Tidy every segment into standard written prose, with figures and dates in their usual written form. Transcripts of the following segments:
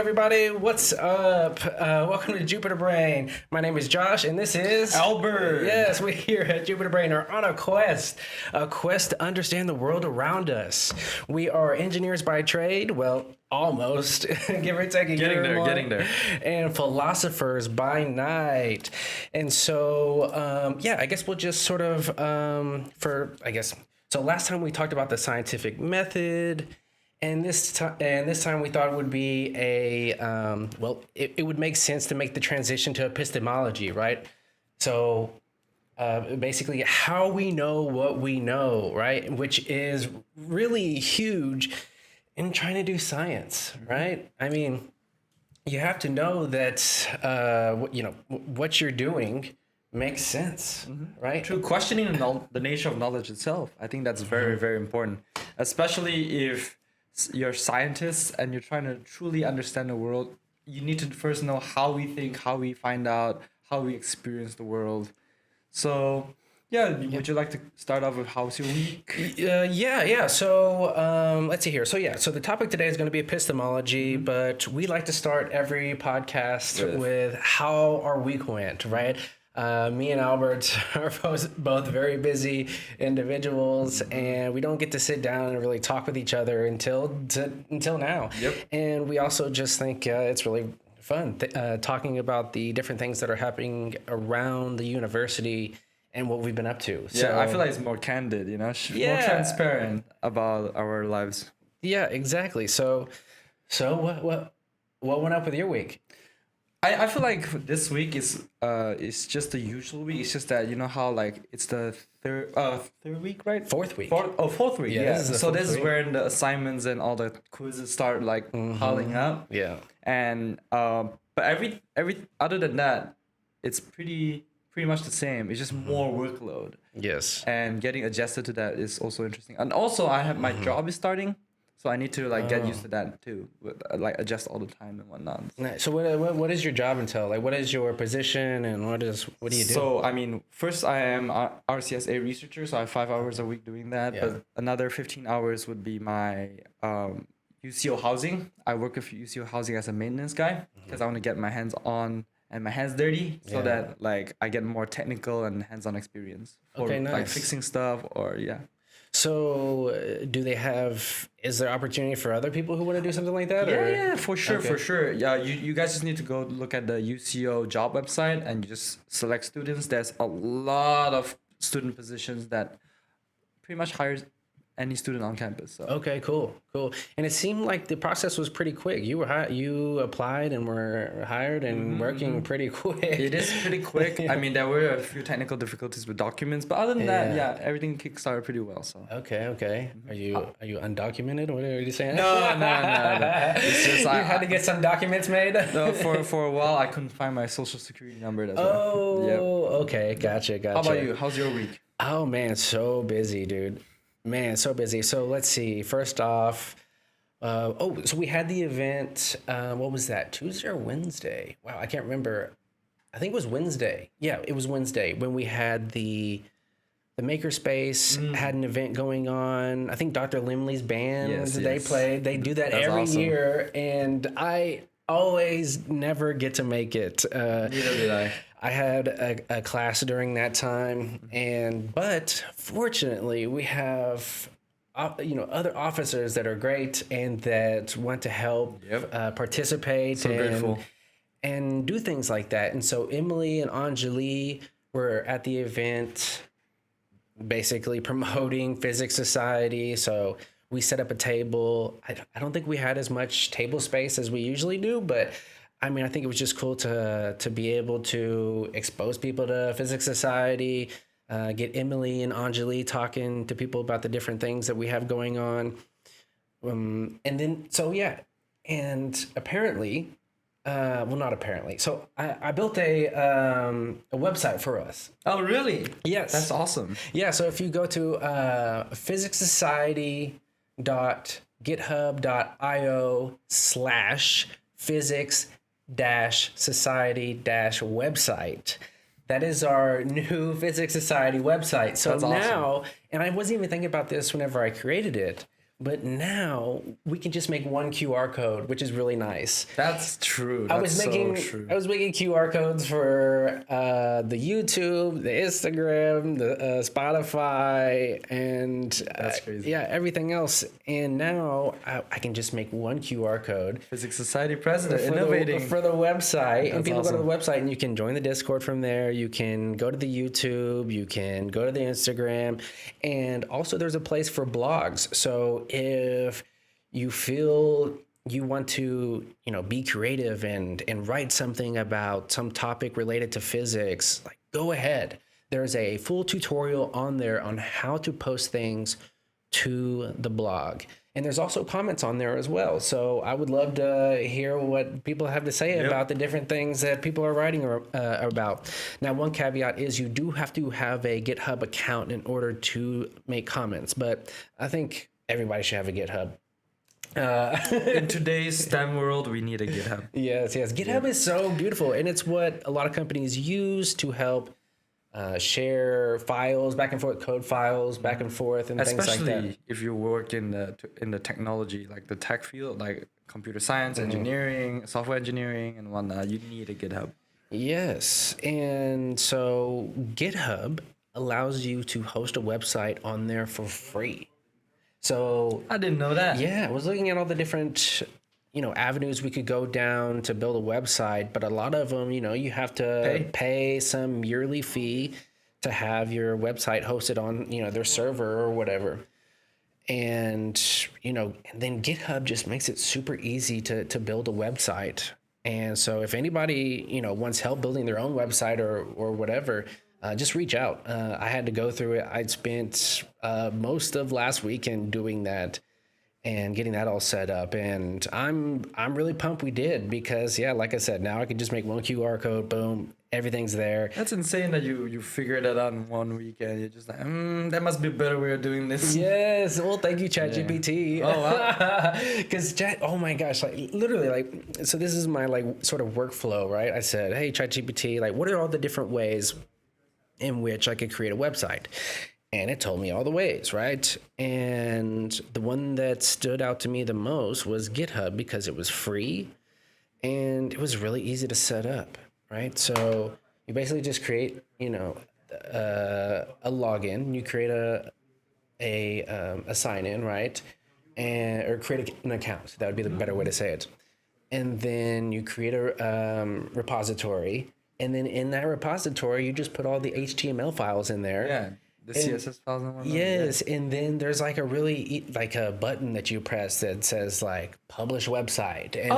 everybody. What's up? Welcome to Jupiter Brain. My name is Josh, and this is Albert. Yes, we here at Jupiter Brain are on a quest to understand the world around us. We are engineers by trade, well, almost, give or take a year or more, getting there. and philosophers by night. And so, I guess we'll just sort of, so last time we talked about the scientific method. And this time we thought it would be it would make sense to make the transition to epistemology, right? So basically how we know what we know, right? Which is really huge in trying to do science, right? I mean, you have to know that, what you're doing makes sense, right? True. Questioning the nature of knowledge itself. I think that's very, very important, especially if you're scientists and you're trying to truly understand the world. You need to first know how we think, how we find out, how we experience the world. So would you like to start off with how's your week? So let's see here. So the topic today is going to be epistemology, but we like to start every podcast with how our week went, right? Me and Albert are both very busy individuals, and we don't get to sit down and really talk with each other until now. Yep. And we also just think it's really fun talking about the different things that are happening around the university and what we've been up to. Yeah, so, I feel like it's more candid, more transparent about our lives. Yeah, exactly. So what went up with your week? I feel like this week is just the usual week. It's just that how it's the third week, right? Fourth week. Fourth week. Yeah. This is where the assignments and all the quizzes start piling up. Yeah. And but every other than that, it's pretty much the same. It's just more workload. Yes. And getting adjusted to that is also interesting. And also I have my job is starting. So I need to get used to that too, adjust all the time and whatnot. Nice. So what does your job entail? What is your position and what do you do? So I mean, first I am a RCSA researcher, so I have 5 hours a week doing that. Yeah. But another 15 hours would be my UCO housing. I work with UCO housing as a maintenance guy because I want to get my hands on and my hands dirty so that I get more technical and hands-on experience for nice. Fixing stuff or So, is there opportunity for other people who want to do something like that? Yeah, for sure. Yeah, you guys just need to go look at the UCO job website and you just select students. There's a lot of student positions that pretty much hires any student on campus. So. Okay, cool. And it seemed like the process was pretty quick. You applied and were hired and working pretty quick. It is pretty quick. I mean, there were a few technical difficulties with documents, but other than that, everything kickstarted pretty well. So. Okay. Are you undocumented? What are you saying? No. It's just you had to get some documents made. No, for a while I couldn't find my social security number as well. Oh, yep. Okay, gotcha. How about you? How's your week? Oh man, so busy, dude. Man, so busy. So let's see. First off, so we had the event. What was that? Tuesday or Wednesday? Wow, I can't remember. I think it was Wednesday. Yeah, it was Wednesday when we had the Makerspace had an event going on. I think Dr. Limley's band they played. They do that every year, and I always never get to make it. Neither did I. I had a class during that time, but fortunately we have, other officers that are great and that want to help participate and do things like that. And so Emily and Anjali were at the event, basically promoting Physics Society. So we set up a table. I don't think we had as much table space as we usually do, but I mean, I think it was just cool to be able to expose people to Physics Society, get Emily and Anjali talking to people about the different things that we have going on. And apparently, not apparently. So I built a website for us. Oh, really? Yes. That's awesome. Yeah, so if you go to physics-society-website. That is our new Physics Society website. So that's now, awesome. And I wasn't even thinking about this whenever I created it, But now we can just make one QR code, which is really nice. That's true. I was making QR codes for the YouTube, the Instagram, the Spotify, and That's crazy. yeah, everything else. And now I can just make one QR code. Physics Society president, For innovating. for the website, and people awesome. go to the website, and you can join the Discord from there. You can go to the YouTube, you can go to the Instagram, and also there's a place for blogs. So if you feel you want to, be creative and write something about some topic related to physics, like, go ahead. There's a full tutorial on there on how to post things to the blog. And there's also comments on there as well. So I would love to hear what people have to say about the different things that people are writing about. Now, one caveat is you do have to have a GitHub account in order to make comments, but I think everybody should have a GitHub. In today's STEM world, we need a GitHub. Yes. GitHub is so beautiful, and it's what a lot of companies use to help share files back and forth, code files back and forth, and things like that. Especially if you work in the technology, like the tech field, like computer science, engineering, software engineering, and whatnot, you need a GitHub. Yes, and so GitHub allows you to host a website on there for free. So I didn't know that. yeah, I was looking at all the different avenues we could go down to build a website, but a lot of them, you have to pay some yearly fee to have your website hosted on, their server or whatever. And, and then GitHub just makes it super easy to build a website. And so if anybody, wants help building their own website or whatever, just reach out. I had to go through it. I'd spent most of last weekend doing that and getting that all set up. And I'm really pumped we did, because like I said, now I can just make one QR code, boom, everything's there. That's insane that you figured it out in 1 weekend. You're just like, there must be a better way of doing this. Yes. Well, thank you, ChatGPT. Oh, wow. Because oh my gosh, literally, so this is my sort of workflow, right? I said, hey, ChatGPT, what are all the different ways in which I could create a website? And it told me all the ways, right? And the one that stood out to me the most was GitHub, because it was free and it was really easy to set up, right? So you basically just create, a login. You create a sign in, right? Or create an account. That would be the better way to say it. And then you create a repository. And then in that repository, you just put all the HTML files in there. Yeah. The CSS files and whatnot. Yes, and then there's a a button that you press that says publish website. And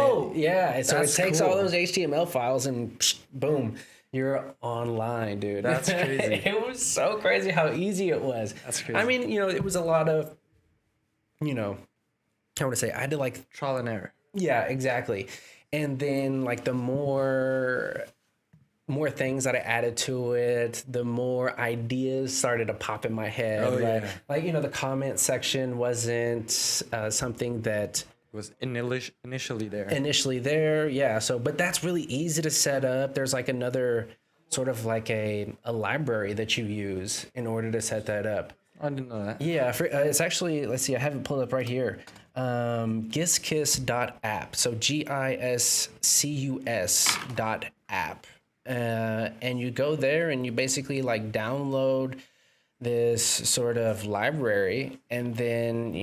so it takes all those HTML files and boom, you're online, dude. That's crazy. It was so crazy how easy it was. That's crazy. I mean, it was a lot of, I want to say, I had to trial and error. Yeah, exactly. And then the more things that I added to it, the more ideas started to pop in my head. Oh, yeah. The comment section wasn't something that was initially there. Yeah. So, but that's really easy to set up. There's another sort of a library that you use in order to set that up. I didn't know that. Yeah. It's actually, let's see, I have it pulled up right here. Giscus.app. So GISCUS.app. And you go there and you basically download this sort of library, and then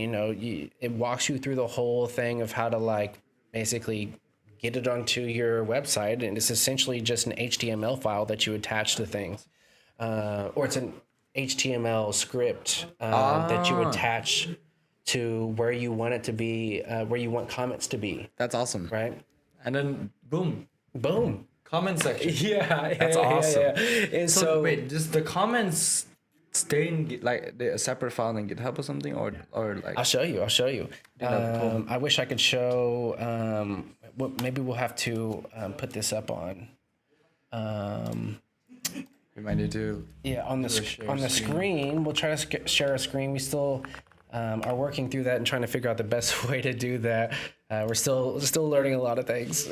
it walks you through the whole thing of how to basically get it onto your website. And it's essentially just an HTML file that you attach to things, or it's an HTML script that you attach to where you want it to be, where you want comments to be. That's awesome, right? And then boom. Comment section. Yeah, that's awesome. Yeah. And so wait, does the comments stay in a separate file in GitHub or something, or I'll show you. I wish I could show. Maybe we'll have to put this up on. We might need to. Yeah, on the screen. We'll try to share a screen. We still are working through that and trying to figure out the best way to do that. We're still learning a lot of things,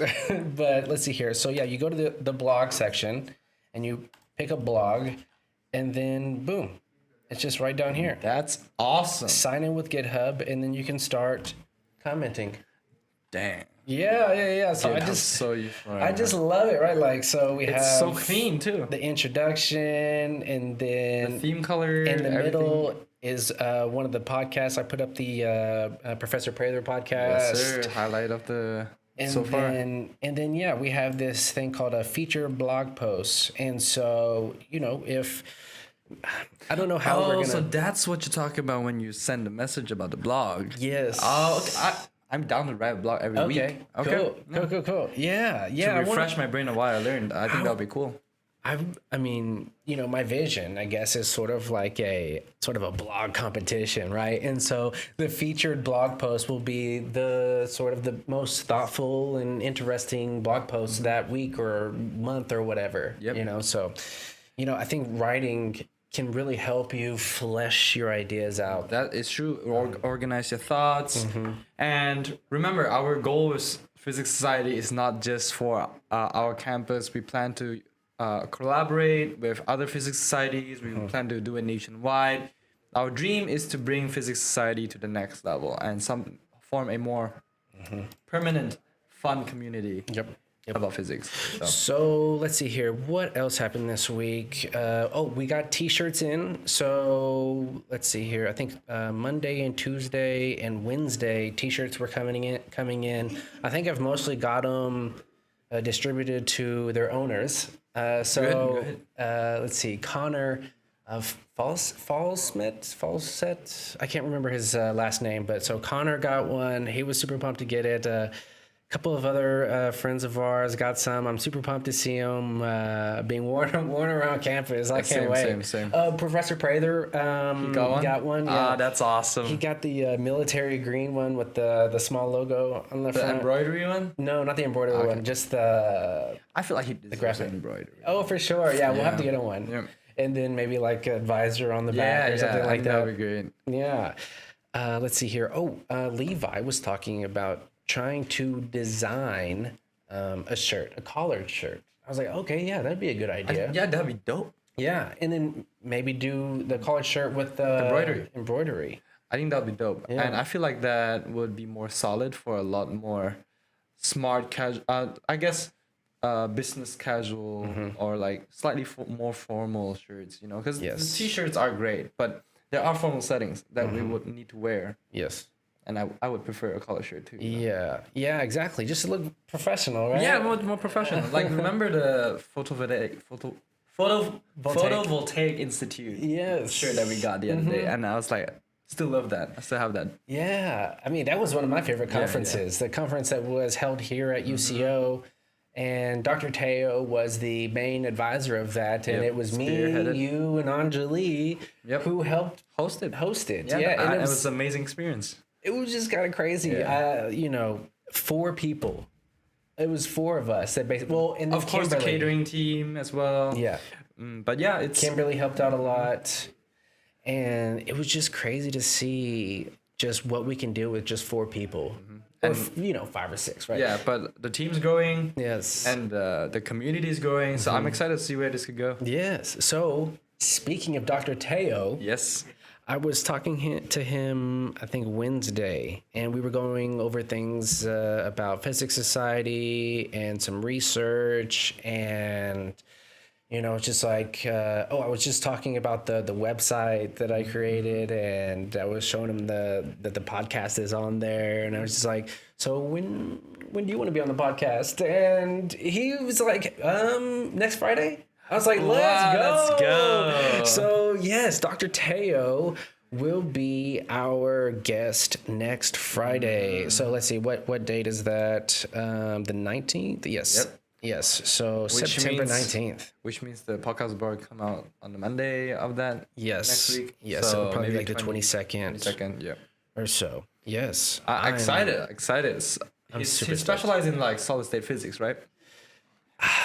but let's see here. So yeah, you go to the blog section and you pick a blog, and then boom, It's just right down here. That's awesome. Sign in with GitHub, and then you can start commenting. Dang. Yeah. So I just love it, right? Like, so we have so clean too. The introduction, and then the theme color in the everything. middle is one of the podcasts. I put up the Professor Prather podcast. Yes, sir. Highlight of the so far. And then yeah, we have this thing called a feature blog post. And so, if I don't know how we're gonna. So that's what you talk about when you send a message about the blog. Yes. Oh, okay. I'm down to write a blog every week. Okay. Cool. Yeah. To refresh my brain on what I learned. I think that would be cool. I mean, my vision, I guess, is sort of a blog competition, right? And so the featured blog post will be the sort of the most thoughtful and interesting blog post that week or month or whatever. Yep. So, I think writing can really help you flesh your ideas out. That is true. Organize your thoughts. And remember, our goal with Physics Society is not just for our campus. We plan to collaborate with other physics societies. We plan to do it nationwide. Our dream is to bring Physics Society to the next level and form a more permanent, fun community. Yep. About physics. So let's see here. What else happened this week? We got T-shirts in. So let's see here. I think Monday and Tuesday and Wednesday T-shirts were coming in. I think I've mostly got them distributed to their owners. Go ahead. Let's see. Connor Fallset. I can't remember his last name, but so Connor got one. He was super pumped to get it. Couple of other friends of ours got some. I'm super pumped to see them being worn around campus. I can't wait. Same. Professor Prather got one. Yeah. That's awesome. He got the military green one with the small logo on the front. The embroidery one? No, not the embroidery one. Just the. I feel like he deserves the embroidery. Oh, for sure. Yeah, we'll have to get him one. Yeah. And then maybe like a visor on the back or something like that. That would be great. Yeah. Let's see here. Levi was talking about trying to design a collared shirt. I was like, okay, yeah, that'd be a good idea. That'd be dope. Yeah, and then maybe do the collared shirt with the embroidery. I think that'd be dope. Yeah. And I feel like that would be more solid for a lot more smart casual, I guess, business casual or like slightly more formal shirts, because the t-shirts are great, but there are formal settings that we would need to wear. Yes. And I would prefer a collar shirt too. Yeah, exactly. Just to look professional, right? Yeah, more professional. Like, remember the photovoltaic institute shirt that we got the other day, and I was like, still love that. I still have that. Yeah, I mean that was one of my favorite conferences. The conference that was held here at UCO. And Dr. Teo was the main advisor of that, and it was me, you, and Anjali who helped hosted. Yeah, and it was an amazing experience. It was just kind of crazy. Yeah. 4 people. It was 4 of us that basically. And of course, the catering team as well. Yeah, but it's Kimberly helped out a lot, and it was just crazy to see just what we can do with just 4 people. Or 5 or 6, right? Yeah, but the team's growing. Yes. And the community is growing. So I'm excited to see where this could go. Yes. So speaking of Dr. Teo. Yes. I was talking to him, I think, Wednesday, and we were going over things about Physics Society and some research and, just like, I was just talking about the website that I created, and I was showing him that the podcast is on there, and I was just like, so when do you want to be on the podcast? And he was like, next Friday? I was like, let's go. So, yes, Dr. Teo will be our guest next Friday. So, let's see, what date is that? The 19th? Yes. Yep. Yes, so September 19th. Which means the podcast will come out on the Monday of that next week. Yes, so probably like the 22nd. 22nd, yeah. Or so, yes. I'm excited. He's specialized in like solid state physics, right?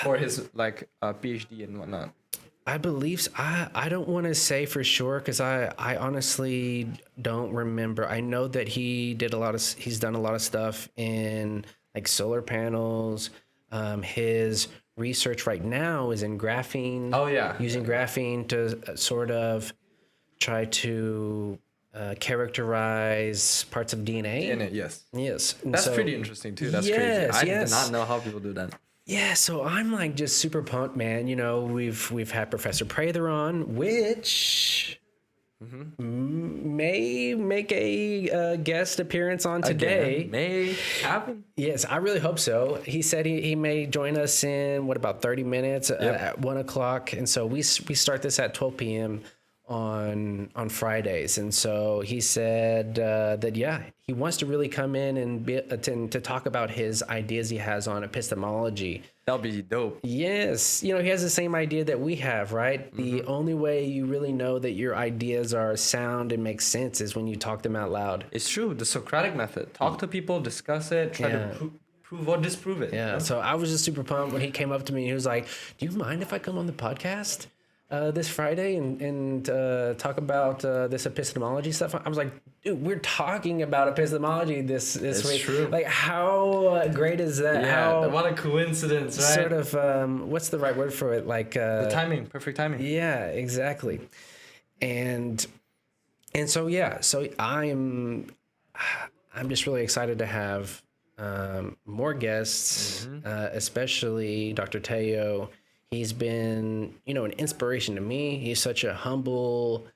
Or his PhD and whatnot. I believe so. I don't want to say for sure because I honestly don't remember. I know that he's done a lot of stuff in like solar panels. His research right now is in graphene. Oh yeah. Using graphene to sort of try to characterize parts of DNA. DNA, yes. Yes. And That's so, pretty interesting too. That's yes, crazy. I yes. did not know how people do that. Yeah, so I'm like just super pumped, man. You know, we've had Professor Prather on, which may make a guest appearance on today. Again, may happen. Yes, I really hope so. He said he may join us in about 30 minutes at 1 o'clock, and so we start this at 12 p.m. on Fridays, and so he said that he wants to really come in and to talk about his ideas he has on epistemology. That'll be dope. Yes, you know, he has the same idea that we have, right? The only way you really know that your ideas are sound and make sense is when you talk them out loud. It's true. The Socratic method. Talk to people, discuss it, try to prove or disprove it. Yeah, so I was just super pumped when he came up to me and he was like, "Do you mind if I come on the podcast this Friday and talk about this epistemology stuff?" I was like, "Dude, we're talking about epistemology this week. True. Like, how great is that? Yeah, what a coincidence, right? Sort of, what's the right word for it? Like the timing, perfect timing. Yeah, exactly. And so I'm just really excited to have more guests, especially Dr. Teo. He's been, an inspiration to me. He's such a humble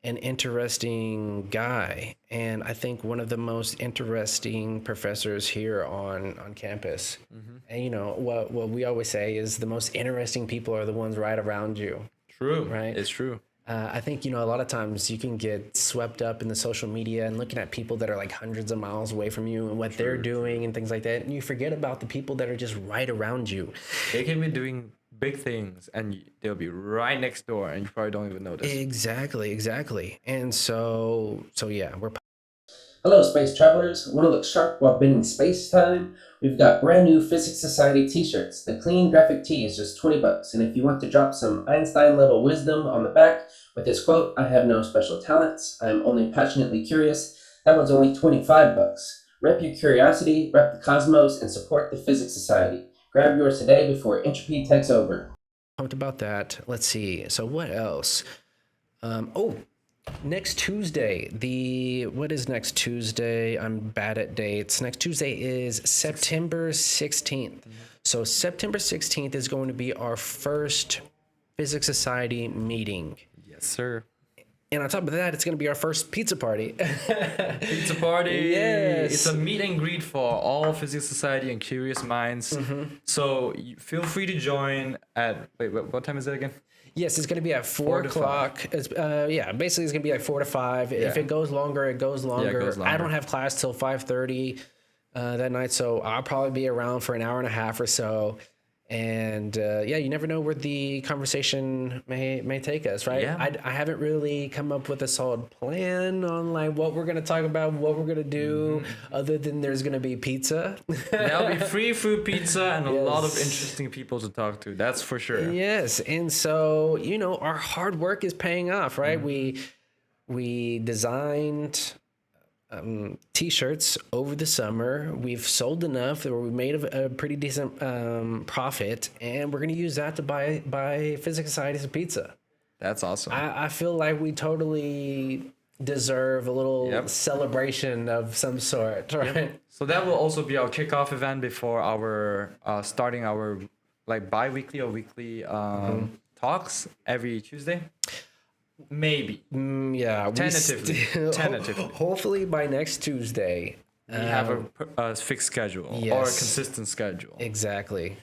and interesting guy. And I think one of the most interesting professors here on campus. And, what we always say is the most interesting people are the ones right around you. True. Right? It's true. I think, a lot of times you can get swept up in the social media and looking at people that are like hundreds of miles away from you and what they're doing and things like that. And you forget about the people that are just right around you. They can be doing big things and they'll be right next door and you probably don't even notice. Exactly. And so yeah, we're... Hello, space travelers. Want to look sharp while bending space-time? We've got brand new Physics Society t-shirts. The clean graphic tee is just $20, and if you want to drop some Einstein-level wisdom on the back with this quote, "I have no special talents, I am only passionately curious," that one's only $25. Rep your curiosity, rep the cosmos, and support the Physics Society. Grab yours today before entropy takes over. Pumped about that. Let's see. So what else? Next Tuesday, what is next Tuesday? I'm bad at dates. Next Tuesday is September 16th. So September 16th is going to be our first Physics Society meeting. Yes, sir. And on top of that, it's going to be our first pizza party. Pizza party. Yes. It's a meet and greet for all Physics Society and curious minds. So feel free to join at, what time is it again? Yes, it's going to be at 4 o'clock. Basically it's going to be like 4 to 5. Yeah. If it goes longer, it goes longer. Yeah, it goes longer. I don't have class till 5:30 that night, so I'll probably be around for an hour and a half or so. And you never know where the conversation may take us, right? Yeah. I haven't really come up with a solid plan on like what we're going to talk about, what we're going to do, other than there's going to be pizza. There'll be free food pizza and a lot of interesting people to talk to. That's for sure. Yes. And so, our hard work is paying off, right? We designed t-shirts over the summer. We've sold enough that we made a pretty decent profit, and we're going to use that to buy Physics Society some pizza. That's awesome. I feel like we totally deserve a little celebration of some sort, right? So that will also be our kickoff event before our starting our like bi-weekly or weekly talks every Tuesday. Maybe. Tentatively. Hopefully by next Tuesday. We have a fixed schedule or a consistent schedule. Exactly.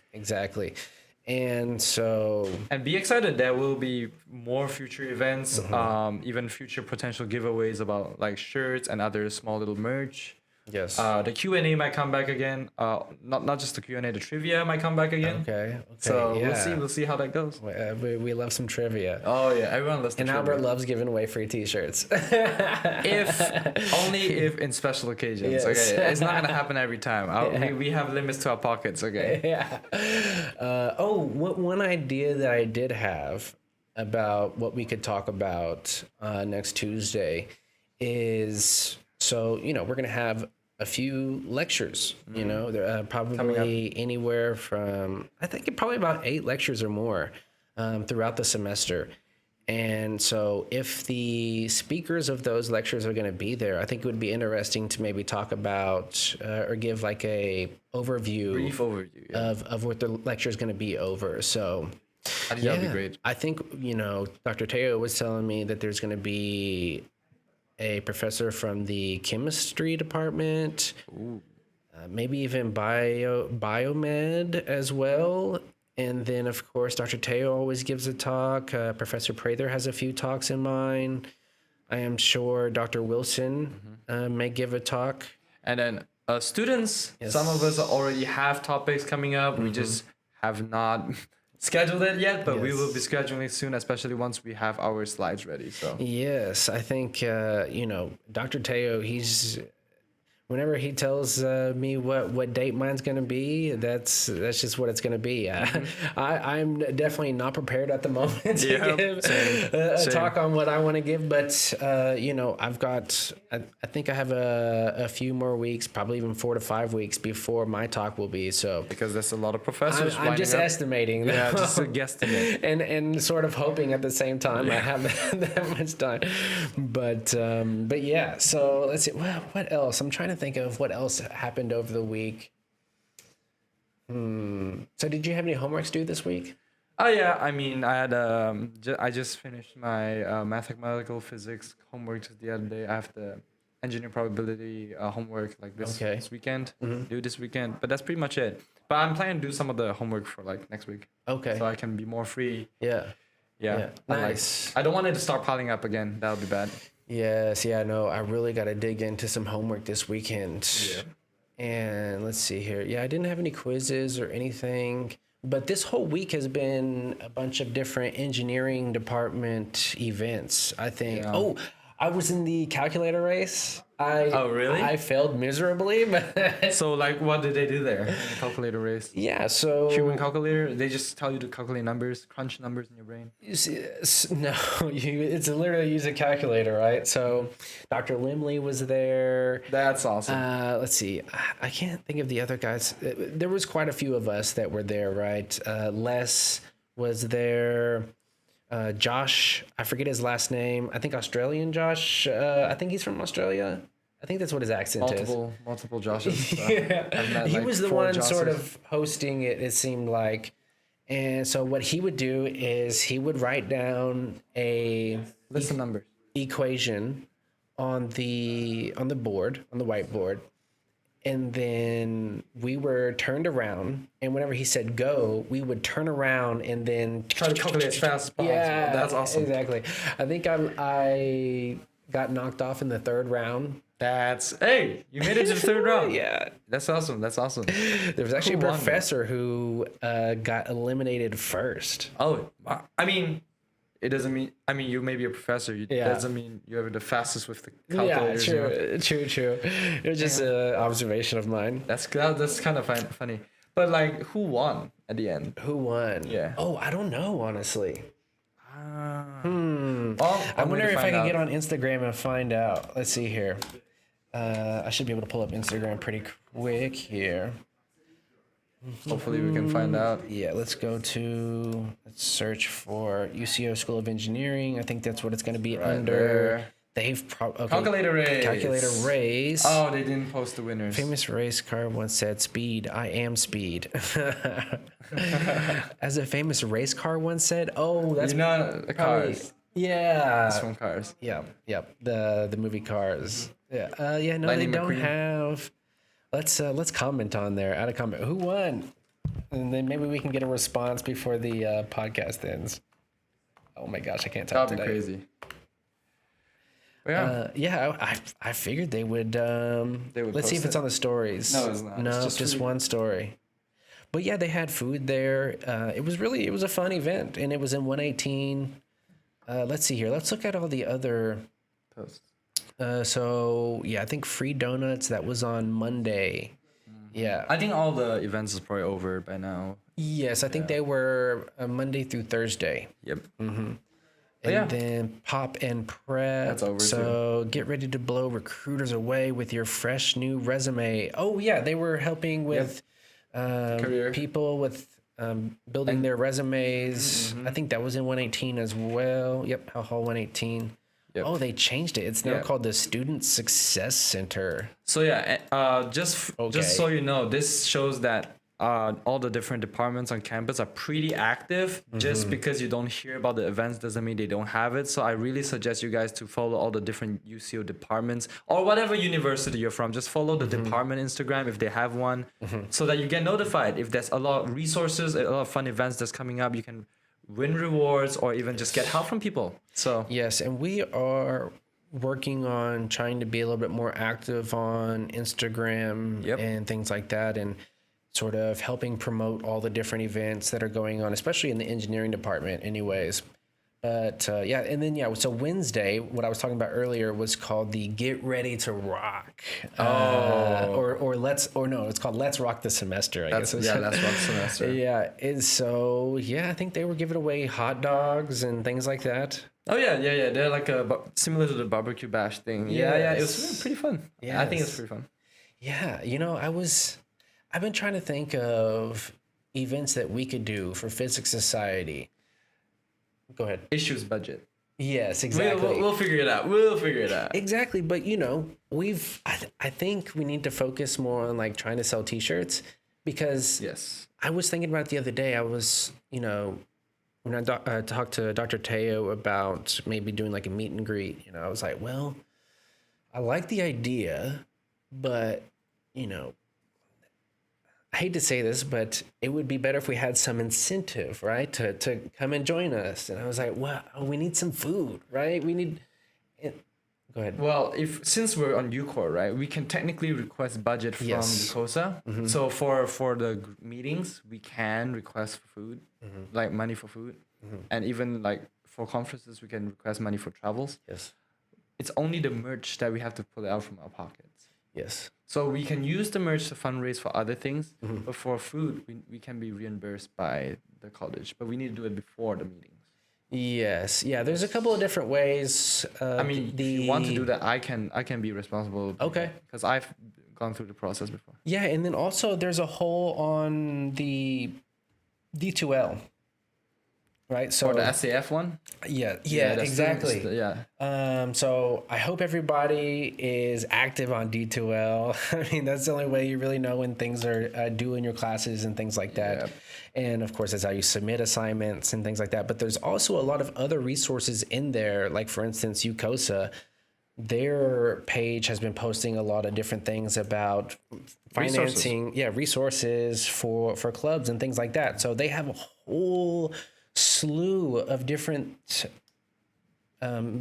And so... And be excited. There will be more future events, even future potential giveaways about like shirts and other small little merch. Yes. The Q&A might come back again. Not just the Q&A, the trivia might come back again. Okay. So we'll see how that goes. We love some trivia. Oh yeah, everyone loves the and trivia. Albert loves giving away free t-shirts. Only if in special occasions. Yes. Okay, it's not gonna happen every time. We have limits to our pockets. Okay. Yeah. One idea that I did have about what we could talk about next Tuesday is, so we're gonna have a few lectures. There probably anywhere from, I think probably about 8 lectures or more throughout the semester. And so if the speakers of those lectures are going to be there, I think it would be interesting to maybe talk about or give like a Brief overview, yeah. of what the lecture is going to be over. So I think that would be great. I think, Dr. Teo was telling me that there's going to be a professor from the chemistry department, maybe even biomed as well. And then, of course, Dr. Teo always gives a talk. Professor Prather has a few talks in mind. I am sure Dr. Wilson may give a talk. And then students, Yes. some of us already have topics coming up. We just have not scheduled it yet, but we Yes. will be scheduling it soon, especially once we have our slides ready. So Yes, I think, Dr. Teo, whenever he tells me what date mine's going to be, that's just what it's going to be. I'm definitely not prepared at the moment to give a talk on what I want to give, but I've got, I think I have a few more weeks, probably even 4 to 5 weeks before my talk will be. So because there's a lot of professors. I'm just estimating. Yeah, just a guesstimate. and sort of hoping at the same time I have that much time. But yeah, so let's see. Well, what else? I'm trying to think of what else happened over the week. So did you have any homeworks due this week? Oh yeah, I mean, I had I just finished my mathematical physics homework the other day. I have the engineering probability homework like this weekend, due this weekend. But that's pretty much it. But I'm planning to do some of the homework for like next week. Okay. So I can be more free. Yeah. Yeah. Nice. I don't want it to start piling up again. That would be bad. Yes. Yeah. No. I really got to dig into some homework this weekend. Yeah. And let's see here. Yeah, I didn't have any quizzes or anything. But this whole week has been a bunch of different engineering department events, I think. Yeah. Oh, I was in the calculator race. Oh, really? I failed miserably, but So like, what did they do there in the calculator race? yeah, so Human calculator? They just tell you to calculate numbers, crunch numbers in your brain. no, it's literally use a calculator, right? So Dr. Limley was there. That's awesome. Let's see. I can't think of the other guys. There was quite a few of us that were there, right? Les was there. Josh, I forget his last name. I think Australian Josh. I think he's from Australia. I think that's what his accent Multiple Joshes. Yeah. I've met, He like, was the 4 one sort Josses. of hosting it, it seemed like. And so what he would do is he would write down a List of numbers. equation on the board, on the whiteboard. And then we were turned around, and whenever he said go, we would turn around and then Try to calculate as fast as possible. yeah, That's awesome. Exactly. I think I got knocked off in the third round. Hey, you made it to the third round. Yeah. That's awesome. There was actually Who a won? professor who got eliminated first. Oh, wow. I mean, it doesn't mean. I mean, you may be a professor. It Yeah. doesn't mean you're the fastest with the Yeah, calculators. you know? true. It was just an observation of mine. That's kind of funny. But like, who won at the end? Who won? Yeah. Oh, I don't know, honestly. Well, I wonder if I can get on. on Instagram and find out. Let's see here. I should be able to pull up Instagram pretty quick here. Hopefully, we can find out. Yeah, let's search for UCO School of Engineering. I think that's what it's going to be under. there. Okay. Calculator race. Calculator race. Oh, they didn't post the winners. Famous race car once said, "Speed, I am speed." As a famous race car once said, "Oh, that's You know, the probably- Cars. Yeah. It's from Cars. Yeah. The movie Cars. Yeah. Yeah. No, Lightning they don't McQueen. have. Let's comment on there. Add a comment. Who won? And then maybe we can get a response before the podcast ends. Oh my gosh, I can't talk That'd be today. crazy. But yeah. I figured they would. would Let's see if post it's it. on the stories. No, it's not. No, It's just, just one story. But yeah, they had food there. It was a fun event, and it was in 118. Let's see here. Let's look at all the other. Posts. So yeah, I think free donuts. That was on Monday. Yeah. I think all the events is probably over by now. Yes, I think they were Monday through Thursday. Yep. And yeah. then pop and prep. That's over, So get ready to blow recruiters away with your fresh new resume. Oh yeah, they were helping with Career. people with building their resumes. I think that was in 118 as well. Yep, Hall 118. Yep. Oh, they changed it. It's now called the Student Success Center. So yeah, just so you know, this shows that all the different departments on campus are pretty active. Just because you don't hear about the events doesn't mean they don't have it. So I really suggest you guys to follow all the different UCO departments or whatever university you're from. Just follow the department Instagram if they have one, so that you get notified if there's a lot of resources, a lot of fun events that's coming up. You can win rewards or even just get help from people. So yes, and we are working on trying to be a little bit more active on Instagram and things like that, and sort of helping promote all the different events that are going on, especially in the engineering department anyways. But so Wednesday, what I was talking about earlier was called the Get Ready to Rock. It's called Let's Rock the Semester, I guess. Let's Rock the Semester. Yeah. And so, I think they were giving away hot dogs and things like that. Oh yeah. They're like similar to the barbecue bash thing. Yeah. It was pretty fun. Yeah, I think it's pretty fun. Yeah, I've been trying to think of events that we could do for Physics Society. Go ahead. Issues budget. Yes, exactly. We'll figure it out. Exactly, but I think we need to focus more on like trying to sell T-shirts, because I was thinking about it the other day. I was, when I talked to Dr. Teo about maybe doing like a meet and greet, I was like, well, I like the idea, but I hate to say this, but it would be better if we had some incentive, right, to come and join us. And I was like, well, we need some food, right? We need. Go ahead. Well, since we're on UCOR, right, we can technically request budget from UCOSA. So for the meetings, we can request food, like money for food, and even like for conferences, we can request money for travels. Yes. It's only the merch that we have to pull out from our pockets. Yes. So we can use the merch to fundraise for other things, but for food, we can be reimbursed by the college, but we need to do it before the meetings. Yes. Yeah. There's a couple of different ways. If you want to do that, I can be responsible. Okay. Because I've gone through the process before. Yeah, and then also there's a hole on the D2L. Right. So or the SAF one. Yeah. Exactly. Yeah. So I hope everybody is active on D2L. I mean, that's the only way you really know when things are due in your classes and things like that. And of course, that's how you submit assignments and things like that. But there's also a lot of other resources in there. Like for instance, UCOSA, their page has been posting a lot of different things about financing. Resources for clubs and things like that. So they have a whole slew of different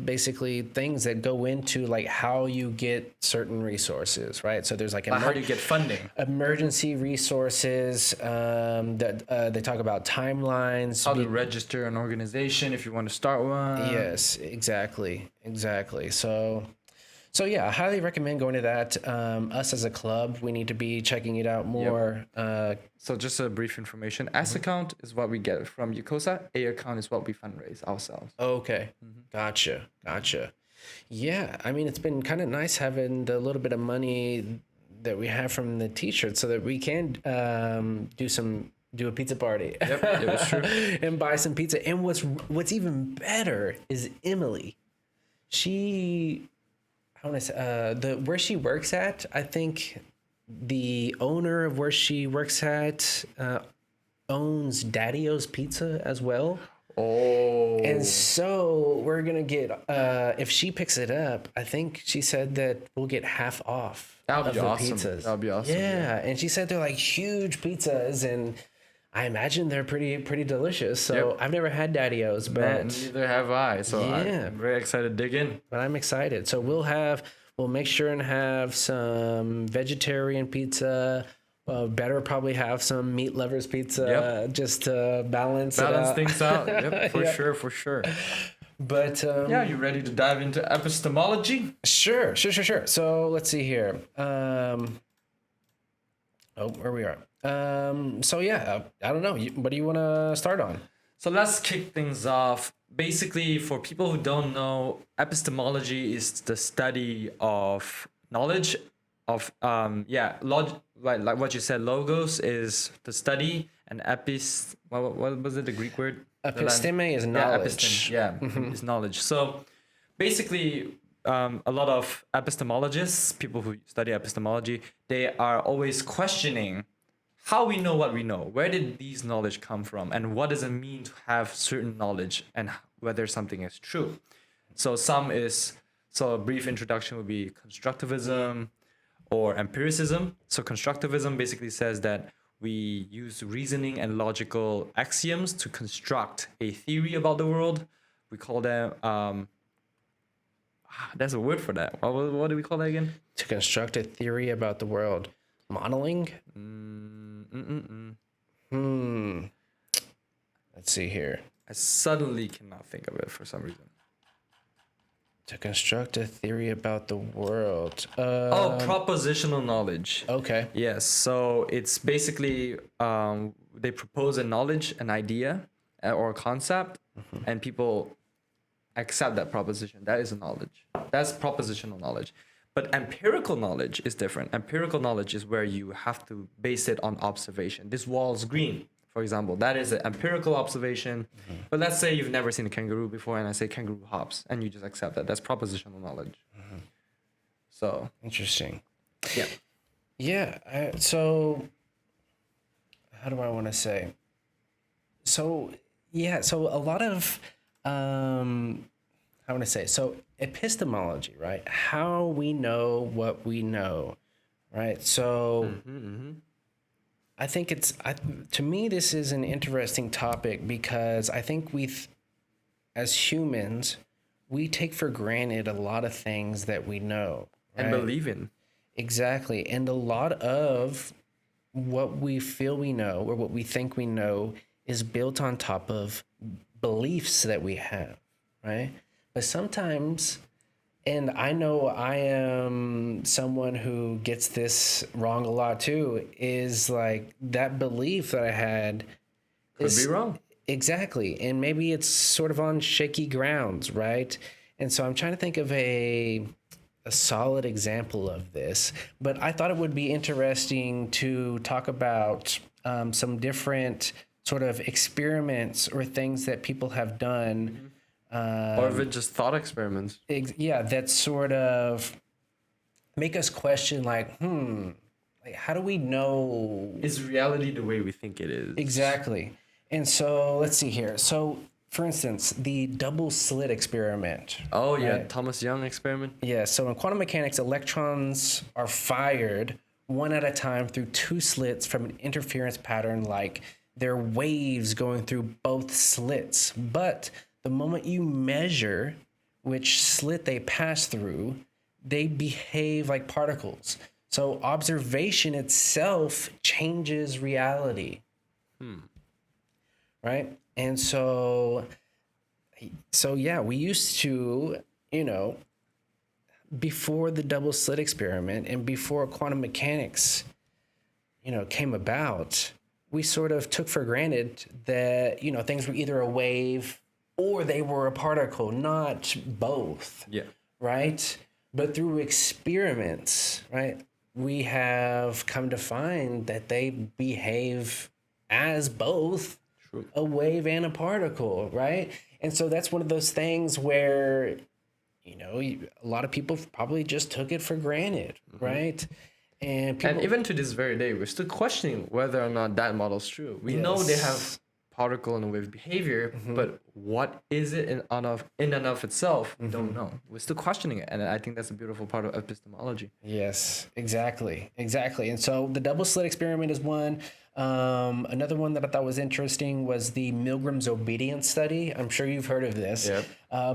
basically things that go into like how you get certain resources, right? So there's like how do you get funding, emergency resources that they talk about timelines, how to register an organization if you want to start one. Yes, exactly. So I highly recommend going to that. Us as a club, we need to be checking it out more. So just a brief information. S account is what we get from UCOSA. A account is what we fundraise ourselves. Okay. Gotcha. Yeah. I mean, it's been kind of nice having the little bit of money that we have from the T-shirts so that we can do a pizza party. Yep, it was true. And buy some pizza. And what's even better is Emily. Where she works at, I think the owner of where she works at owns Daddy-O's Pizza as well. Oh. And so we're going to get, if she picks it up, I think she said that we'll get half off. That would be awesome. Pizzas. That would be awesome. Yeah. And she said they're like huge pizzas, and I imagine they're pretty delicious. So I've never had Daddy-O's, but neither have I. So I'm very excited to dig in. But I'm excited. So we'll make sure and have some vegetarian pizza. Better probably have some meat lovers pizza just to balance things out. For sure. But you ready to dive into epistemology? Sure. So let's see here. Where we are. I don't know. What do you want to start on? So let's kick things off. Basically, for people who don't know, epistemology is the study of knowledge like what you said, logos is the study, and what was it, the Greek word? Episteme is knowledge. Is knowledge. So basically, a lot of epistemologists, people who study epistemology, they are always questioning how we know what we know. Where did these knowledge come from? And what does it mean to have certain knowledge, and whether something is true? So a brief introduction would be constructivism or empiricism. So constructivism basically says that we use reasoning and logical axioms to construct a theory about the world. We call them, there's a word for that. What do we call that again? To construct a theory about the world. Modeling? Let's see here. I suddenly cannot think of it for some reason. To construct a theory about the world. Propositional knowledge. Okay. Yes. So it's basically they propose a knowledge, an idea, or a concept, and people accept that proposition. That is a knowledge. That's propositional knowledge. But empirical knowledge is different. Empirical knowledge is where you have to base it on observation. This wall's green, for example. That is an empirical observation. But let's say you've never seen a kangaroo before, and I say kangaroo hops, and you just accept that. That's propositional knowledge. So interesting. Yeah. Yeah. So how do I want to say? So a lot of I want to say, so epistemology, right? How we know what we know, right? So I think to me, this is an interesting topic because I think as humans, we take for granted a lot of things that we know. Right? And believe in. Exactly. And a lot of what we feel we know or what we think we know is built on top of beliefs that we have, right? But sometimes, and I know I am someone who gets this wrong a lot too, is like that belief that I had Could be wrong. Exactly. And maybe it's sort of on shaky grounds, right? And so I'm trying to think of a solid example of this, but I thought it would be interesting to talk about some different sort of experiments or things that people have done. Or even just thought experiments. That sort of make us question like how do we know? Is reality the way we think it is? Exactly. And so let's see here. So for instance, the double-slit experiment. Oh, yeah. Right? Thomas Young experiment. Yeah. So in quantum mechanics, electrons are fired one at a time through two slits from an interference pattern, like they're waves going through both slits. But the moment you measure which slit they pass through, they behave like particles. So observation itself changes reality. Right? And so yeah, we used to, before the double slit experiment and before quantum mechanics, came about, we sort of took for granted that, things were either a wave or they were a particle, not both. Yeah. Right? But through experiments, right, we have come to find that they behave as both a wave and a particle, right? And so that's one of those things where, a lot of people probably just took it for granted, right? And even to this very day, we're still questioning whether or not that model's true. We know they have particle and wave behavior, but what is it in and of itself? We don't know. We're still questioning it, and I think that's a beautiful part of epistemology. Yes, exactly. And so the double slit experiment is one. Another one that I thought was interesting was the Milgram's obedience study. I'm sure you've heard of this. Yep.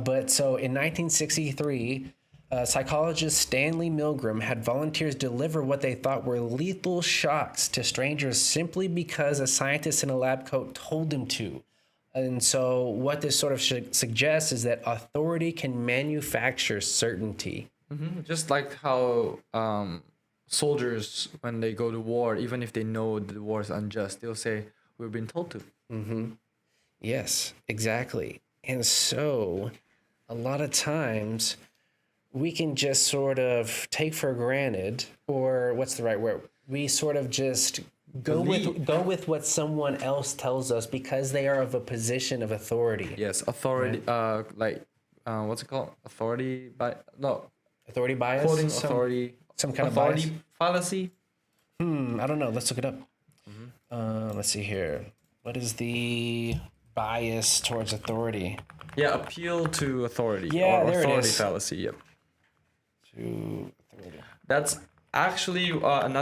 But so in 1963, psychologist Stanley Milgram had volunteers deliver what they thought were lethal shocks to strangers simply because a scientist in a lab coat told them to. And so what this sort of suggests is that authority can manufacture certainty. Just like how soldiers, when they go to war, even if they know the war is unjust, they'll say, we've been told to. Yes, exactly. And so a lot of times we can just sort of take for granted, or what's the right word? We sort of just go with what someone else tells us because they are of a position of authority. Yes, authority. Like, what's it called? Authority Authority bias. Quoting authority. Some kind authority of bias. fallacy. I don't know. Let's look it up. Let's see here. What is the bias towards authority? Yeah, appeal to authority. Yeah, or there it authority is. fallacy. Yep. To authority. That's actually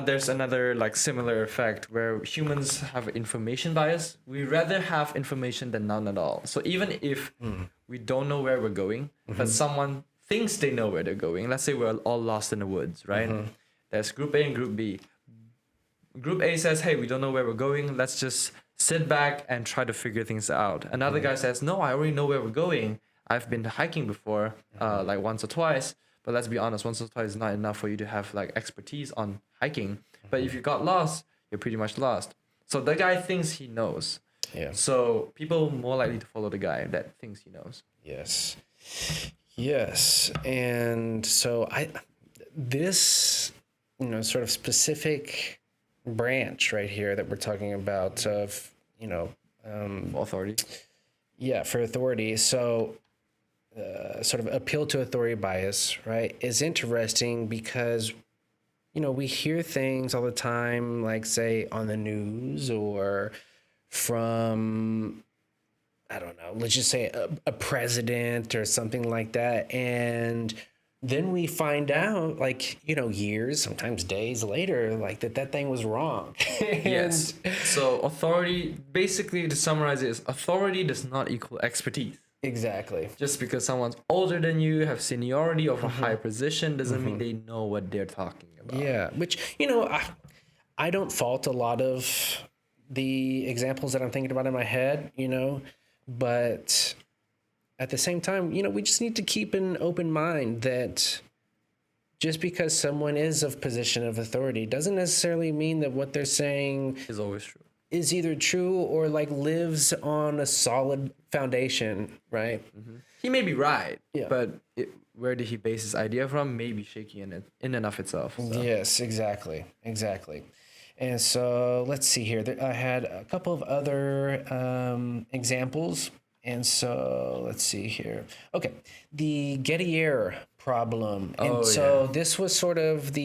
there's another like similar effect where humans have information bias. We rather have information than none at all. So even if we don't know where we're going, but someone thinks they know where they're going. Let's say we're all lost in the woods, right? There's group A and group B. Group A says, hey, we don't know where we're going. Let's just sit back and try to figure things out. Another guy says, no, I already know where we're going. I've been hiking before, like once or twice. But let's be honest, once or twice is not enough for you to have like expertise on hiking. But if you got lost, you're pretty much lost. So the guy thinks he knows. Yeah. So people more likely to follow the guy that thinks he knows. Yes. Yes. And so this, sort of specific branch right here that we're talking about of, Authority. Yeah, for authority. So sort of appeal to authority bias, right, is interesting because, we hear things all the time, like say on the news or from, I don't know, let's just say a president or something like that. And then we find out like, years, sometimes days later, like that thing was wrong. Yes. So authority, basically to summarize it, is authority does not equal expertise. Exactly. Just because someone's older than you, have seniority of a high position, doesn't mean they know what they're talking about. Yeah, which, I don't fault a lot of the examples that I'm thinking about in my head, but at the same time, we just need to keep an open mind that just because someone is of position of authority doesn't necessarily mean that what they're saying Is always true. is either true or like lives on a solid foundation, right? He may be right, Yeah. but where did he base his idea from? Maybe shaky in and of itself. So. Yes, exactly. And so let's see here. I had a couple of other examples. And so let's see here. Okay, the Gettier Problem. And this was sort of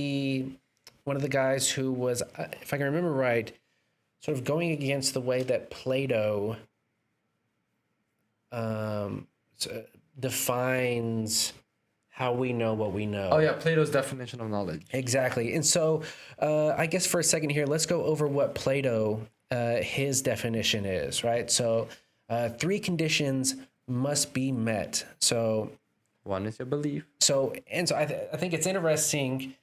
one of the guys who was, if I can remember right, sort of going against the way that Plato defines how we know what we know. Oh yeah, Plato's definition of knowledge. Exactly. And so I guess for a second here, let's go over what Plato, his definition is, right? So 3 conditions must be met. So one is your belief. So I think it's interesting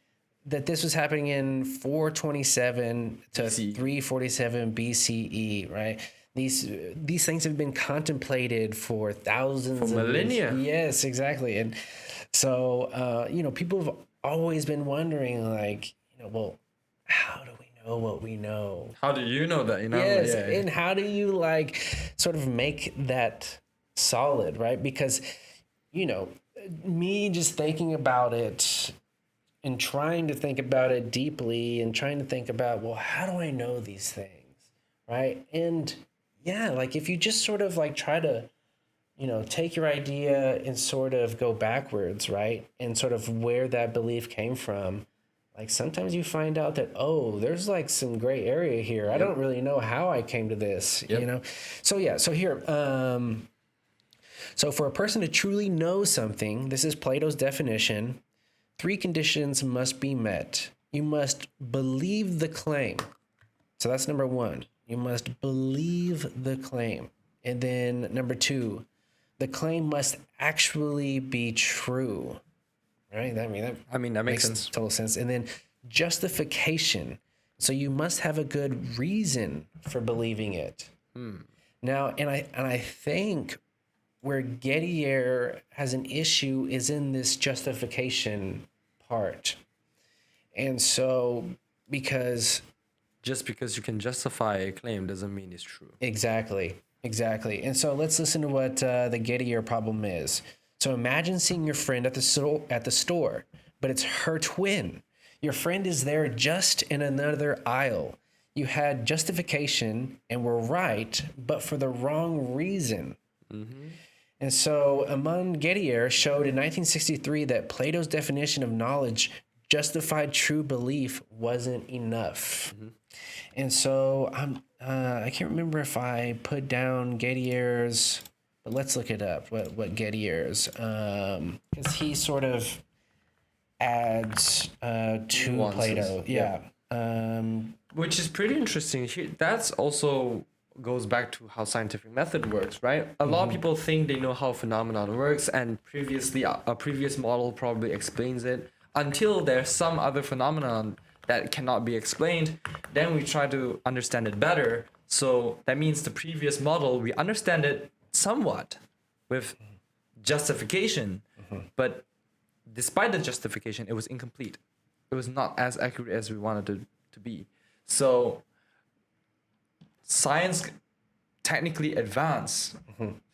that this was happening in 427 to BC. 347 BCE, right? These things have been contemplated for thousands of millennia. years. Yes, exactly. And so, people have always been wondering, like, well, how do we know what we know? How do you know that? Yes, Yeah. and how do you like sort of make that solid, right? Because, me just thinking about it and trying to think about it deeply and trying to think about, well, how do I know these things, right? And yeah, like if you just sort of like try to, take your idea and sort of go backwards, right? And sort of where that belief came from. Like sometimes you find out that, oh, there's like some gray area here. I don't really know how I came to this, So yeah, so here, so for a person to truly know something, this is Plato's definition, 3 conditions must be met. You must believe the claim. So that's number 1. You must believe the claim. And then number 2, the claim must actually be true. Right? That makes sense. Total sense. And then justification. So you must have a good reason for believing it. Now, and I think where Gettier has an issue is in this justification part. And so just because you can justify a claim doesn't mean it's true. Exactly. And so let's listen to what the Gettier problem is. So imagine seeing your friend at the store, but it's her twin. Your friend is there just in another aisle. You had justification and were right, but for the wrong reason. And so Gettier showed in 1963 that Plato's definition of knowledge justified true belief wasn't enough. And so I can't remember if I put down Gettier's, but let's look it up. What Gettier's, because he sort of adds to Nuances. Plato, yeah. Which is pretty interesting. That's also goes back to how scientific method works, right? A lot of people think they know how phenomenon works, and previously a previous model probably explains it until there's some other phenomenon that cannot be explained. Then we try to understand it better. So that means the previous model, we understand it somewhat with justification, but despite the justification, it was incomplete. It was not as accurate as we wanted it to be. So science technically advanced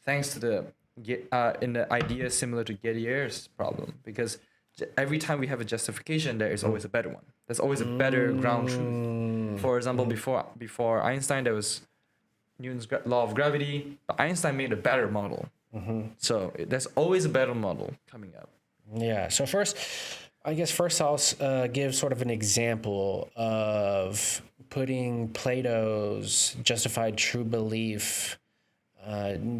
thanks to the in the idea similar to Gettier's problem, because every time we have a justification, there is always a better one. There's always a better ground truth. For example, before Einstein, there was Newton's law of gravity, but Einstein made a better model. So there's always a better model coming up. Yeah. So first I'll give sort of an example of putting Plato's justified true belief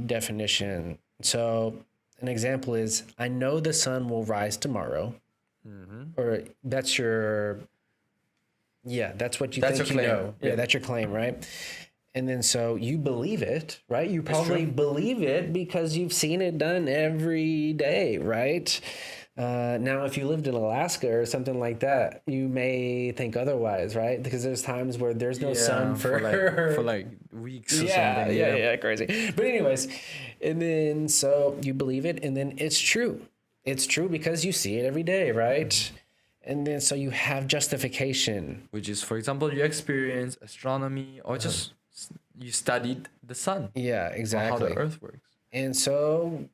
definition. So an example is, I know the sun will rise tomorrow. Or that's your, that's what you That's think your you claim. know. Yeah, that's your claim, right? And then so you believe it, right? You probably believe it because you've seen it done every day, right? Now, if you lived in Alaska or something like that, you may think otherwise, right? Because there's times where there's no sun for like weeks or something. Yeah, crazy. But anyways, and then so you believe it, and then it's true. It's true because you see it every day, right? And then so you have justification. Which is, for example, you experience astronomy or just you studied the sun. Yeah, exactly. Or how the earth works. And so,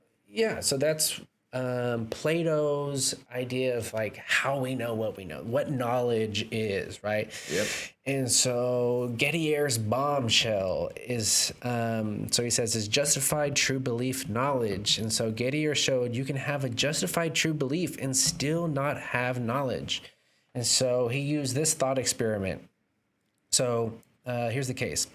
so that's Plato's idea of like how we know, what knowledge is, right? Yep. And so Gettier's bombshell is, so he says, is justified true belief knowledge. And so Gettier showed you can have a justified true belief and still not have knowledge. And so he used this thought experiment. So here's the case.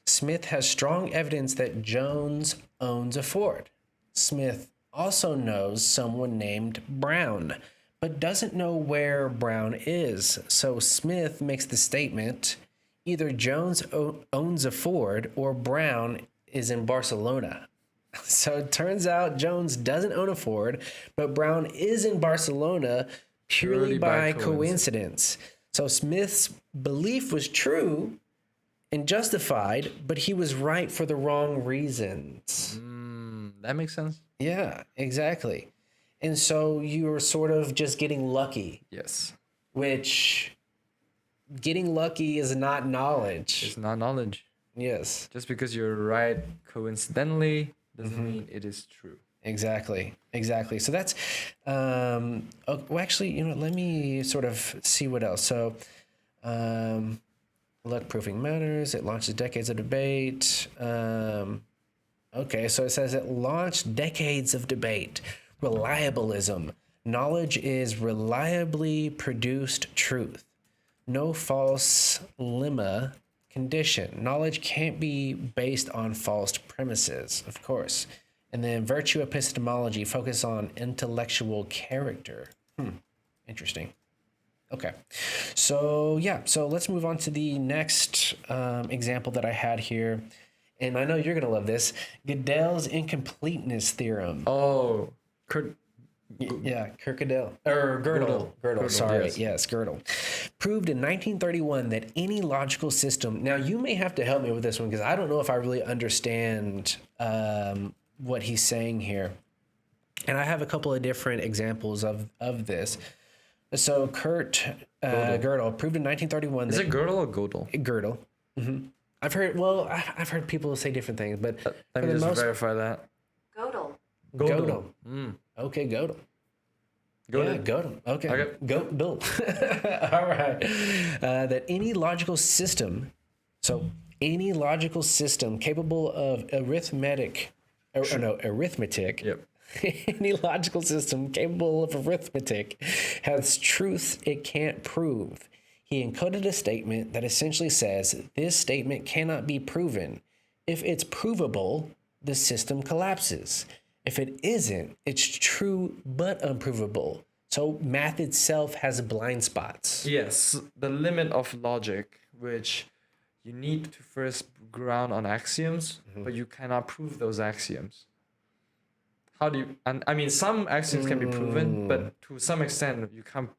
Smith has strong evidence that Jones owns a Ford. Smith also knows someone named Brown, but doesn't know where Brown is. So Smith makes the statement, either Jones owns a Ford or Brown is in Barcelona. So it turns out Jones doesn't own a Ford, but Brown is in Barcelona purely by coincidence. So Smith's belief was true and justified, but he was right for the wrong reasons. That makes sense. Yeah, exactly. And so you were sort of just getting lucky. Yes. Which getting lucky is not knowledge. It's not knowledge. Yes. Just because you're right coincidentally doesn't mean it is true. Exactly. So that's, well, actually, let me sort of see what else. So, luck proving matters. It launches decades of debate. Okay, so it says it launched decades of debate. Reliabilism. Knowledge is reliably produced truth. No false lemma condition. Knowledge can't be based on false premises, of course. And then virtue epistemology, focus on intellectual character. Interesting. Okay. So let's move on to the next example that I had here. And I know you're going to love this. Gödel's incompleteness theorem. Oh, Gödel. Or Gödel, sorry. Yes, Gödel. Proved in 1931 that any logical system... Now, you may have to help me with this one because I don't know if I really understand what he's saying here. And I have a couple of different examples of this. So Gödel proved in 1931 is it Gödel or Gödel? Gödel. Mm-hmm. I've heard people say different things, but let me just verify that. Gödel. Gödel. Mm. Okay, Gödel. Gödel. Yeah, Gödel. Okay. Okay. Gödel. All right. That any logical system, capable of arithmetic, Yep. any logical system capable of arithmetic has truth it can't prove. He encoded a statement that essentially says this statement cannot be proven. If it's provable, the system collapses. If it isn't, it's true but unprovable. So math itself has blind spots. Yes, the limit of logic, which you need to first ground on axioms, but you cannot prove those axioms. How do you? And I mean, some axioms can be proven, but to some extent, you can't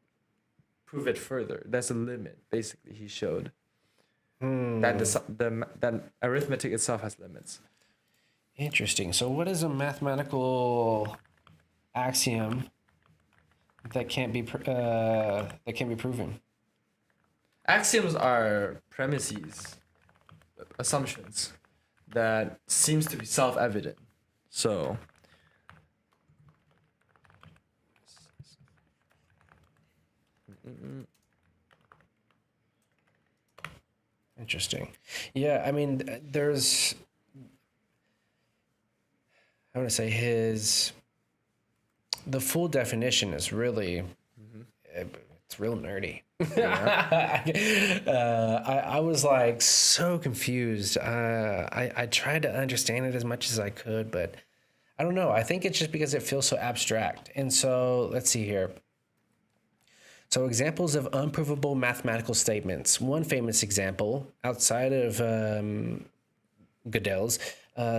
prove it further. That's a limit. Basically, he showed that that arithmetic itself has limits. Interesting. So what is a mathematical axiom that can't be proven? Axioms are premises, assumptions that seems to be self-evident. So Interesting. Yeah, I mean, there's, I want to say the full definition is really, it's real nerdy. I was like so confused. I tried to understand it as much as I could, but I don't know. I think it's just because it feels so abstract. And so let's see here. So examples of unprovable mathematical statements. One famous example outside of Gödel's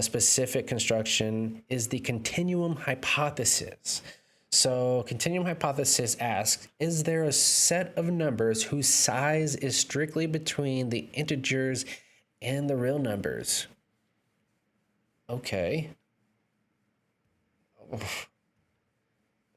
specific construction is the continuum hypothesis. So continuum hypothesis asks, is there a set of numbers whose size is strictly between the integers and the real numbers? Okay.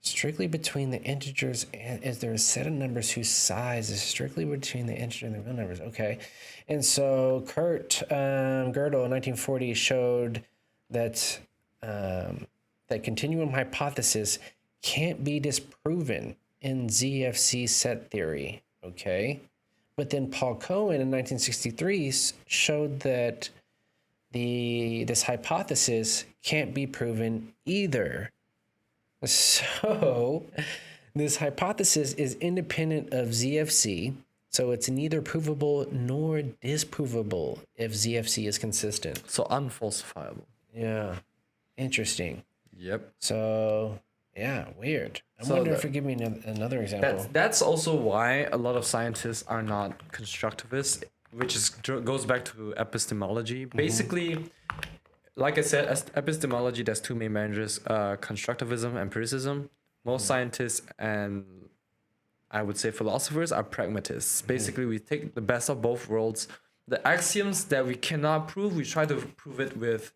Strictly between the integers, and is there a set of numbers whose size is strictly between the integer and the real numbers? Okay. And so Gödel in 1940 showed that that continuum hypothesis can't be disproven in ZFC set theory. Okay. But then Paul Cohen in 1963 showed that this hypothesis can't be proven either. So this hypothesis is independent of ZFC, so it's neither provable nor disprovable if ZFC is consistent. so unfalsifiable. Yeah, interesting. Yep. So yeah, weird. I wonder if you give me another example. That's also why a lot of scientists are not constructivists, which goes back to epistemology. Basically, like I said, epistemology, there's two main branches, constructivism, empiricism. Most scientists and I would say philosophers are pragmatists. Basically, we take the best of both worlds. The axioms that we cannot prove, we try to prove it with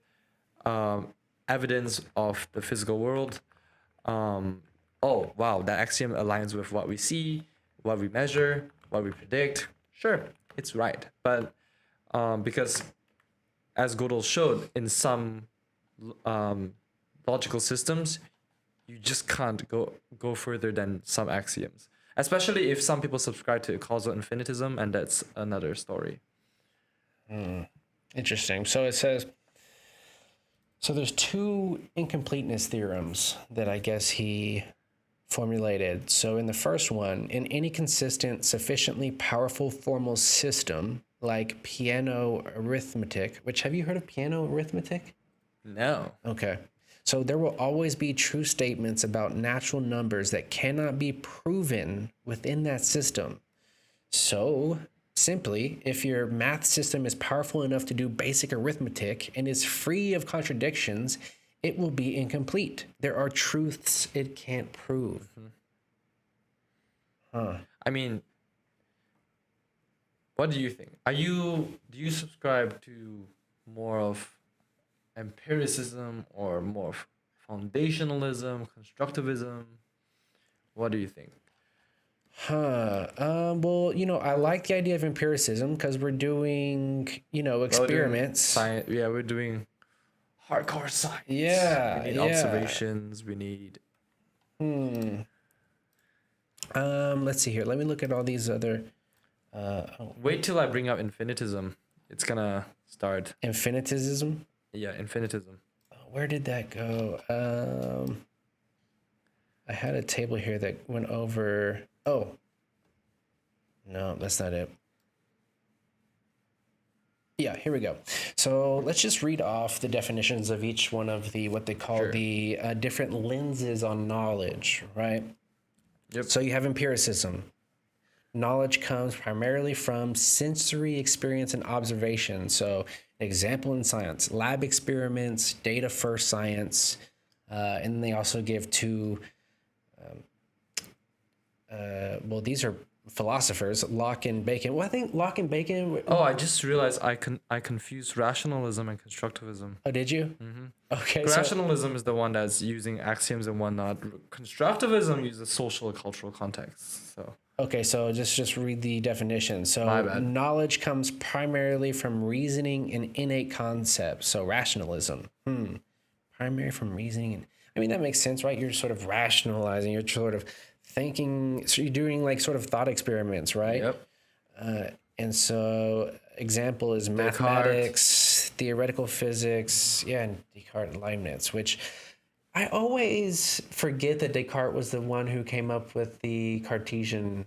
evidence of the physical world. Oh, wow, that axiom aligns with what we see, what we measure, what we predict. Sure, it's right. But because as Gödel showed, in some logical systems, you just can't go further than some axioms. Especially if some people subscribe to causal infinitism, and that's another story. Interesting. So it says, so there's two incompleteness theorems that I guess he formulated. So in the first one, in any consistent, sufficiently powerful formal system, like piano arithmetic, which, have you heard of piano arithmetic? No. Okay. So there will always be true statements about natural numbers that cannot be proven within that system. So simply, if your math system is powerful enough to do basic arithmetic and is free of contradictions, it will be incomplete. There are truths it can't prove. I mean, what do you think? Do you subscribe to more of empiricism or more of foundationalism, constructivism? What do you think? Well, I like the idea of empiricism because we're doing, experiments. We're doing hardcore science. Yeah, We need observations. We need. Let's see here. Let me look at all these other. Wait till I bring up infinitism. It's gonna start. Infinitism. Yeah, infinitism. Where did that go? I had a table here that went over. Oh, no, that's not it. Yeah, here we go. So let's just read off the definitions of each one of the what they call the different lenses on knowledge, right? Yep. So you have empiricism. Knowledge comes primarily from sensory experience and observation. So, example in science, lab experiments, data first science, and they also give two. Well, these are philosophers, Locke and Bacon. Well, I think Locke and Bacon. Oh, I just realized I confused rationalism and constructivism. Oh, did you? Mm-hmm. Okay. Rationalism is the one that's using axioms and whatnot. Constructivism uses social and cultural context. So. Okay, so just read the definition. So My bad. knowledge comes primarily from reasoning and innate concepts. So rationalism. Primary from reasoning. And I mean, that makes sense, right? You're sort of rationalizing. You're sort of thinking. So you're doing like sort of thought experiments, right? Yep. And so example is mathematics, theoretical physics. Yeah, and Descartes and Leibniz, which I always forget that Descartes was the one who came up with the Cartesian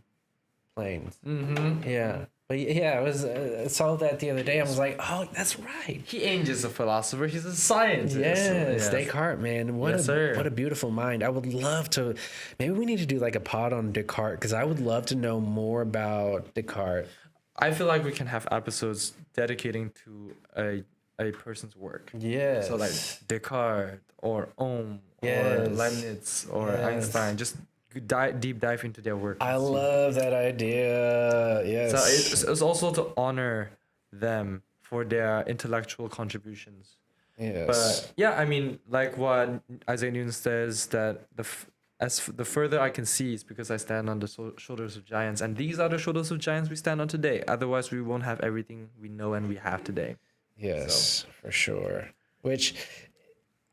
planes. Mm-hmm. Yeah. But yeah, I saw that the other day. I was like, oh, that's right. He ain't just a philosopher; he's a scientist. Yes, Descartes, man. What a beautiful mind. I would love to. Maybe we need to do like a pod on Descartes because I would love to know more about Descartes. I feel like we can have episodes dedicating to a person's work. Yes. So like Descartes or Ohm Yes. or Leibniz or Einstein. Just deep dive into their work. I love that idea. Yes. So it's also to honor them for their intellectual contributions. Yes. But yeah, I mean, like what Isaac Newton says, that the further I can see is because I stand on the shoulders of giants, and these are the shoulders of giants we stand on today. Otherwise, we won't have everything we know and we have today. Yes, for sure. Which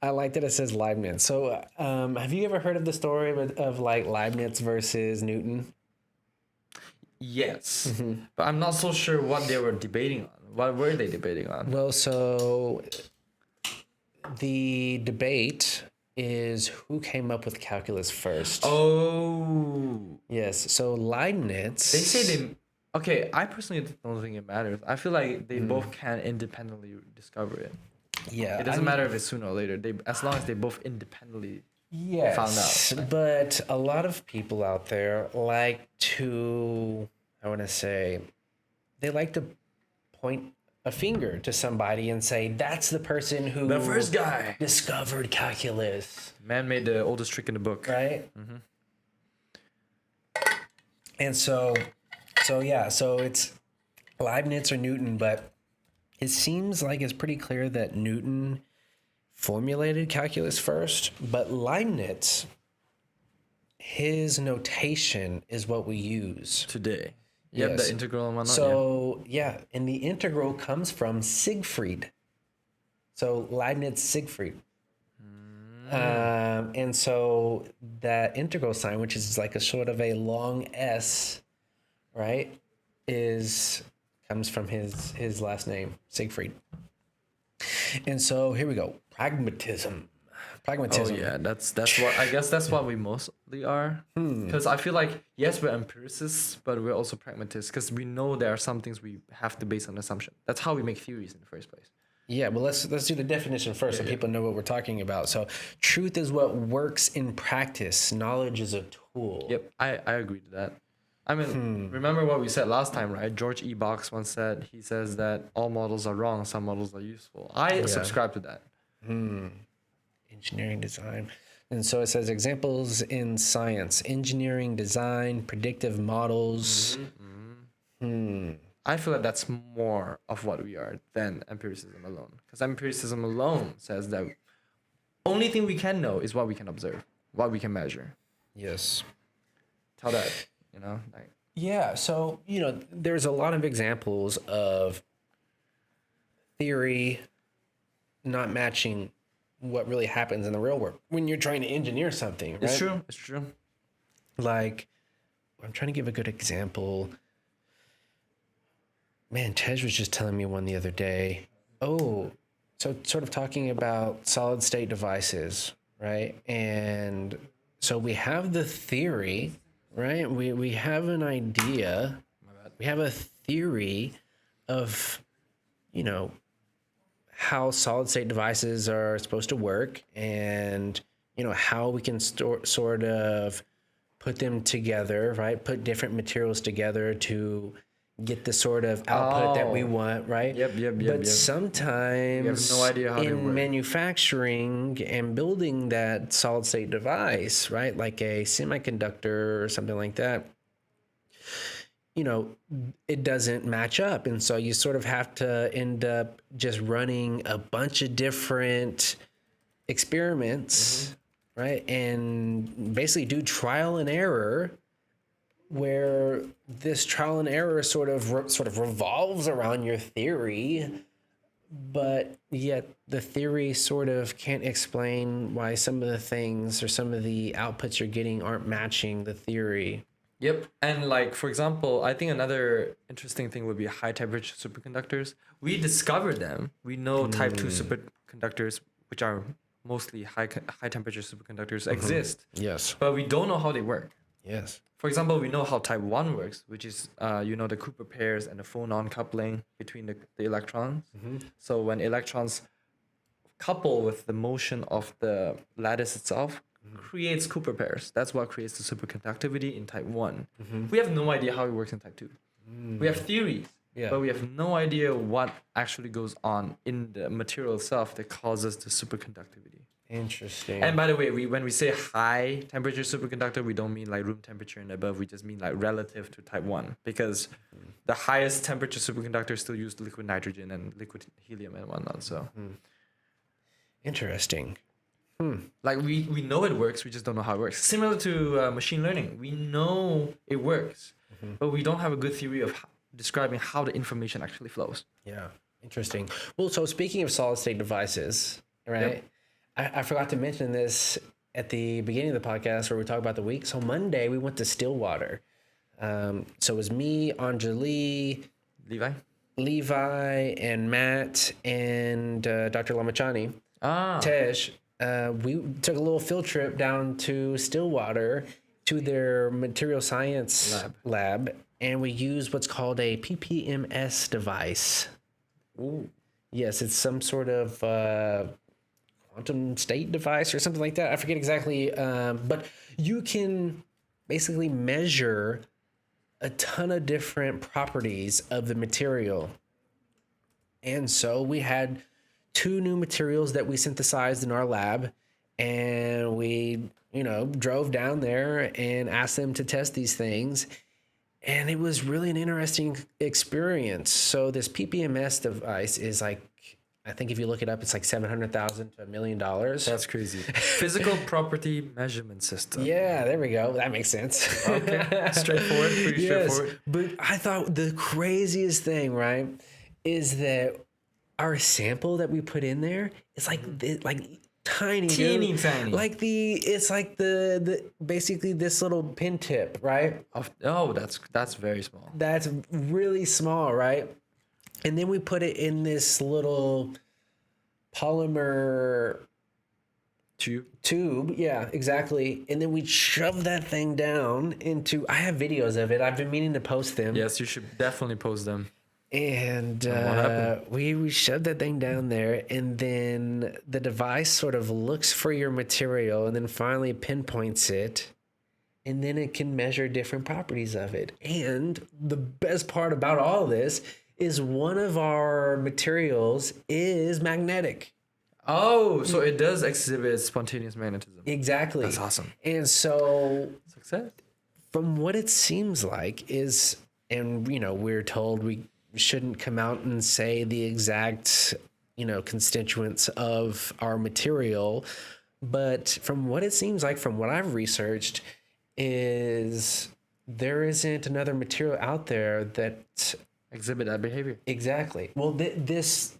I like that it says Leibniz. So, have you ever heard of the story of like Leibniz versus Newton? Yes, but I'm not so sure what they were debating on. What were they debating on? Well, so the debate is who came up with calculus first. Oh, yes. So Leibniz. they say they. Okay, I personally don't think it matters. I feel like they both can independently discover it. Yeah. It doesn't matter if it's sooner or later. As long as they both independently found out. But a lot of people out there like to, I want to say, they like to point a finger to somebody and say, that's the person who The first guy discovered calculus. Man made the oldest trick in the book. Right? And so it's Leibniz or Newton, but it seems like it's pretty clear that Newton formulated calculus first, but Leibniz, his notation is what we use Today. Yep, Yes. the integral and whatnot. So and the integral comes from Siegfried. So Leibniz Siegfried. And so that integral sign, which is like a sort of a long S, right, comes from his last name, Siegfried. And so here we go. Pragmatism. Oh yeah, that's what I guess that's what we mostly are. Because I feel like yes, we're empiricists, but we're also pragmatists because we know there are some things we have to base on assumption. That's how we make theories in the first place. Yeah, well, let's do the definition first so people know what we're talking about. So, truth is what works in practice. Knowledge is a tool. Yep, I agree to that. I mean, remember what we said last time, right? George E. Box once said, he says that all models are wrong, some models are useful. I subscribe to that. Engineering design. And so it says examples in science, engineering design, predictive models. I feel like that's more of what we are than empiricism alone. Because empiricism alone says that only thing we can know is what we can observe, what we can measure. Yes. Tell that, like. Yeah, so, there's a lot of examples of theory not matching what really happens in the real world when you're trying to engineer something, right? It's true. Like, I'm trying to give a good example. Man, Tej was just telling me one the other day. Oh, so sort of talking about solid state devices, right? And so we have the theory, right? We have an idea. We have a theory of, you know, how solid state devices are supposed to work, and, you know, how we can sort of put them together, right? Put different materials together to get the sort of output that we want, right? But sometimes we have no idea how they in work. manufacturing and building that solid state device, right? Like a semiconductor or something like that, you know, it doesn't match up. And so you sort of have to end up just running a bunch of different experiments, right? And basically do trial and error, where this trial and error sort of revolves around your theory, but yet the theory sort of can't explain why some of the things or some of the outputs you're getting aren't matching the theory. Yep. And like, for example, I think another interesting thing would be high temperature superconductors. We discovered them. We know type 2 superconductors, which are mostly high temperature superconductors, exist. Yes. But we don't know how they work. Yes. For example, we know how type 1 works, which is, the Cooper pairs and the phonon coupling between the electrons. So when electrons couple with the motion of the lattice itself, creates Cooper pairs. That's what creates the superconductivity in type 1. We have no idea how it works in type 2. We have theories, but we have no idea what actually goes on in the material itself that causes the superconductivity. Interesting. And by the way, when we say high temperature superconductor, we don't mean like room temperature and above. We just mean like relative to type 1, because the highest temperature superconductors still use liquid nitrogen and liquid helium and whatnot. So Interesting. like we know it works, we just don't know how it works. Similar to machine learning, we know it works, but we don't have a good theory of describing how the information actually flows. Yeah. Interesting. Well, so speaking of solid state devices, right? I forgot to mention this at the beginning of the podcast where we talk about the week. So Monday we went to Stillwater. So it was me, Anjali, Levi, and Matt, and Dr. Lamachani. Tej. We took a little field trip down to Stillwater to their material science lab, and we used what's called a PPMS device. Ooh. Yes, it's some sort of quantum state device or something like that. I forget exactly, but you can basically measure a ton of different properties of the material. And so we had 2 new materials that we synthesized in our lab, and we, drove down there and asked them to test these things. And it was really an interesting experience. So this PPMS device is like, I think if you look it up, it's like $700,000 to $1 million. That's crazy. Physical property measurement system. Yeah, there we go. That makes sense. Okay. Straightforward. Pretty straightforward. But I thought the craziest thing, right, is that our sample that we put in there is like tiny, Teeny tiny. Like it's like the basically this little pin tip, right? Oh, that's very small. That's really small, right? And then we put it in this little polymer tube. Yeah, exactly. And then we shove that thing down into, I have videos of it. I've been meaning to post them. Yes, you should definitely post them. And what happened? we shoved that thing down there, and then the device sort of looks for your material and then finally pinpoints it. And then it can measure different properties of it. And the best part about all this is one of our materials is magnetic. Oh, so it does exhibit spontaneous magnetism. Exactly. That's awesome. And so Success. from what it seems like is, and we're told we shouldn't come out and say the exact, constituents of our material, but from what it seems like, from what I've researched, is there isn't another material out there that Exhibit that behavior. exactly. Well, this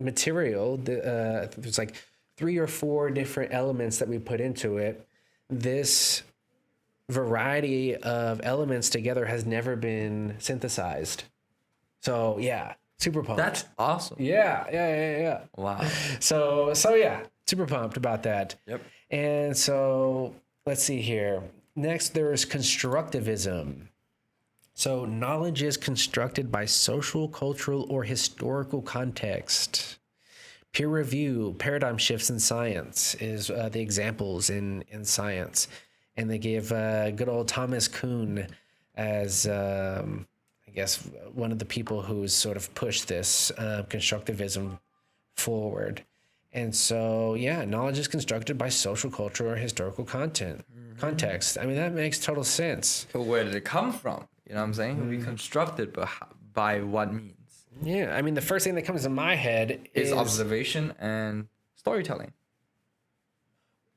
material, there's like 3 or 4 different elements that we put into it. This variety of elements together has never been synthesized. So yeah, super pumped. That's awesome. Yeah. Wow. So yeah, super pumped about that. Yep. And so let's see here. Next, there's constructivism. So knowledge is constructed by social, cultural, or historical context. Peer review, paradigm shifts in science is the examples in science. And they give good old Thomas Kuhn as, I guess, one of the people who's sort of pushed this constructivism forward. And so, yeah, knowledge is constructed by social, cultural, or historical context. I mean, that makes total sense. So where did it come from? You know what I'm saying? We constructed, but by what means? Yeah, I mean, the first thing that comes to my head Is observation and storytelling.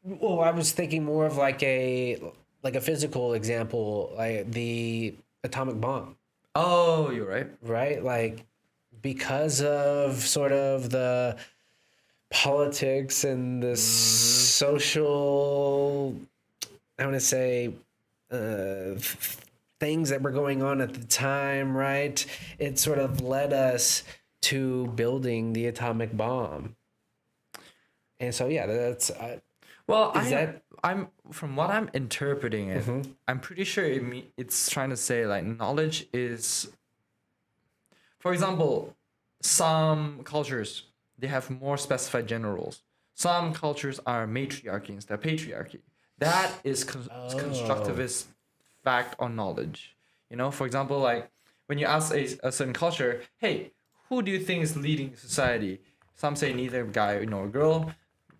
Well, I was thinking more of like a physical example, like the atomic bomb. Oh, you're right. Right? Like, because of sort of the politics and the social, I want to say, things that were going on at the time, right? It sort of led us to building the atomic bomb. And so, yeah, that's... Well, I'm from what I'm interpreting it, I'm pretty sure it's trying to say like knowledge is, for example, some cultures, they have more specified gender roles. Some cultures are matriarchy instead of patriarchy. That is constructivist fact on knowledge. You know, for example, like when you ask a certain culture, hey, who do you think is leading society? Some say neither guy nor girl.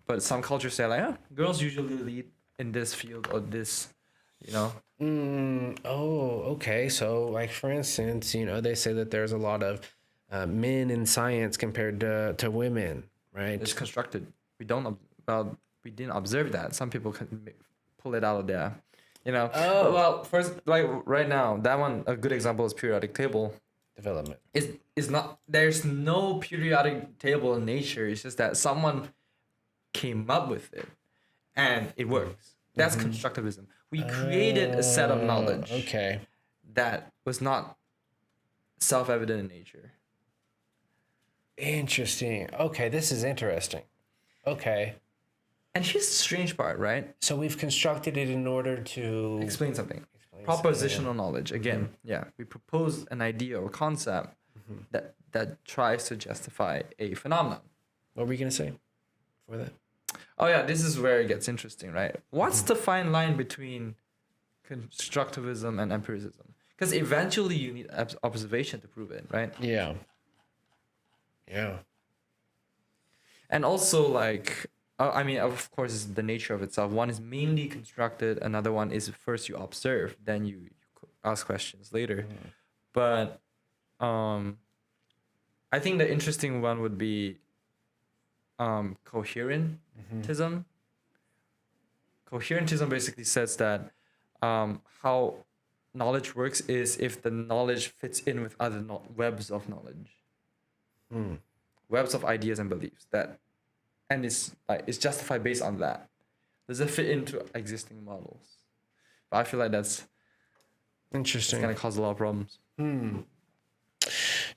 But some cultures say like, oh, girls usually lead in this field or this, you know. Okay. So like, for instance, you know, they say that there's a lot of men in science compared to women, right? It's constructed. We didn't observe that. Some people can pull it out of there, you know. Oh. Well, first, like right now, that one, a good example is periodic table Development. Is not, there's no periodic table in nature. It's just that someone came up with it and it works. That's constructivism. We created a set of knowledge that was not self-evident in nature. Interesting. Okay, this is interesting. Okay. And here's the strange part, right? So we've constructed it in order to Explain something. Propositional knowledge. Again, we propose an idea or concept that tries to justify a phenomenon. What were you going to say for that? Oh yeah, this is where it gets interesting, right? What's the fine line between constructivism and empiricism? Because eventually you need observation to prove it, right? Yeah. And also, like, I mean, of course, it's the nature of itself. One is mainly constructed. Another one is first you observe, then you ask questions later. But I think the interesting one would be coherentism. Coherentism basically says that how knowledge works is if the knowledge fits in with other webs of knowledge, webs of ideas and beliefs and it's justified based on that. Does it fit into existing models? But I feel like that's interesting. It's gonna cause a lot of problems.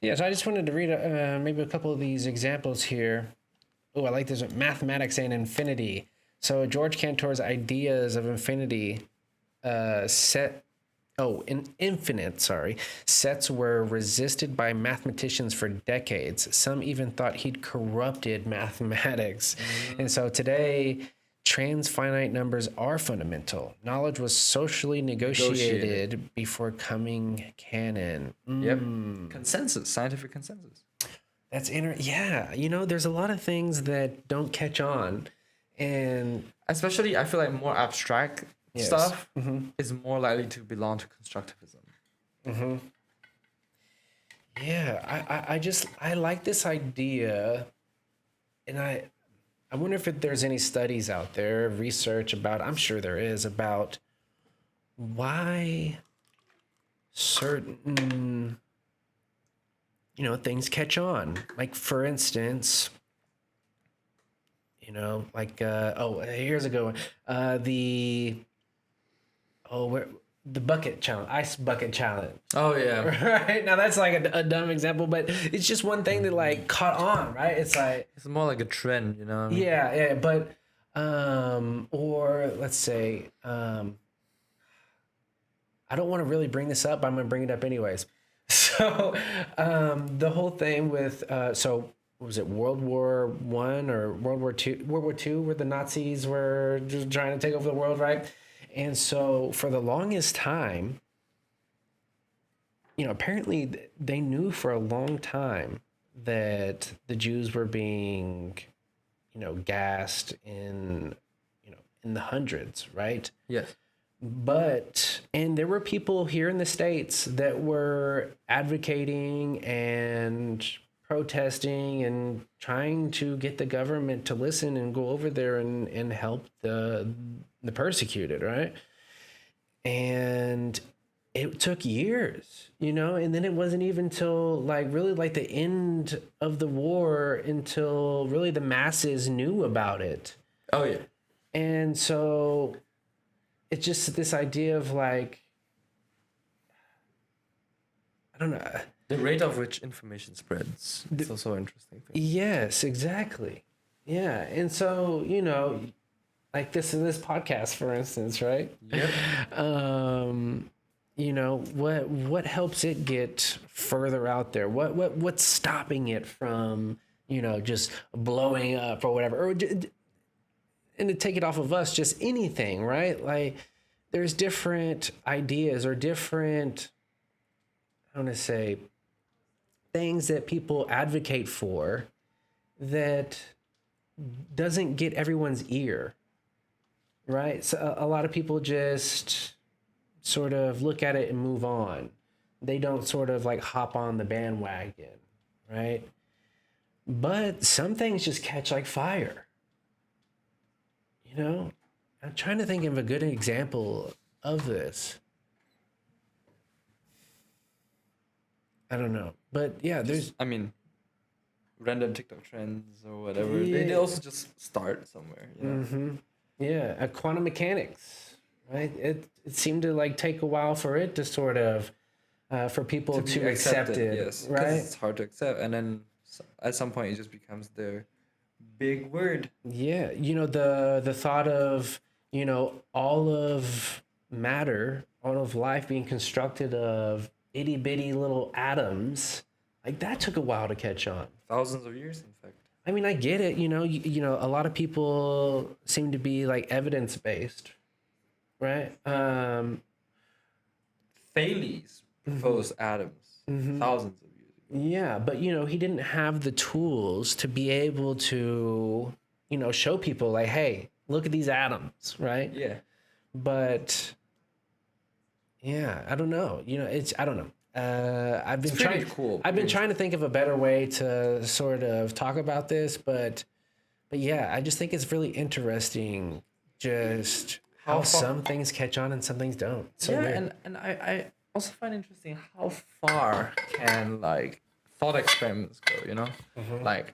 Yeah, so I just wanted to read maybe a couple of these examples here. Oh, I like this one. Mathematics and infinity. So George Cantor's ideas of infinity sets were resisted by mathematicians for decades. Some even thought he'd corrupted mathematics. And so today, transfinite numbers are fundamental. Knowledge was socially negotiated before coming canon. Yep. Consensus, scientific consensus. That's yeah. You know, there's a lot of things that don't catch on, and especially I feel like more abstract stuff is more likely to belong to constructivism. Yeah, I like this idea, and I wonder if there's any studies out there, research about. I'm sure there is about why certain things catch on. Like, for instance, You know, like here's a good one. The bucket challenge, ice bucket challenge. Oh yeah. Right now, that's like a dumb example, but it's just one thing that like caught on, right? It's like It's more like a trend, you know what I mean? yeah, but or let's say I don't want to really bring this up, but I'm gonna bring it up anyways. So the whole thing with so what was it, World War One or World War Two? World War Two, where the Nazis were just trying to take over the world, right? And so for the longest time, you know, apparently they knew for a long time that the Jews were being, you know, gassed in, you know, in the hundreds, right? Yes. And there were people here in the States that were advocating and protesting and trying to get the government to listen and go over there and help the persecuted, right? And it took years, you know, and then it wasn't even till like really like the end of the war until really the masses knew about it. Oh yeah. And so it's just this idea of like, I don't know. The rate of which information spreads. It's also an interesting thing. Yes, exactly. Yeah. And so, you know, like this podcast, for instance, right? Yep. You know, what helps it get further out there? What's stopping it from, you know, just blowing up or whatever? Or and to take it off of us, just anything, right? Like there's different ideas or different, I want to say, things that people advocate for that doesn't get everyone's ear, right? So a lot of people just sort of look at it and move on. They don't sort of like hop on the bandwagon, right? But some things just catch like fire. You know, I'm trying to think of a good example of this. I don't know. But yeah, there's... I mean, random TikTok trends or whatever. Yeah. They also just start somewhere. You know? Mm-hmm. Yeah, quantum mechanics, right? It seemed to like take a while for it to sort of, for people to accept it. Yes, right? It's hard to accept. And then at some point it just becomes the big word. Yeah, you know, the thought of, you know, all of matter, all of life being constructed of itty bitty little atoms, like that took a while to catch on. Thousands of years, in fact. I mean, I get it. You know, you know, a lot of people seem to be like evidence based, right? Thales proposed atoms thousands of years ago. Yeah, but you know, he didn't have the tools to be able to, you know, show people like, hey, look at these atoms, right? Yeah. But yeah, I don't know. You know, I don't know. I've been trying to think of a better way to sort of talk about this, but yeah, I just think it's really interesting just how some things catch on and some things don't. So yeah, weird. and I also find interesting how far can like thought experiments go, you know? Mm-hmm. Like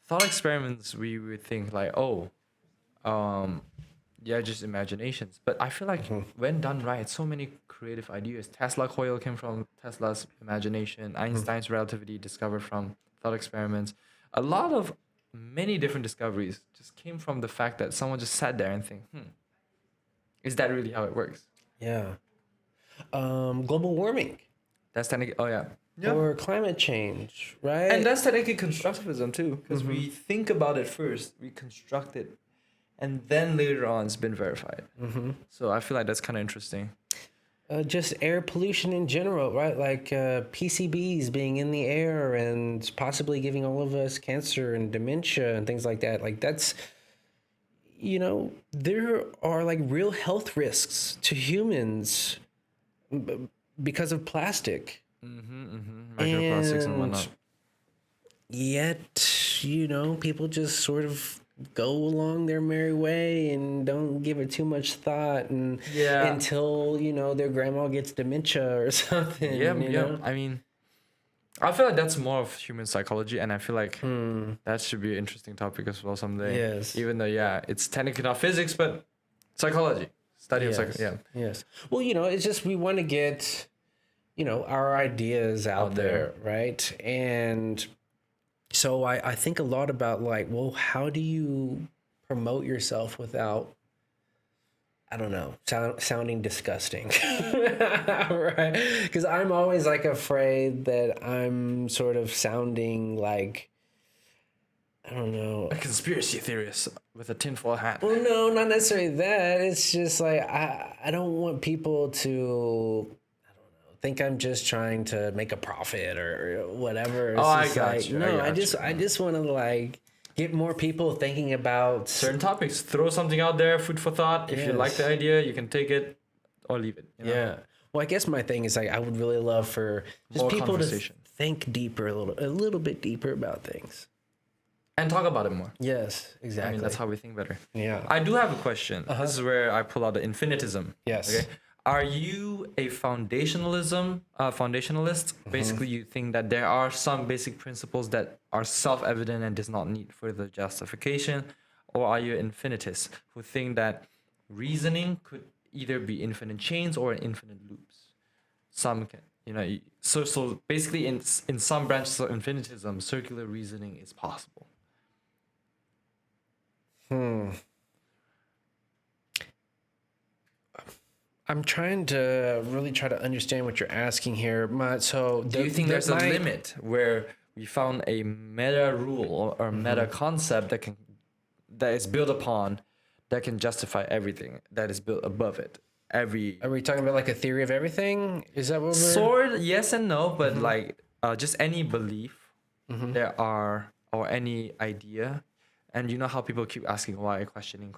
thought experiments we would think like, yeah, just imaginations. But I feel like when done right, so many creative ideas. Tesla coil came from Tesla's imagination. Einstein's relativity discovered from thought experiments. A lot of many different discoveries just came from the fact that someone just sat there and think, is that really how it works? Yeah. Global warming. That's technically, Or climate change, right? And that's technically constructivism too, because we think about it first, we construct it, and then later on it's been verified. So I feel like that's kind of interesting. Just air pollution in general, right? Like PCBs being in the air and possibly giving all of us cancer and dementia and things like that. Like that's, you know, there are like real health risks to humans because of plastic. Microplastics and whatnot. Yet, you know, people just sort of go along their merry way and don't give it too much thought and until, you know, their grandma gets dementia or something. Yeah, you know? I mean, I feel like that's more of human psychology, and I feel like that should be an interesting topic as well someday. Yes. Even though, yeah, it's technically not physics, but psychology, study of psychology. Yeah. Yes. Well, it's just we want to get, our ideas out there, right? And so I think a lot about like, well, how do you promote yourself without, I don't know, sounding disgusting, right? Because I'm always like afraid that I'm sort of sounding like, I don't know, A conspiracy theorist with a tinfoil hat. well, no, not necessarily that. It's just like I don't want people to, I don't know, think I'm just trying to make a profit or whatever. It's I just got like, you. no, I just want to like get more people thinking about Certain topics. Throw something out there, food for thought. If you like the idea, you can take it or leave it. Yeah. Well, I guess my thing is like I would really love for just More people to conversation. think deeper, a little bit deeper about things. And talk about it more. Yes, exactly. I mean, that's how we think better. Yeah. I do have a question. This is where I pull out the infinitism. Yes. Okay. Are you a foundationalist? Basically, you think that there are some basic principles that are self-evident and does not need further justification, or are you an infinitist who think that reasoning could either be infinite chains or infinite loops? Some can, so basically, in some branches of infinitism, circular reasoning is possible. I'm trying to really try to understand what you're asking here. Do you think there's a limit where we found a meta rule or meta concept that is built upon that can justify everything that is built above it? Are we talking about like a theory of everything? Is that what we're... Sort, yes and no, but like just any belief there are, or any idea, and you know how people keep asking why, questioning.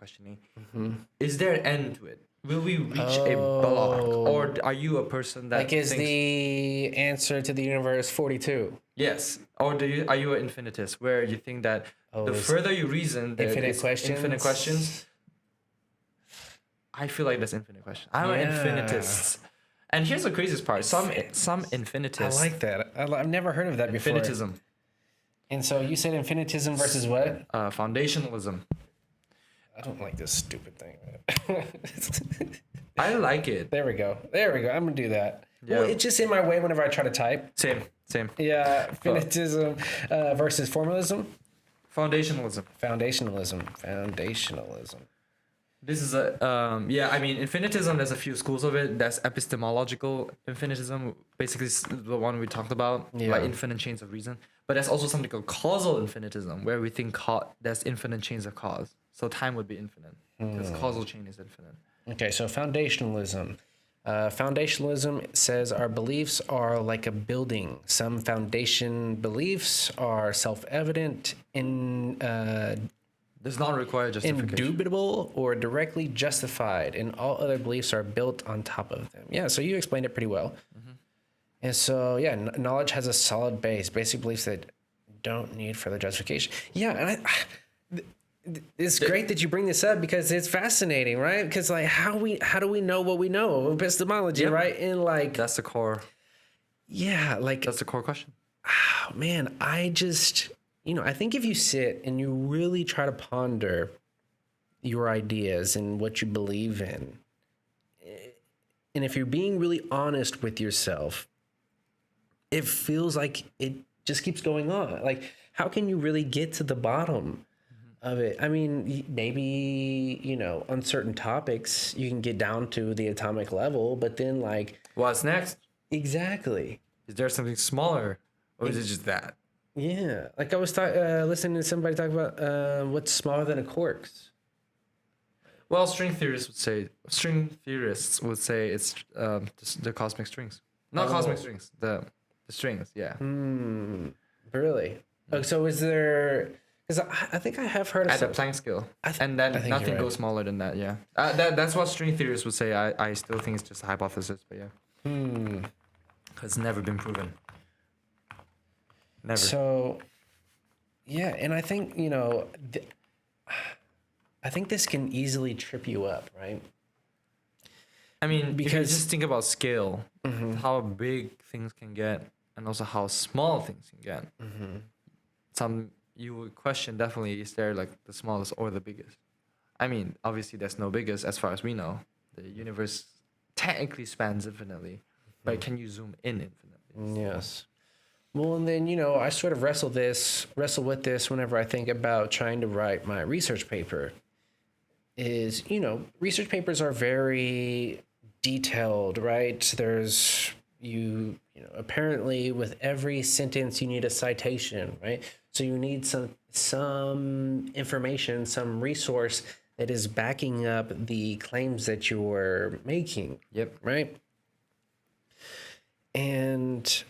Is there an end to it? Will we reach a block, or are you a person that like is the answer to the universe 42? Yes, or are you an infinitist where you think that the further you reason, there infinite is questions? Infinite questions. I feel like there's infinite questions. I'm an infinitist, and here's the craziest part: some infinitists. I like that. I've never heard of that before. Infinitism. And so you said infinitism versus what? Foundationalism. I don't like this stupid thing. I like it. There we go. I'm gonna do that. Yeah. Well, it's just in my way whenever I try to type. Same. Yeah, infinitism versus formalism. Foundationalism. Foundationalism. This is I mean, infinitism, there's a few schools of it. That's epistemological infinitism, basically the one we talked about, like infinite chains of reason. But there's also something called causal infinitism, where we think there's infinite chains of cause. So time would be infinite, because causal chain is infinite. Okay, so foundationalism. Foundationalism says our beliefs are like a building. Some foundation beliefs are self-evident, Does not require justification. indubitable, or directly justified, and all other beliefs are built on top of them. Yeah, so you explained it pretty well. And so, knowledge has a solid base, basic beliefs that don't need further justification. Yeah, and it's great that you bring this up because it's fascinating, right? Because like how do we know what we know? Epistemology, right? And like that's the core. Yeah, like that's the core question. Oh, man, I just I think if you sit and you really try to ponder your ideas and what you believe in, and if you're being really honest with yourself, it feels like it just keeps going on. Like, how can you really get to the bottom of it? I mean, maybe, on certain topics, you can get down to the atomic level, but then like... What's next? Exactly. Is there something smaller, or is it just that? Yeah. Like I was listening to somebody talk about what's smaller than a quarks. Well, string theorists would say it's the cosmic strings. Not cosmic strings, the strings, yeah. Really? Oh, so is there... Because I think I have heard of... At the Planck scale. And then nothing goes smaller than that, yeah. That's what string theorists would say. I still think it's just a hypothesis, but yeah. It's never been proven. Never. So, yeah, and I think, I think this can easily trip you up, right? I mean, because if you just think about scale, how big things can get. and also how small things can get. Some you would question definitely, is there like the smallest or the biggest? I mean, obviously there's no biggest as far as we know. The universe technically spans infinitely, but can you zoom in infinitely? Yes. Well, and then, I sort of wrestle with this whenever I think about trying to write my research paper. Is, research papers are very detailed, right? There's apparently with every sentence you need a citation, right? So you need some information, some resource that is backing up the claims that you're making. Yep. Right? And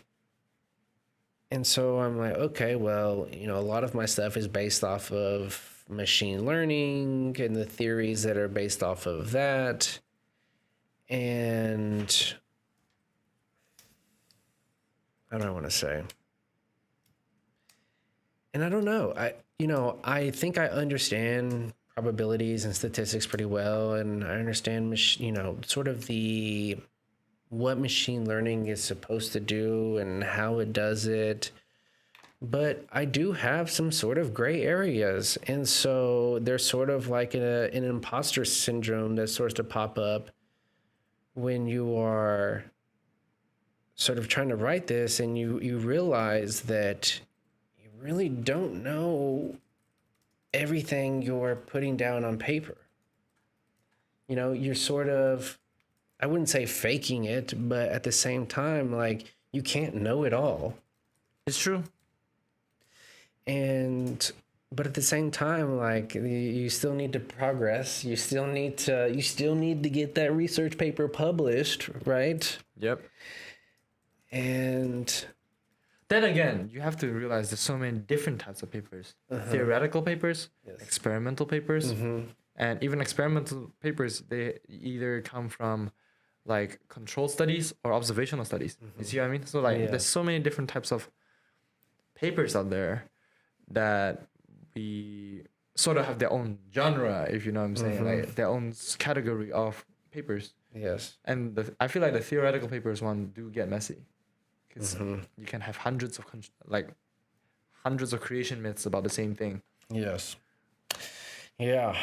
so I'm like, okay, well, a lot of my stuff is based off of machine learning and the theories that are based off of that. And how do I want to say? And I don't know. I think I understand probabilities and statistics pretty well, and I understand, sort of what machine learning is supposed to do and how it does it. But I do have some sort of gray areas. And so there's sort of like an imposter syndrome that starts to pop up when you are sort of trying to write this, and you realize that you really don't know everything you're putting down on paper. You're sort of, I wouldn't say faking it, but at the same time, like, you can't know it all. It's true. But at the same time, like, you still need to progress. You still need to get that research paper published, right? Yep. And then again, you have to realize there's so many different types of papers. Theoretical papers, yes. Experimental papers, and even experimental papers, they either come from like control studies or observational studies. You see what I mean? So like there's so many different types of papers out there that we sort of have their own genre, if you know what I'm saying, like their own category of papers. Yes. And I feel like the theoretical papers one do get messy. Because you can have hundreds of creation myths about the same thing. Yes. Yeah.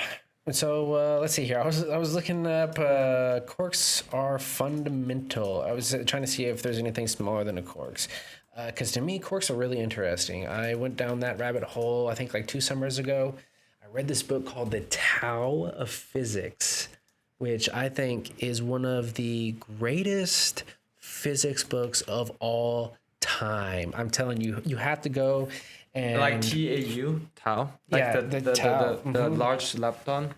And so let's see here. I was looking up quarks are fundamental. I was trying to see if there's anything smaller than a quarks. Because to me, quarks are really interesting. I went down that rabbit hole, I think like 2 summers ago. I read this book called The Tao of Physics, which I think is one of the greatest physics books of all time. I'm telling you, you have to go and like TAU, Tau. Like yeah, the Tau. The large lepton.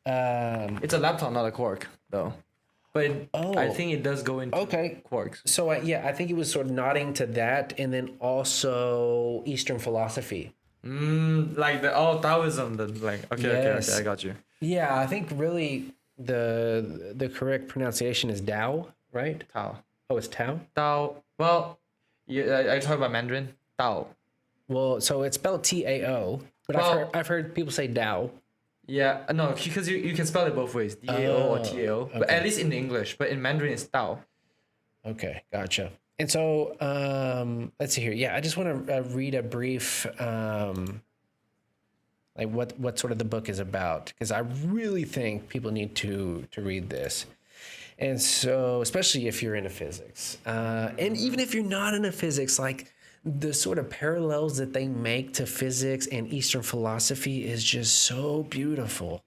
It's a lepton, not a quark, though. But I think it does go into quarks. So I think it was sort of nodding to that, and then also Eastern philosophy. Like Taoism. Okay, I got you. Yeah, I think really the correct pronunciation is Tao, right? Tao. Oh, it's Tao? Tao. Well, I talk about Mandarin. Tao. Well, so it's spelled Tao, but I've heard people say Tao. Yeah, no, because you can spell it both ways, DAO or TAO. Okay. But at least in English, but in Mandarin it's Tao. Okay, gotcha. And so let's see here. Yeah, I just want to read a brief like what sort of the book is about, because I really think people need to read this. And so, especially if you're into physics, and even if you're not into physics, like the sort of parallels that they make to physics and Eastern philosophy is just so beautiful.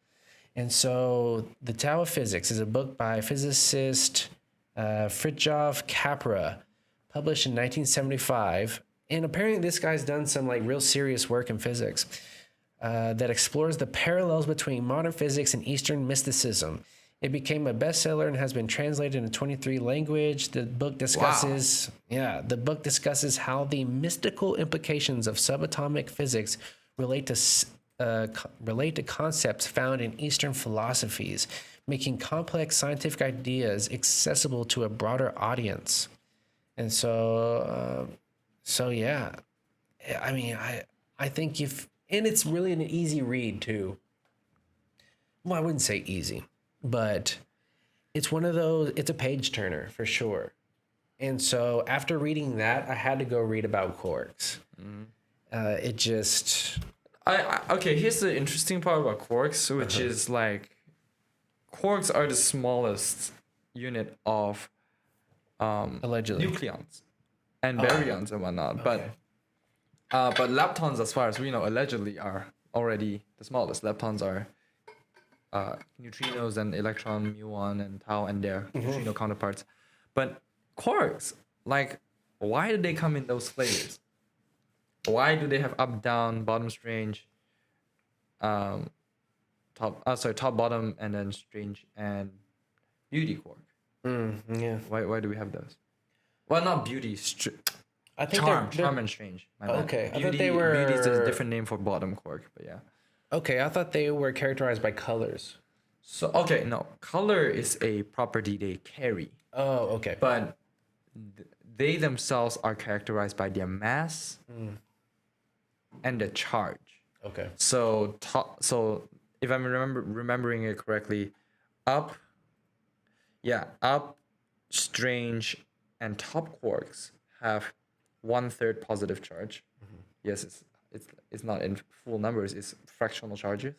And so, The Tao of Physics is a book by physicist Fritjof Capra, published in 1975. And apparently, this guy's done some like real serious work in physics that explores the parallels between modern physics and Eastern mysticism. It became a bestseller and has been translated into 23 languages. The book discusses, how the mystical implications of subatomic physics relate to concepts found in Eastern philosophies, making complex scientific ideas accessible to a broader audience. And so I mean, I think and it's really an easy read too. Well, I wouldn't say easy, but it's one of those, it's a page turner for sure. And so after reading that, I had to go read about quarks. It just Okay, here's the interesting part about quarks, which is like quarks are the smallest unit of allegedly. nucleons and baryons and whatnot. But leptons, as far as we know, allegedly are already the smallest. Leptons are neutrinos and electron, muon, and tau, and their neutrino counterparts. But quarks, like, why do they come in those flavors? Why do they have up, down, bottom, strange, top, bottom, and then strange and beauty quark? Yeah. Why do we have those? Well, not beauty, I think charm and strange. My bad. Okay, I beauty, thought they were. Beauty is a different name for bottom quark, but yeah. Okay, I thought they were characterized by colors. So okay, no, color is a property they carry, Oh, okay. but they themselves are characterized by their mass and the charge. Okay. So if I'm remembering it correctly, up, strange, and top quarks have 1/3 positive charge. Yes, it's not in full numbers; it's fractional charges.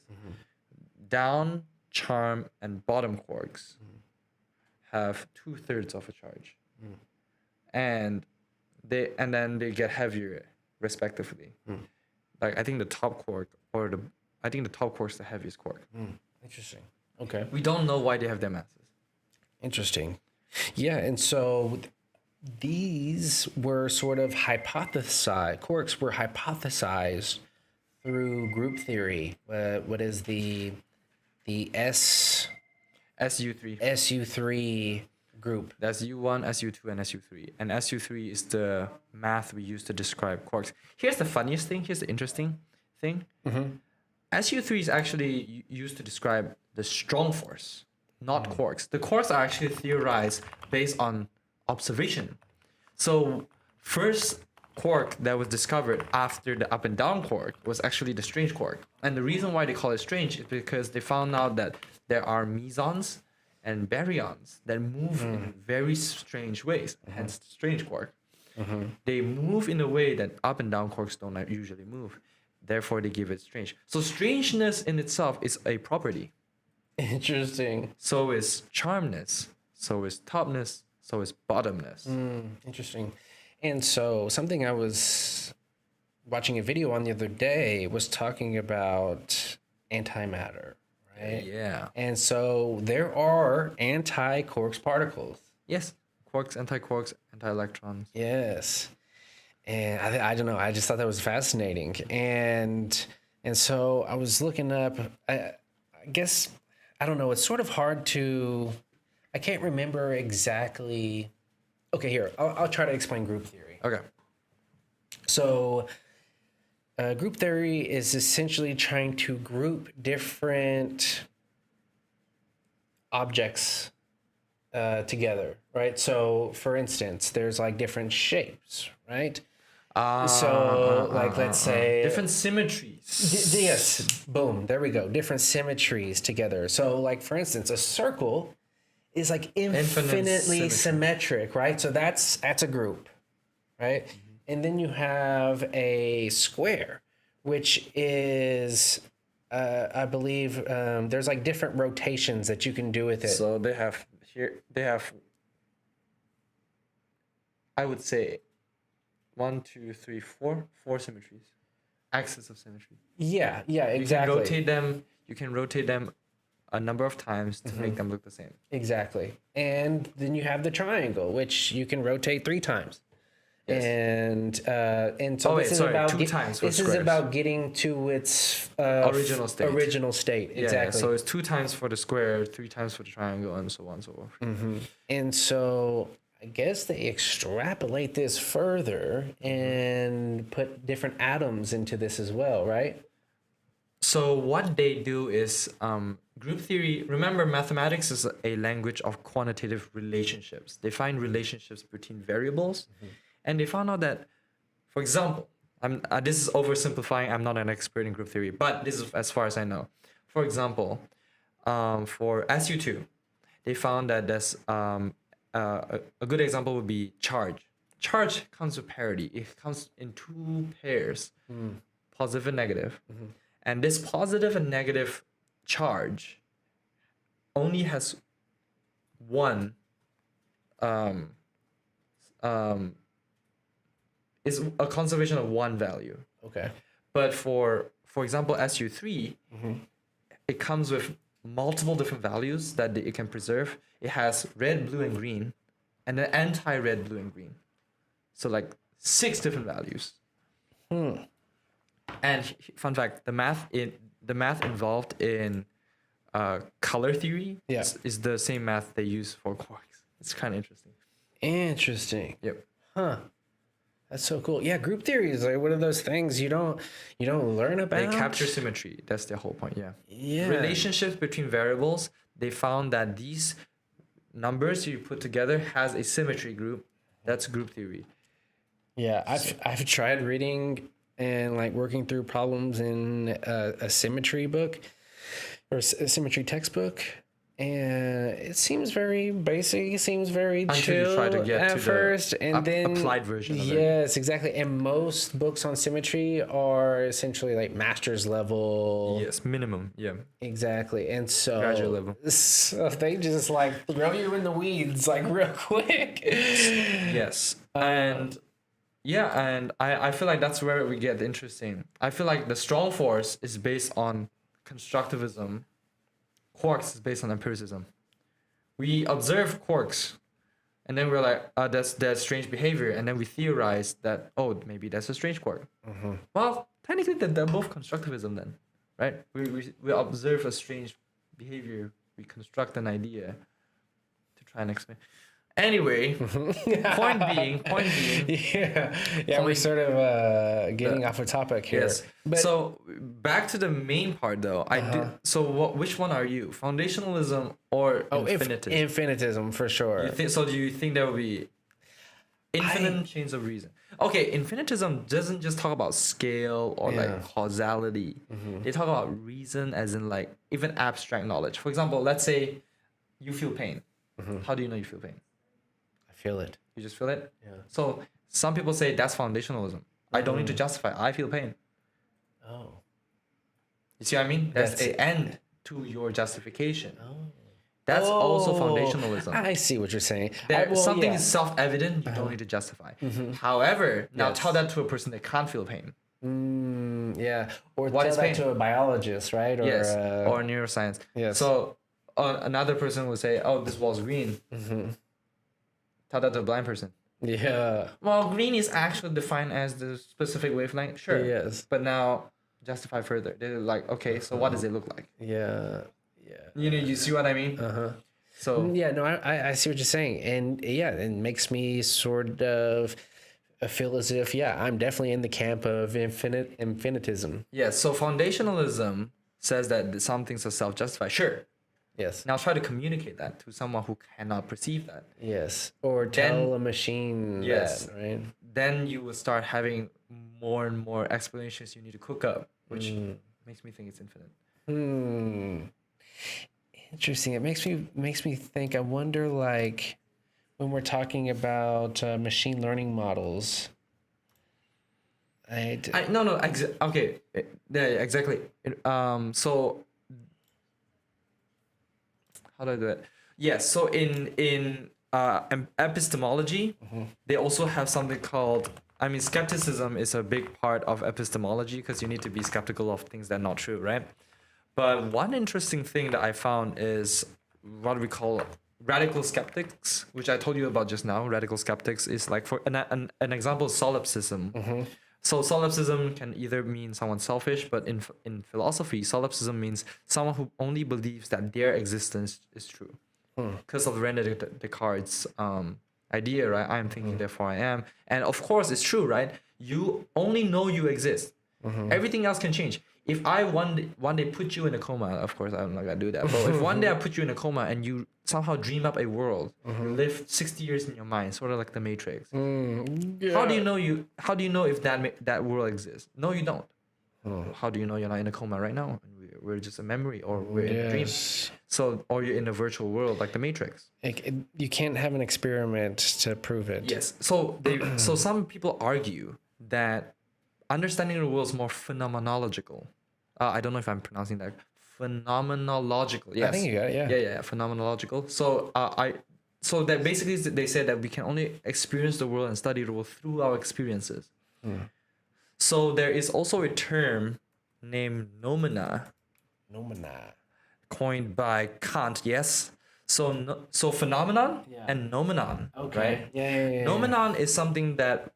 Down, charm, and bottom quarks have 2/3 of a charge, and then they get heavier respectively. Like I think the top quark is the heaviest quark. Interesting. Okay. We don't know why they have their masses. Interesting. Yeah, and so these were sort of hypothesized. Quarks were hypothesized through group theory. What is the SU3. SU3 group? That's U1, SU2, and SU3. And SU3 is the math we use to describe quarks. Here's the funniest thing. Here's the interesting thing. SU3 is actually used to describe the strong force, not quarks. The quarks are actually theorized based on observation. So first quark that was discovered after the up and down quark was actually the strange quark. And the reason why they call it strange is because they found out that there are mesons and baryons that move in very strange ways, hence strange quark. They move in a way that up and down quarks don't usually move. Therefore, they give it strange. So strangeness in itself is a property. Interesting. So is charmness. So is topness. So is bottomness. Interesting. And so something I was watching a video on the other day was talking about antimatter, right? Yeah. And so there are anti-quarks particles. Yes. Quarks, anti-quarks, anti-electrons. Yes. And I don't know. I just thought that was fascinating. And so I was looking up, I guess, I don't know. It's sort of hard to, I can't remember exactly. Okay, here, I'll try to explain group theory. Okay. So group theory is essentially trying to group different objects together, right? So for instance, there's like different shapes, right? So like let's say different symmetries. Yes, boom, there we go. Different symmetries together. So like for instance, a circle is like infinitely symmetric, right? So that's a group, right? And then you have a square, which is I believe there's like different rotations that you can do with it. So they have I would say 1, 2, 3, 4 symmetries, axis of symmetry. Yeah, exactly. You can rotate them a number of times to make them look the same. Exactly. And then you have the triangle, which you can rotate 3 times. Yes. And so this is about 2 times for this squares. is about getting to its original state. Original state. Exactly. So it's 2 times for the square, 3 times for the triangle, and so on and so forth. And so I guess they extrapolate this further and put different atoms into this as well, right? So what they do is group theory. Remember, mathematics is a language of quantitative relationships. They find relationships between variables, and they found out that, for example, this is oversimplifying. I'm not an expert in group theory, but this is as far as I know. For example, for SU2, they found that there's a good example would be charge. Charge comes with parity. It comes in two pairs, positive and negative. And this positive and negative charge only has one is a conservation of one value. Okay. But for example, SU3, it comes with multiple different values that it can preserve. It has red, blue, and green, and then anti-red, blue, and green. So like 6 different values. And fun fact, the math involved in color theory is the same math they use for quarks. It's kind of interesting. Interesting. Yep. Huh. That's so cool. Yeah, group theory is like one of those things you don't learn about. They capture symmetry. That's the whole point. Yeah. Yeah. Relationships between variables. They found that these numbers you put together has a symmetry group. That's group theory. Yeah, I've tried reading and like working through problems in a symmetry book or a symmetry textbook, and it seems very basic. It seems very Until chill you try to get at to first, and then applied version of it. Yes, exactly. And most books on symmetry are essentially like master's level. Yes, minimum. Yeah. Exactly. And so, Graduate level. So they just like throw you in the weeds like real quick. Yes. And I feel like that's where we get interesting. I feel like the strong force is based on constructivism. Quarks is based on empiricism. We observe quarks, and then we're like, that's strange behavior, and then we theorize that, oh, maybe that's a strange quark. Well, technically, they're both constructivism then, right? We observe a strange behavior, we construct an idea to try and explain. Anyway, point being. Yeah, we're sort of getting off a topic here. Yes. But So back to the main part, though. Which one are you? Foundationalism or infinitism? Infinitism for sure. Do you think there will be infinite chains of reason? Okay, infinitism doesn't just talk about scale or like causality. They talk about reason as in like even abstract knowledge. For example, let's say you feel pain. How do you know you feel pain? Feel it. You just feel it? Yeah. So some people say that's foundationalism. I don't need to justify. I feel pain. Oh. You see what I mean? That's an end to your justification. That's also foundationalism. I see what you're saying. Something is self-evident, you don't need to justify. However, now tell that to a person that can't feel pain. Yeah. Or What tell is that pain? to a biologist, right? Or, Yes, or neuroscience. Yes. So another person would say, oh, this wall's green. Tell that to a blind person. Yeah. Well, green is actually defined as the specific wavelength. Sure. Yes. But now justify further. They're like, okay, so what does it look like? Yeah. Yeah. You see what I mean? So Yeah, no, I see what you're saying. And yeah, it makes me sort of feel as if, I'm definitely in the camp of infinitism. yeah, so foundationalism says that some things are self-justified. Sure. Yes. Now try to communicate that to someone who cannot perceive that. Yes. Or tell a machine Yes. that, right? Then you will start having more and more explanations you need to cook up, which makes me think it's infinite. Interesting. It makes me think. I wonder, like, when we're talking about machine learning models. Okay. Yeah, exactly. So how do I do it? Yes. So in epistemology, they also have something called. I mean, skepticism is a big part of epistemology because you need to be skeptical of things that are not true, right? But one interesting thing that I found is what we call radical skeptics, which I told you about just now. Radical skeptics is like, for an example, solipsism. So solipsism can either mean someone selfish, but in philosophy, solipsism means someone who only believes that their existence is true. Because of René Descartes' idea, right? I am thinking, therefore I am. And of course, it's true, right? You only know you exist. Everything else can change. If I one day put you in a coma, of course I'm not gonna do that. But if one day I put you in a coma and you somehow dream up a world, you live 60 years in your mind, sort of like the Matrix. How do you know if that world exists? No, you don't. How do you know you're not in a coma right now? And we're just a memory, or we're in a dream. So, or you're in a virtual world like the Matrix. You can't have an experiment to prove it. Yes. So so some people argue that understanding the world is more phenomenological. I don't know if I'm pronouncing that. Phenomenological. Yes. I think you got it. Yeah. Yeah. Phenomenological. So so that basically they say that we can only experience the world and study the world through our experiences. So there is also a term named noumena, coined by Kant. Yes. So phenomenon and noumenon. Okay. Right. Yeah. Noumenon is something that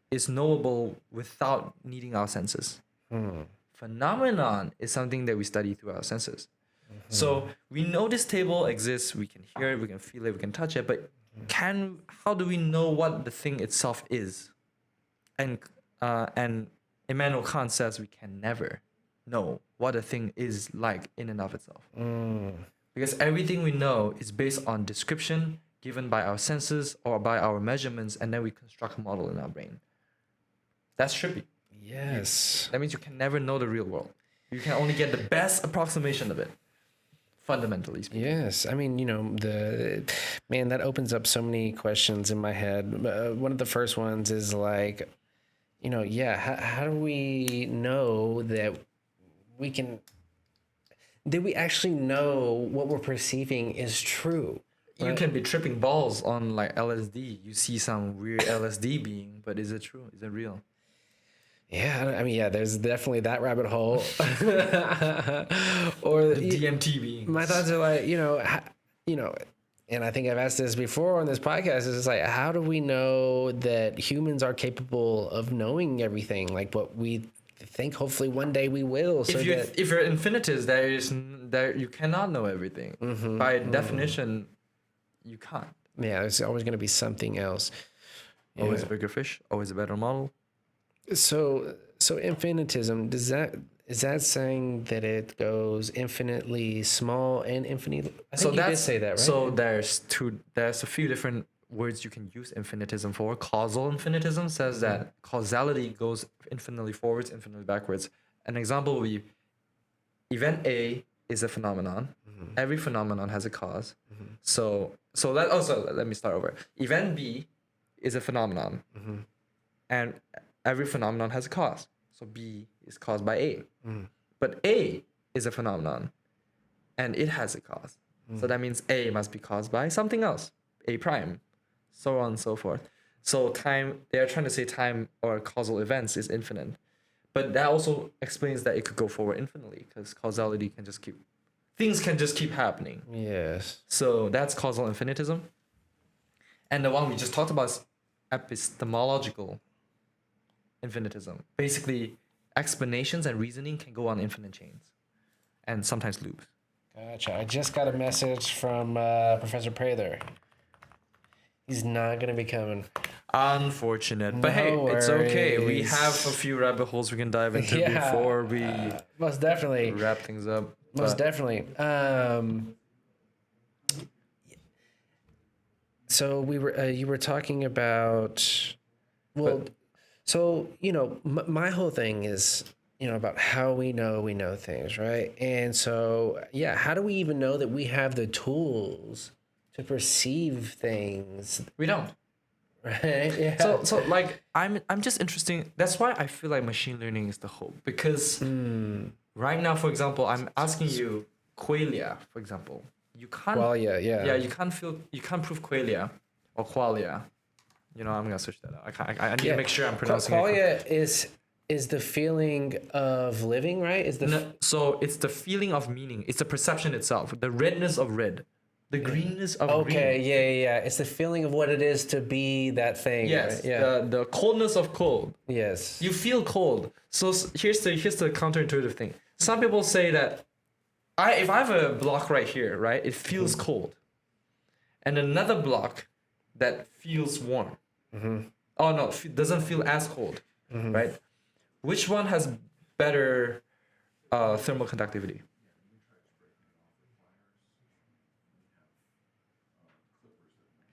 is knowable without needing our senses. Phenomenon is something that we study through our senses. So we know this table exists, we can hear it, we can feel it, we can touch it, but how do we know what the thing itself is? And Immanuel Kant says we can never know what a thing is like in and of itself. Because everything we know is based on description given by our senses or by our measurements, and then we construct a model in our brain. That's trippy. Yes. That means you can never know the real world. You can only get the best approximation of it, fundamentally speaking. Yes. I mean, that opens up so many questions in my head. One of the first ones is like, how do we know that we actually know what we're perceiving is true? You right? can be tripping balls on like LSD. You see some weird LSD being, but is it true? Is it real? Yeah, I mean, there's definitely that rabbit hole. Or the DMT being. My thoughts are like, and I think I've asked this before on this podcast, is like, how do we know that humans are capable of knowing everything, like what we think hopefully one day we will? If you're infinitist, there you cannot know everything. By definition, you can't. Yeah, there's always going to be something else. Always a bigger fish, always a better model. So infinitism, is that saying that it goes infinitely small and infinitely? I think you did say that, right? So there's a few different words you can use infinitism for. Causal infinitism says that causality goes infinitely forwards, infinitely backwards. An example would be event A is a phenomenon. Every phenomenon has a cause. So let me start over. Event B is a phenomenon. And every phenomenon has a cause. So B is caused by A. But A is a phenomenon and it has a cause. So that means A must be caused by something else, A prime, so on and so forth. So they are trying to say time or causal events is infinite. But that also explains that it could go forward infinitely because causality things can just keep happening. Yes. So that's causal infinitism. And the one we just talked about is epistemological infinitism. Basically, explanations and reasoning can go on infinite chains and sometimes loops. Gotcha. I just got a message from Professor Prather. He's not going to be coming. Unfortunate. But hey, it's okay. We have a few rabbit holes we can dive into before we most definitely wrap things up. Most definitely. So you were talking about, so, my whole thing is, about how we know things, right? And so, how do we even know that we have the tools to perceive things? We don't. Right? Yeah. So like, I'm just interesting. That's why I feel like machine learning is the hope. Because right now, for example, I'm asking you qualia, for example. You can't. Qualia, yeah. Yeah, you can't prove qualia or qualia. I'm gonna switch that out. I need to make sure I'm pronouncing it. Qualia is the feeling of living, right? So it's the feeling of meaning. It's the perception itself. The redness of red. The greenness of green. Okay, yeah. It's the feeling of what it is to be that thing. Yes. Right? Yeah. The coldness of cold. Yes. You feel cold. So here's the counterintuitive thing. Some people say that if I have a block right here, right, it feels cold, and another block that feels warm. Oh no, doesn't feel as cold, right? Which one has better thermal conductivity?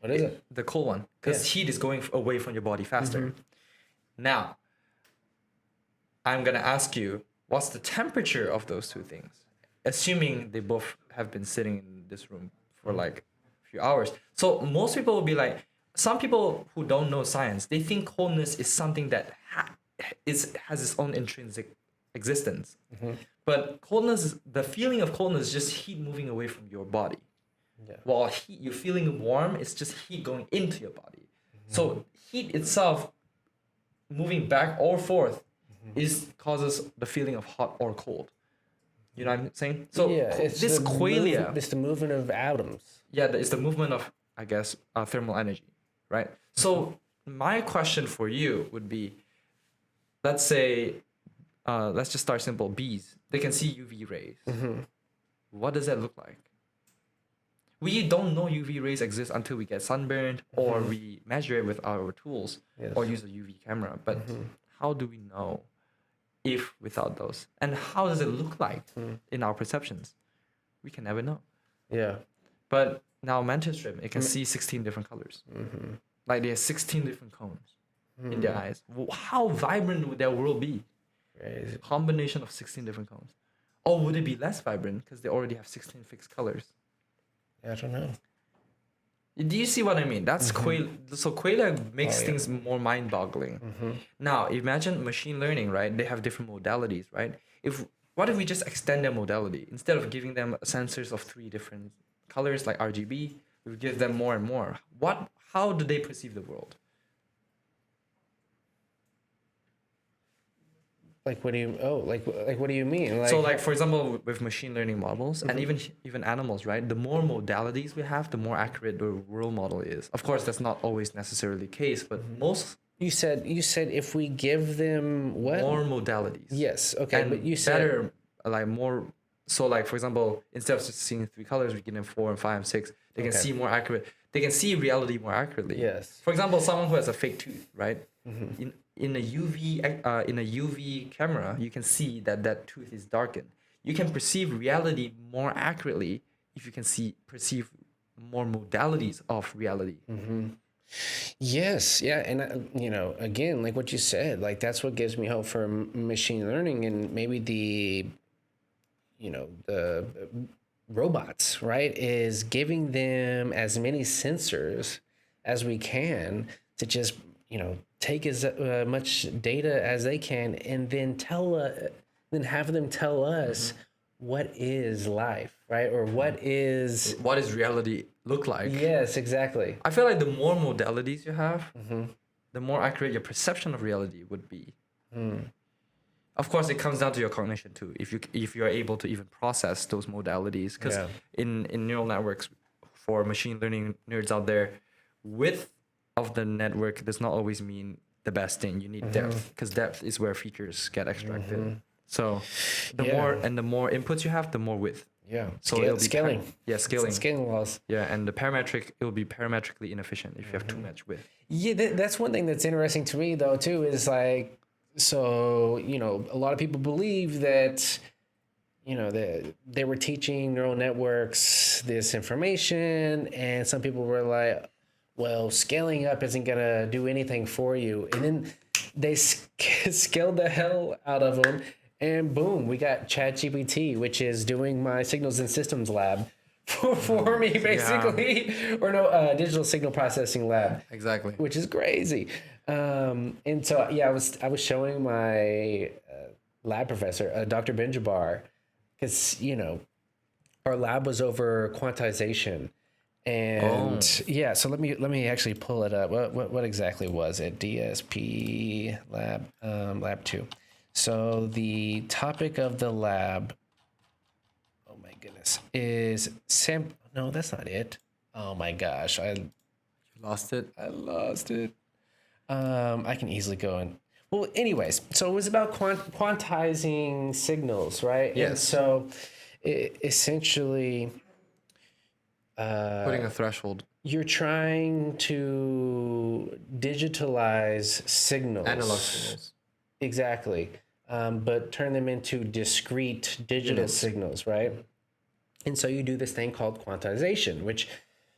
What is it? The cold one, because heat is going away from your body faster. Now, I'm gonna ask you, what's the temperature of those two things? assuming they both have been sitting in this room for like a few hours. So most people will be like, some people who don't know science, they think coldness is something that has its own intrinsic existence. But coldness, the feeling of coldness is just heat moving away from your body. Yeah. While heat, you're feeling warm, it's just heat going into your body. So heat itself moving back or forth causes the feeling of hot or cold. You know what I'm saying? So this qualia, it's the movement of atoms. yeah, it's the movement of, I guess, thermal energy, right? So my question for you would be, let's say, let's just start simple. Bees, they can see UV rays. What does that look like? We don't know UV rays exist until we get sunburned or we measure it with our tools or use a UV camera. But how do we know if without those? And how does it look like in our perceptions? We can never know. Yeah. But now mantis shrimp, it can see 16 different colors. Like they have 16 different cones in their eyes. How vibrant would their world be? Crazy. Combination of 16 different cones. Or would it be less vibrant because they already have 16 fixed colors? I don't know. Do you see what I mean? That's qualia. So qualia makes things more mind-boggling. Now imagine machine learning, right? They have different modalities, right? What if we just extend their modality instead of giving them sensors of 3 different colors like RGB? We give them more and more. How do they perceive the world? Like what do you? Oh, like what do you mean? Like, So, like for example, with machine learning models and even animals, right? The more modalities we have, the more accurate the world model is. Of course, that's not always necessarily the case, but most you said if we give them what? more modalities. Yes. Okay. And but you said better, like more. So, like for example, instead of just seeing 3 colors, we give them 4 and 5 and 6. They can see more accurate. They can see reality more accurately. Yes. For example, someone who has a fake tooth, right? In a UV camera, you can see that tooth is darkened. You can perceive reality more accurately if you can perceive more modalities of reality. Yes, yeah, and again, like what you said, like that's what gives me hope for machine learning and maybe the robots, right? Is giving them as many sensors as we can to just take as much data as they can, and then then have them tell us what is life, right? Or what is reality look like? Yes, exactly. I feel like the more modalities you have, the more accurate your perception of reality would be. Of course, it comes down to your cognition too. If you are able to even process those modalities, because in neural networks, for machine learning nerds out there, width of the network does not always mean the best thing. You need depth, because depth is where features get extracted. So the more inputs you have, the more width. Yeah. So it'll be scaling. Scaling. Scaling laws. Yeah, and it will be parametrically inefficient if you have too much width. Yeah, that's one thing that's interesting to me though too, is like, so a lot of people believe that they were teaching neural networks this information, and some people were like, well, scaling up isn't gonna do anything for you, and then they scaled the hell out of them, and boom, we got ChatGPT, which is doing my signals and systems lab for me, basically. Or digital signal processing lab. Exactly. Which is crazy. And so I was showing my lab professor, Dr. Benjabar, because our lab was over quantization. And so let me actually pull it up. What exactly was it? DSP lab, lab 2. So the topic of the lab, oh my goodness, is no, that's not it. Oh my gosh, You lost it. I lost it. I can easily go in. Well, anyways, so it was about quantizing signals, right? Yes. And so essentially, Putting a threshold. you're trying to digitalize signals. Analog signals. Exactly. But turn them into discrete digital signals, right? And so you do this thing called quantization, which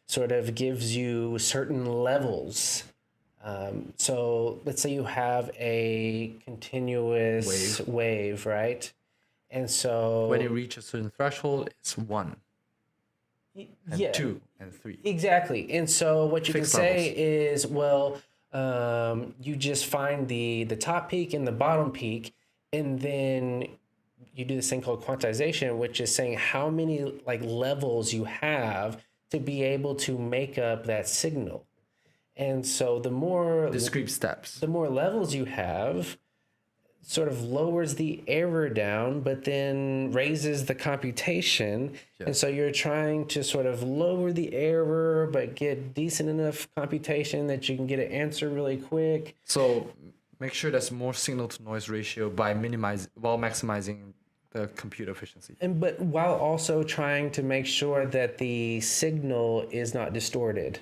sort of gives you certain levels. So let's say you have a continuous wave, right? And so when you reach a certain threshold, it's 1 and yeah, 2 and 3. exactly. And so what you Fixed can say levels. is, well, you just find the top peak and the bottom peak, and then you do this thing called quantization, which is saying how many like levels you have to be able to make up that signal. And so the more Discrete steps. the more levels you have, sort of lowers the error down, but then raises the computation. Yeah. And so you're trying to sort of lower the error, but get decent enough computation that you can get an answer really quick. So make sure there's more signal to noise ratio by maximizing the compute efficiency. And but while also trying to make sure that the signal is not distorted,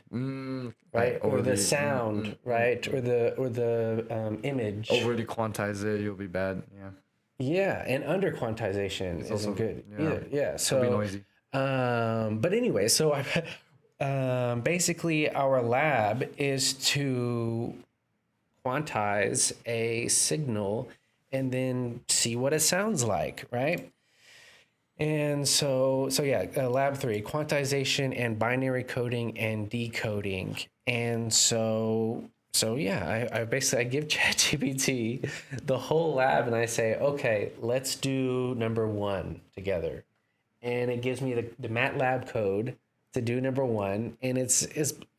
right? Or the sound, right? Or the image. Overly quantize it, you'll be bad. Yeah. Yeah, and under quantization isn't also- good yeah. either. Yeah, so It'll be noisy. but anyway, so basically our lab is to quantize a signal and then see what it sounds like, right? And so yeah, lab 3, quantization and binary coding and decoding. And so yeah, I basically give ChatGPT the whole lab and I say, okay, let's do number 1 together. And it gives me the MATLAB code to do number 1, and it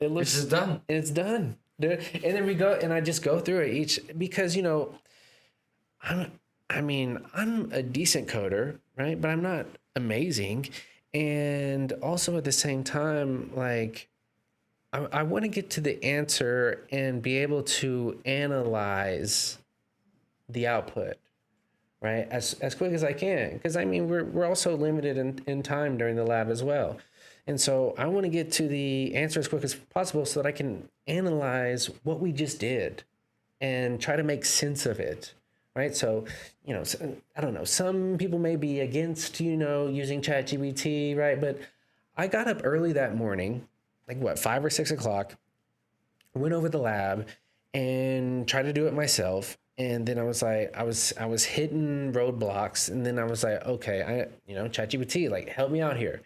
looks just done. And it's done. And then we go, and I just go through it each, because I'm a decent coder, right? But I'm not amazing. And also at the same time, like, I want to get to the answer and be able to analyze the output, right? As quick as I can. Because we're also limited in time during the lab as well. And so I want to get to the answer as quick as possible so that I can analyze what we just did and try to make sense of it. Right. So, I don't know, some people may be against, using ChatGPT, right? But I got up early that morning, like 5 or 6 o'clock, went over the lab and tried to do it myself. And then I was like, I was hitting roadblocks. And then I was like, okay, ChatGPT, like, help me out here.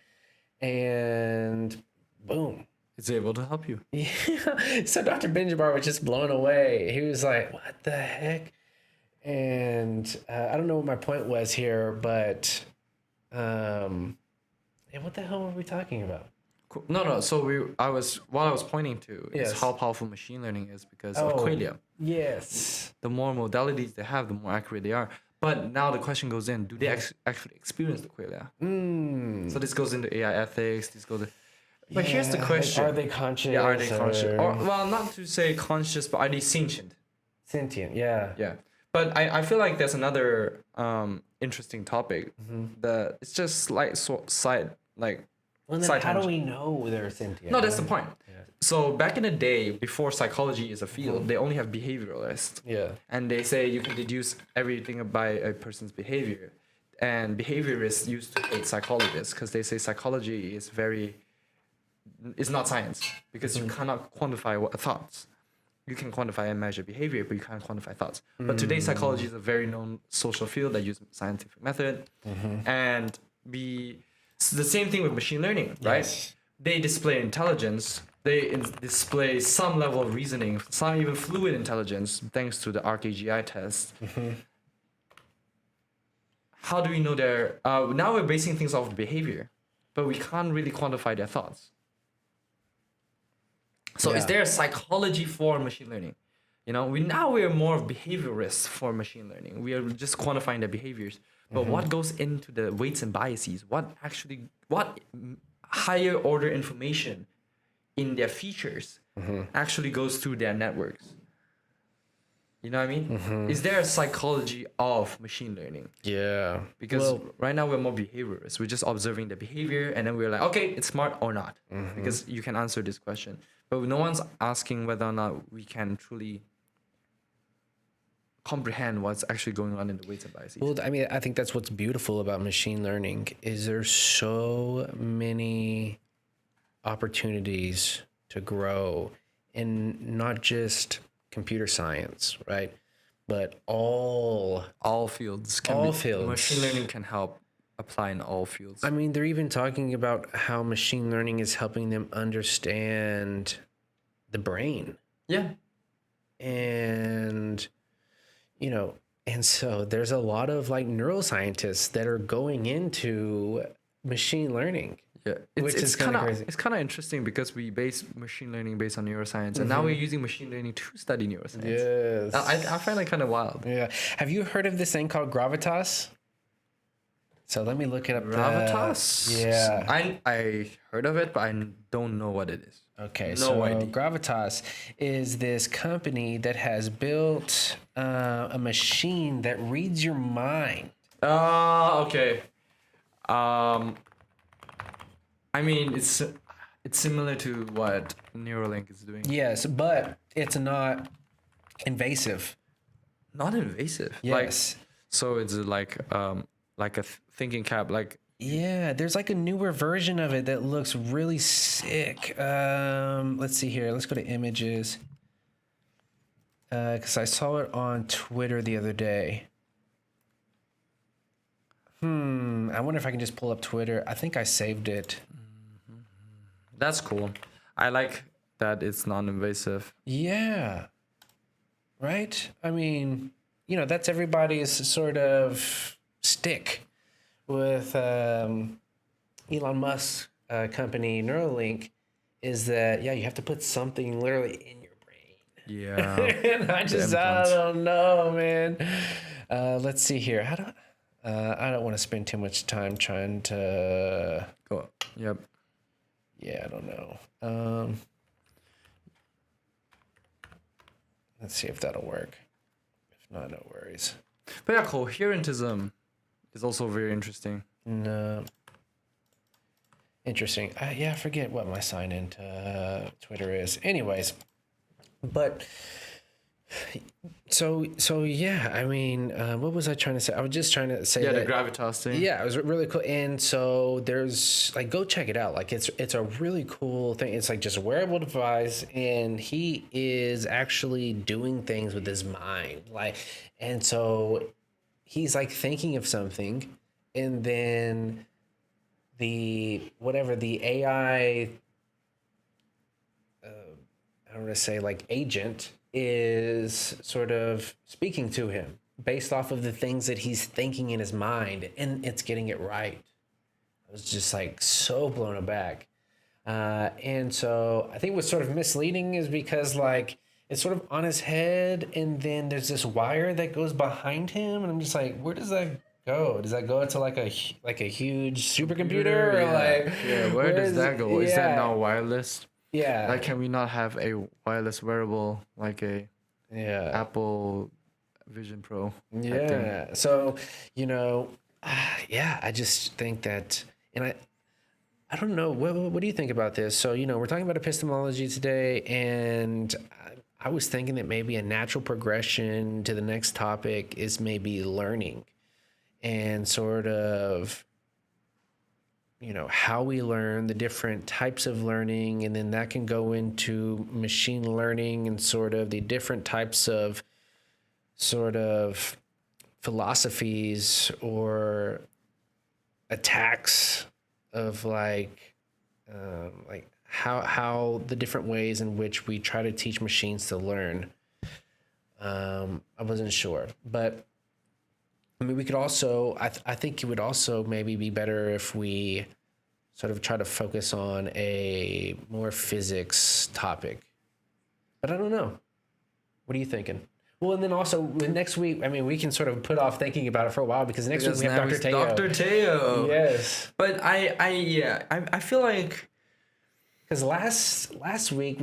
And boom. It's able to help you. Yeah. So Dr. Benjabar was just blown away. He was like, what the heck? And I don't know what my point was here, but what the hell were we talking about? Cool. No. So what I was pointing to Yes. is how powerful machine learning is because of qualia. Yes. The more modalities they have, the more accurate they are. But now the question goes in: do they actually experience the qualia? So this goes into AI ethics. But here's the question: Are they conscious? Yeah, are they conscious? Or Well, not to say conscious, but are they sentient? sentient? Yeah. Yeah. But I feel like there's another interesting topic that it's just side like. Well, then side how do tangent. we know they're sentient? No, that's the point. So back in the day, before psychology is a field, they only have behavioralists. Yeah. And they say you can deduce everything by a person's behavior. And behaviorists used to hate psychologists because they say psychology is not science because you cannot quantify thoughts. You can quantify and measure behavior, but you can't quantify thoughts. But today, psychology is a very known social field that uses scientific method. And it's the same thing with machine learning, right? Yes. They display intelligence. They display some level of reasoning, some even fluid intelligence, thanks to the ArcAGI test. How do we know their... now we're basing things off behavior, but we can't really quantify their thoughts. So is Yeah. there a psychology for machine learning? We're more of behaviorists for machine learning. We are just quantifying their behaviors. But what goes into the weights and biases? What higher order information in their features actually goes through their networks? You know what I mean? Is there a psychology of machine learning? Yeah. Because right now we're more behaviorists. We're just observing the behavior and then we're like, okay, it's smart or not. Because you can answer this question. But no one's asking whether or not we can truly comprehend what's actually going on in the weights and biases. Well, I think that's what's beautiful about machine learning is there's so many opportunities to grow in not just computer science, right? but all fields All fields. Machine learning can help apply in all fields. I mean, they're even talking about how machine learning is helping them understand the brain. Yeah. And, you know, and so there's a lot of like neuroscientists that are going into machine learning. Yeah, Which is kinda crazy. It's kind of interesting because we base machine learning based on neuroscience, and now we're using machine learning to study neuroscience. Yes. I find that kind of wild. Yeah. Have you heard of this thing called gravitas? So let me look it up. Gravitas. Yeah. I heard of it, but I don't know what it is. Okay, No so idea. Gravitas is this company that has built a machine that reads your mind. Okay. I mean, it's similar to what Neuralink is doing. Yes, but it's not invasive. Not invasive. Yes. So it's like a thinking cap, like. Yeah, there's like a newer version of it that looks really sick. Let's see here. Let's go to images. Because I saw it on Twitter the other day. I wonder if I can just pull up Twitter. I think I saved it. That's cool. I like that it's non-invasive. Yeah. Right? I mean, you know, that's everybody's sort of stick with Elon Musk's company Neuralink is that, yeah, you have to put something literally in your brain. Yeah. And I don't know, man. Let's see here. I don't want to spend too much time trying to... Go. Yep. Yeah, I don't know. Let's see if that'll work. If not, no worries. But yeah, coherentism is also very interesting. No. Interesting. Yeah, I forget what my sign into Twitter is. Anyways, but so yeah. I mean, what was I trying to say? I was just trying to say Yeah, that, the gravitas thing. yeah, it was really cool. And so there's like, go check it out. Like it's a really cool thing. It's like just a wearable device, and he is actually doing things with his mind. Like, and so he's like thinking of something, and then the AI, I don't want to say like agent, is sort of speaking to him based off of the things that he's thinking in his mind, and it's getting it right. I was just like so blown aback. And so I think what's sort of misleading is because like it's sort of on his head, and then there's this wire that goes behind him, and I'm just like, where does that go? Does that go into like a huge supercomputer, or like where does that go? Is that now wireless? Yeah. Like, can we not have a wireless wearable like a Apple Vision Pro? Yeah. So, you know, yeah, I just think that, and I don't know, what do you think about this? So, you know, we're talking about epistemology today, and I was thinking that maybe a natural progression to the next topic is maybe learning, and sort of, you know, how we learn, the different types of learning, and then that can go into machine learning and sort of the different types of sort of philosophies or attacks of like how the different ways in which we try to teach machines to learn. I wasn't sure, but I mean, we could also, I think it would also maybe be better if we sort of try to focus on a more physics topic. But I don't know. What are you thinking? Well, and then also next week, I mean, we can sort of put off thinking about it for a while because next week we have Dr. Teo. Dr. Teo. Yes. But I feel like, because last week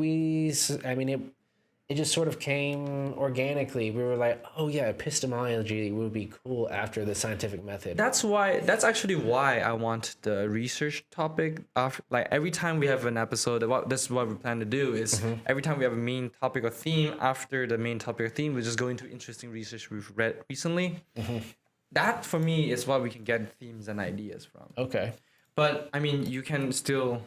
it just sort of came organically. We were like, oh yeah, epistemology would be cool after the scientific method. that's actually why I want the research topic. Like every time we have an episode, this is what we plan to do is every time we have a main topic or theme, after the main topic or theme, we just go into interesting research we've read recently. That for me is what we can get themes and ideas from. Okay. But I mean, we can still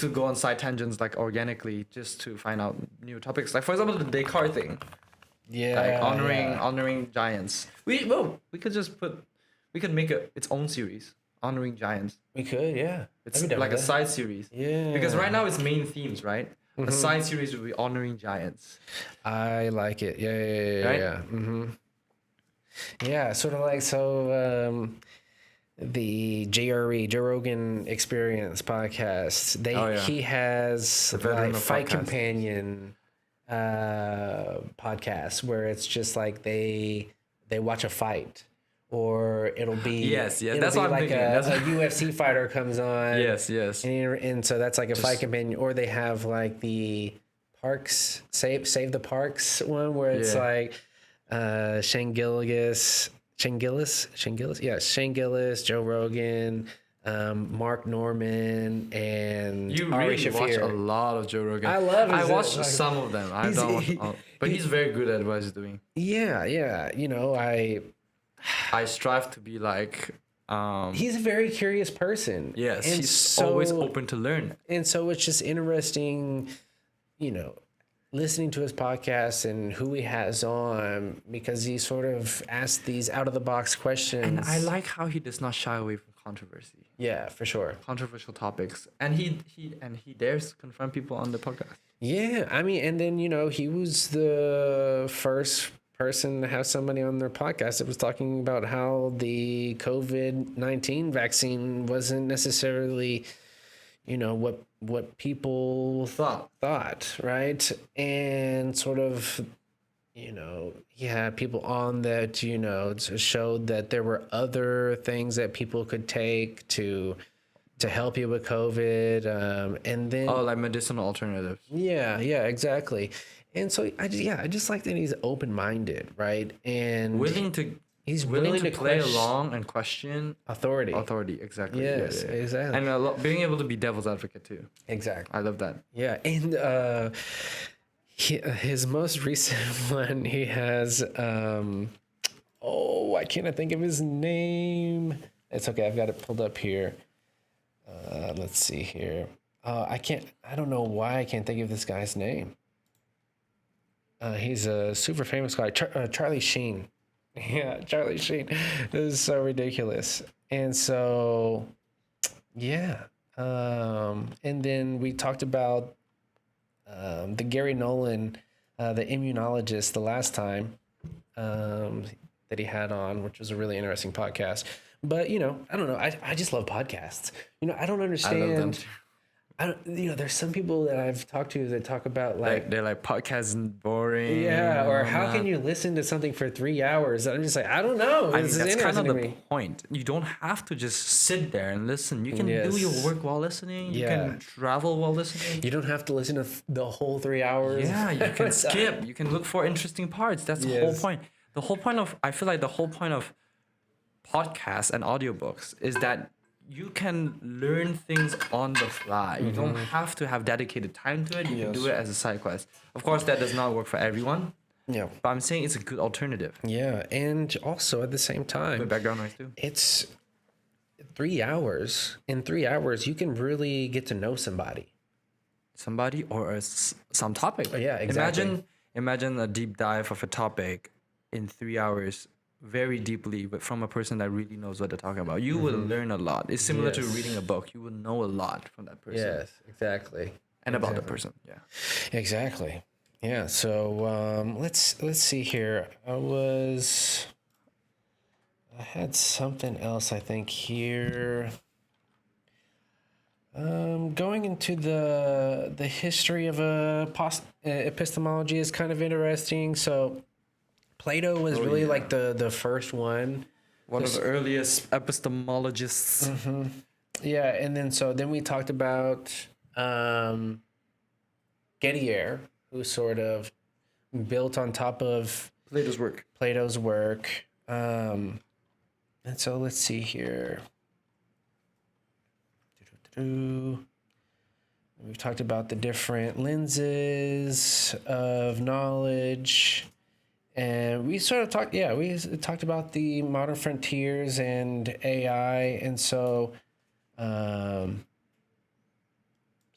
go on side tangents like organically just to find out new topics. Like for example, the Descartes thing. Yeah, honoring giants. We could make its own series, honoring giants. We could, yeah. It's like a side series. Yeah. Because right now it's main themes, right? A side series would be honoring giants. I like it. Yeah. Right? Yeah. Yeah, sort of like the JRE, Joe Rogan Experience podcast. He has like Fight Companion podcast where it's just like they watch a fight, or it'll be that's what I'm like thinking. a UFC fighter comes on. Yes. And so that's like a Fight Companion, or they have like the Parks Save the Parks one where it's like Shane Gillis, Joe Rogan, Mark Norman, and You Ari really watch Shaffir. a lot of Joe Rogan. I love his- I watched some of them. I don't watch all, but he's very good at what he's doing. Yeah. You know, I strive to be like. He's a very curious person. Yes, and he's always open to learn. And so it's just interesting, you know, listening to his podcast and who he has on, because he sort of asks these out of the box questions. And I like how he does not shy away from controversy. Yeah, for sure. Controversial topics, and he dares to confront people on the podcast. Yeah, I mean, and then, you know, he was the first person to have somebody on their podcast that was talking about how the COVID-19 vaccine wasn't necessarily, you know, what people thought, right? And sort of, you know, he had people on that, you know, showed that there were other things that people could take to help you with COVID, and then like medicinal alternatives. Yeah, exactly. And so I just like that he's open-minded, right? And he's willing to play along and question authority, exactly. Yes, exactly. And being able to be devil's advocate too. Exactly. I love that. Yeah, and his most recent one, he has I cannot think of his name. It's okay, I've got it pulled up here. Let's see here. I don't know why I can't think of this guy's name. He's a super famous guy, Charlie Sheen. Yeah, Charlie Sheen. This is so ridiculous. And so, yeah. And then we talked about the Gary Nolan, the immunologist, the last time that he had on, which was a really interesting podcast. But, you know, I don't know. I just love podcasts. You know, I don't understand. I love them too. There's some people that I've talked to that talk about like they're like podcasts boring. Yeah, or how can you listen to something for 3 hours? I'm just like, I don't know. I mean, that's kind of the point. You don't have to just sit there and listen. You can do your work while listening. You can travel while listening. You don't have to listen to the whole 3 hours. Yeah, you can skip. You can look for interesting parts. That's the whole point. I feel like the whole point of podcasts and audiobooks is that you can learn things on the fly. You don't have to have dedicated time to it. You can do it as a side quest. Of course, that does not work for everyone. Yeah. But I'm saying it's a good alternative. Yeah, and also at the same time, with background noise too. It's 3 hours. In 3 hours, you can really get to know somebody. Or some topic. Oh, yeah, exactly. Imagine a deep dive of a topic in 3 hours. Very deeply, but from a person that really knows what they're talking about. You will learn a lot. It's similar to reading a book. You will know a lot from that person. Yes, exactly. And about the person. Yeah. Exactly. Yeah. So let's see here. I had something else, I think, here. Going into the history of epistemology is kind of interesting. So Plato was really like the first one. One of the earliest epistemologists. Mm-hmm. Yeah, and then we talked about Gettier, who sort of built on top of Plato's work. And so let's see here. We've talked about the different lenses of knowledge. And we sort of talked about the modern frontiers and AI. And so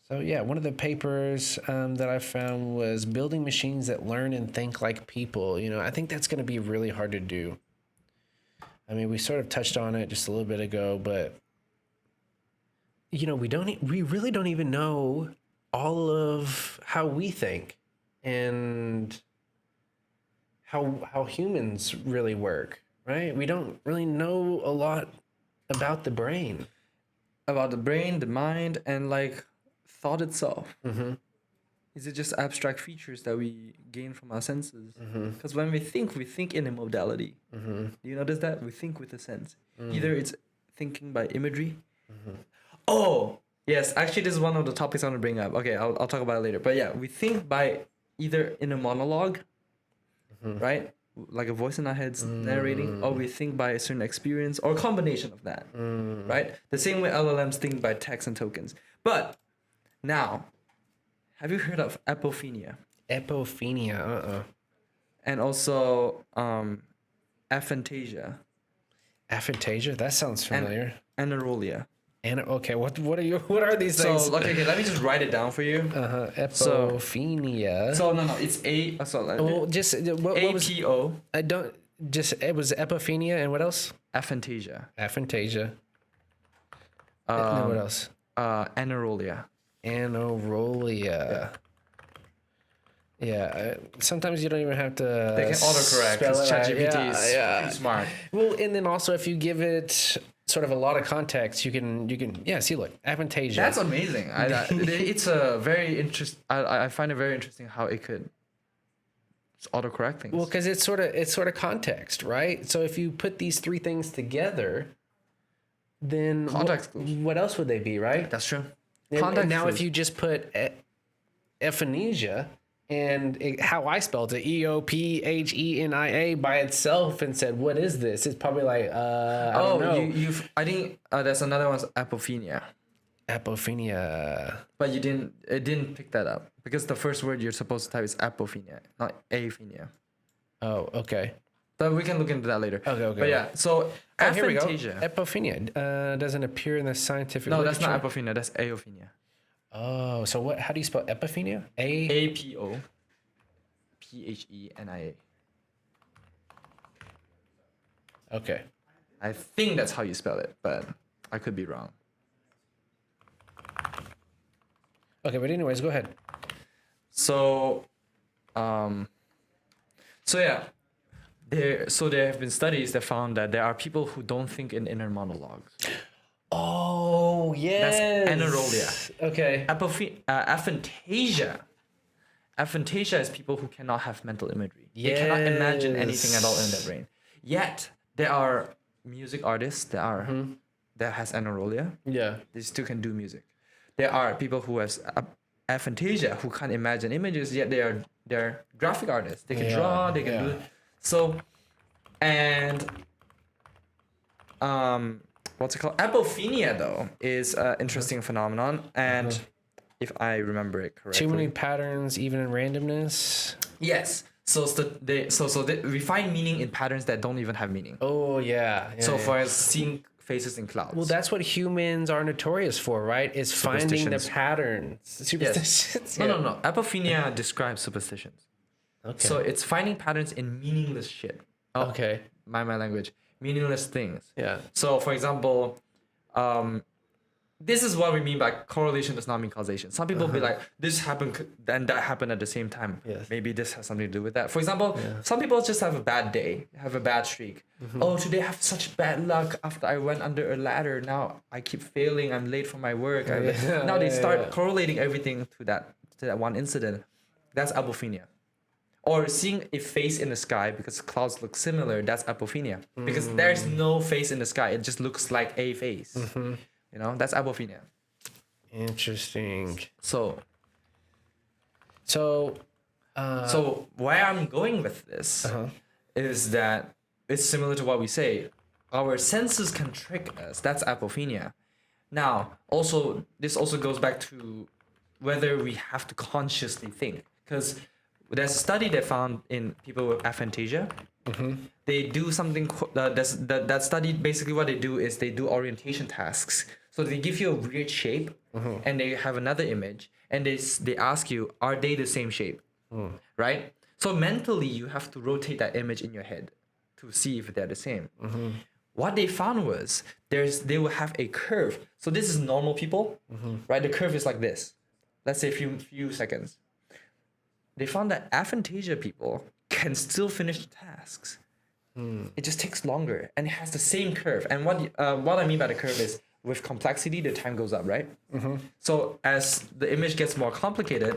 So yeah, one of the papers that I found was building machines that learn and think like people. I think that's going to be really hard to do. I mean, we sort of touched on it just a little bit ago, but we really don't even know all of how we think and how humans really work, right? We don't really know a lot about the brain. About the brain, the mind, and like thought itself. Mm-hmm. Is it just abstract features that we gain from our senses? Mm-hmm. Because when we think in a modality. Mm-hmm. Do you notice that? We think with a sense. Mm. Either it's thinking by imagery. Mm-hmm. Oh, yes. Actually, this is one of the topics I want to bring up. Okay, I'll talk about it later. But yeah, we think by either in a monologue, right? Like a voice in our heads narrating, or we think by a certain experience, or a combination of that, right? The same way LLMs think by text and tokens. But now, have you heard of apophenia? Apophenia, And also aphantasia. Aphantasia? That sounds familiar. Anerolia. And okay, what are these things? So okay, let me just write it down for you. Apophenia. So no, it's a. Well, just what was? APO. I don't. Just it was apophenia and what else? Aphantasia. Aphantasia. And then what else? Anerolia. Anerolia. Yeah. Sometimes you don't even have to. They can autocorrect because ChatGPT is pretty smart. Well, and then also if you give it sort of a lot of context, you can see, look, aphantasia. That's amazing. It's a very I find it very interesting how it could autocorrect things. Well, because it's sort of context, right? So if you put these three things together, then Context clues. what else would they be, right? That's true. And now if you just put aphanesia and how I spelled it, EOPHENIA by itself and said, what is this? It's probably like, I don't know. I think there's another one's apophenia. Apophenia. But it didn't pick that up because the first word you're supposed to type is apophenia, not aphenia. Oh, okay. But we can look into that later. Okay. But yeah, so Here we go. aphantasia. Apophenia doesn't appear in the scientific No, literature. that's not apophenia. That's aophenia. Oh, so what? How do you spell epiphenia? APOPHENIA. Okay. I think that's how you spell it, but I could be wrong. Okay, but anyways, go ahead. So yeah, there have been studies that found that there are people who don't think in inner monologues. Oh, yes. That's anerolia. Okay. Aphantasia. Aphantasia is people who cannot have mental imagery. They cannot imagine anything at all in their brain. Yet there are music artists that has anerolia. Yeah. They still can do music. There are people who has aphantasia who can't imagine images, yet they're graphic artists. They can draw, they can do so. And what's it called? Apophenia though is an interesting phenomenon, and if I remember it correctly, Too many patterns, even in randomness. yes. So we find meaning in patterns that don't even have meaning. Oh yeah. For us, seeing faces in clouds. Well, that's what humans are notorious for, right? Is finding the Superstitions. patterns. Superstitions. No. Apophenia describes superstitions. Okay. So it's finding patterns in meaningless shit. Oh, Okay. my language. Meaningless things. Yeah. So for example, this is what we mean by correlation does not mean causation. Some people be like, this happened and that happened at the same time. Yes. Maybe this has something to do with that. For example, some people just have a bad day, have a bad streak. Oh, today I have such bad luck after I went under a ladder. Now I keep failing. I'm late for my work. Now they start correlating everything to that one incident. That's apophenia. Or seeing a face in the sky because clouds look similar, that's apophenia. Because there's no face in the sky. It just looks like a face. You know, that's apophenia. Interesting. So So where I'm going with this is that it's similar to what we say. Our senses can trick us. That's apophenia. Now, this also goes back to whether we have to consciously think. Because there's a study they found in people with aphantasia. They do something. That study basically what they do is they do orientation tasks. So they give you a weird shape, and they have another image, and they ask you, are they the same shape, right? So mentally, you have to rotate that image in your head to see if they're the same. What they found was they will have a curve. So this is normal people, right? The curve is like this. Let's say a few seconds. They found that aphantasia people can still finish the tasks. It just takes longer, and it has the same curve. And what I mean by the curve is, with complexity, the time goes up, right? So as the image gets more complicated,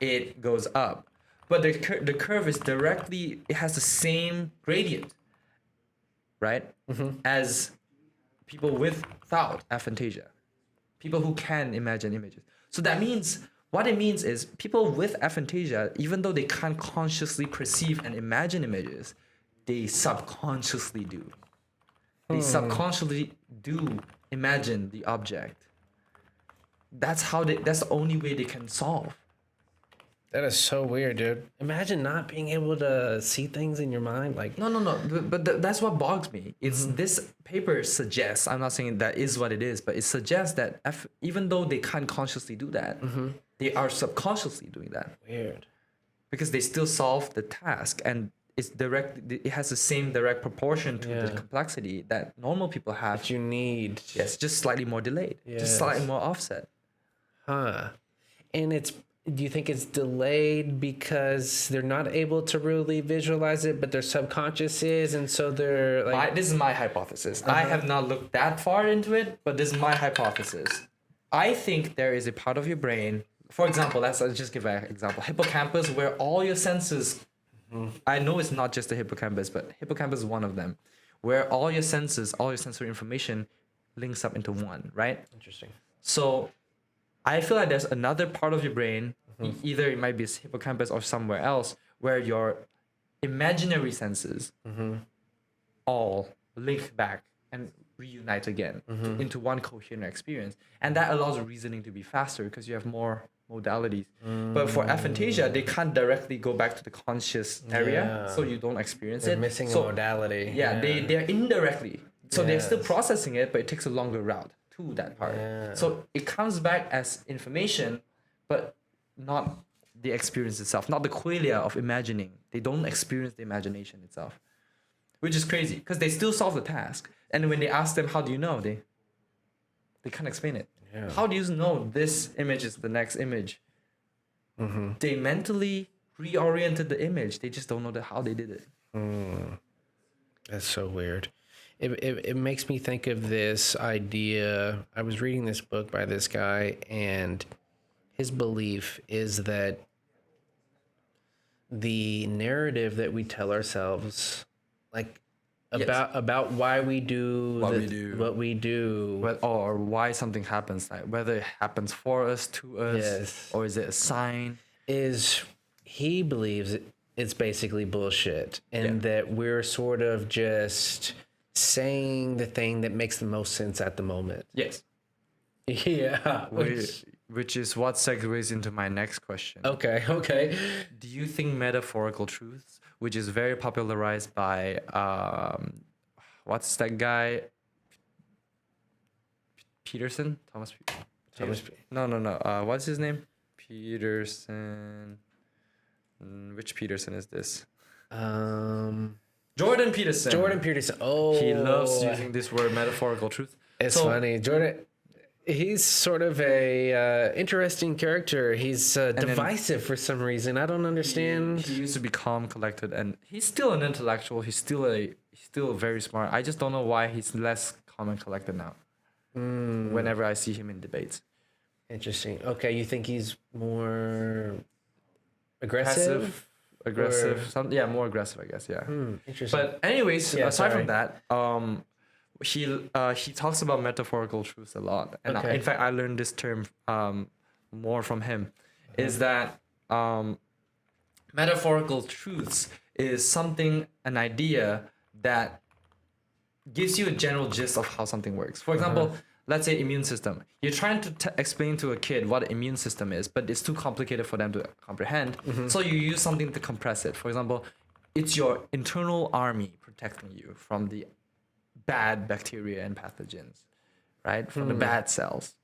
it goes up. But the curve is it has the same gradient, right? As people without aphantasia, people who can imagine images. So that means, what it means is, people with aphantasia, even though they can't consciously perceive and imagine images, they subconsciously do. They subconsciously do imagine the object. That's the only way they can solve. That is so weird, dude. Imagine not being able to see things in your mind. Like, No. But that's what bogs me. It's this paper suggests, I'm not saying that is what it is, but it suggests that even though they can't consciously do that, they are subconsciously doing that. weird. Because they still solve the task, and it has the same direct proportion to the complexity that normal people have. That you need. Yes, just slightly more delayed, Yes. just slightly more offset. Huh. And do you think it's delayed because they're not able to really visualize it, but their subconscious is, and so they're like... This is my hypothesis. I have not looked that far into it, but this is my hypothesis. I think there is a part of your brain, for example, let's just give an example. Hippocampus, where all your senses, I know it's not just the hippocampus, but hippocampus is one of them, where all your senses, all your sensory information links up into one, right? Interesting. So I feel like there's another part of your brain, either it might be hippocampus or somewhere else, where your imaginary senses all link back and reunite again into one coherent experience. And that allows reasoning to be faster because you have more modalities. But for aphantasia, they can't directly go back to the conscious area, so you don't experience They're it. missing So, a modality. yeah, they're indirectly. So they're still Yes. processing it, but it takes a longer route to that part. Yeah. So it comes back as information, but not the experience itself, not the qualia of imagining. They don't experience the imagination itself, which is crazy because they still solve the task. And when they ask them, how do you know? They can't explain it. Yeah. How do you know this image is the next image? They mentally reoriented the image. They just don't know how they did it. That's so weird. It makes me think of this idea. I was reading this book by this guy, and his belief is that the narrative that we tell ourselves, like about why we do what we do, Or why something happens, like whether it happens for us, to us, Yes. or is it a sign? is he believes it's basically bullshit, and that we're sort of just saying the thing that makes the most sense at the moment. Yes. Yeah. Which is what segues into my next question. Okay. Do you think metaphorical truths, which is very popularized by what's that guy? Peterson? Thomas. No. What's his name? Peterson. Which Peterson is this? Jordan Peterson. Jordan Peterson. Oh, He loves using this word, metaphorical truth. It's funny. Jordan, he's sort of a interesting character. He's divisive for some reason. I don't understand. He used to be calm, collected, and he's still an intellectual. He's still very smart. I just don't know why he's less calm and collected now. Whenever I see him in debates. Interesting. Okay, you think he's more aggressive? Aggressive. More aggressive, I guess. Yeah. Interesting. But anyways, Yeah, aside sorry. from that, he talks about metaphorical truths a lot, and Okay. in fact, I learned this term more from him. Is that metaphorical truths is an idea that gives you a general gist of how something works. For example, let's say immune system. You're trying to explain to a kid what an immune system is, but it's too complicated for them to comprehend. So you use something to compress it. For example, it's your internal army protecting you from the bad bacteria and pathogens, right? From the bad cells,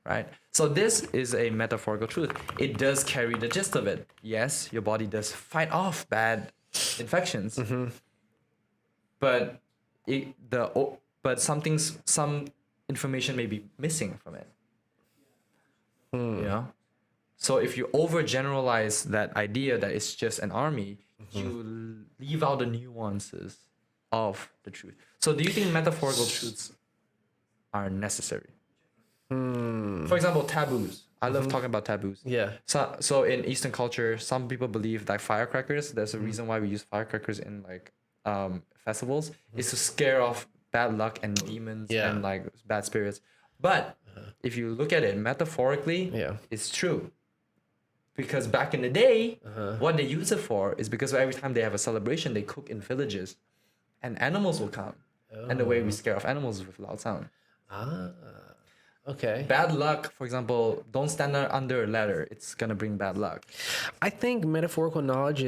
right? So this is a metaphorical truth. It does carry the gist of it. Yes, your body does fight off bad infections, but some information may be missing from it. You know, so if you overgeneralize that idea that it's just an army, you leave out the nuances of the truth. So do you think metaphorical truths are necessary? For example, taboos. I love talking about taboos. Yeah. So in Eastern culture, some people believe that firecrackers, there's a reason why we use firecrackers in like festivals, is to scare off bad luck and demons and like bad spirits. But if you look at it metaphorically, it's true. Because back in the day, what they use it for is because every time they have a celebration, they cook in villages and animals will come. And the way we scare off animals is with loud sound. Okay. Bad luck, for example, don't stand under a ladder. It's going to bring bad luck. I think metaphorical knowledge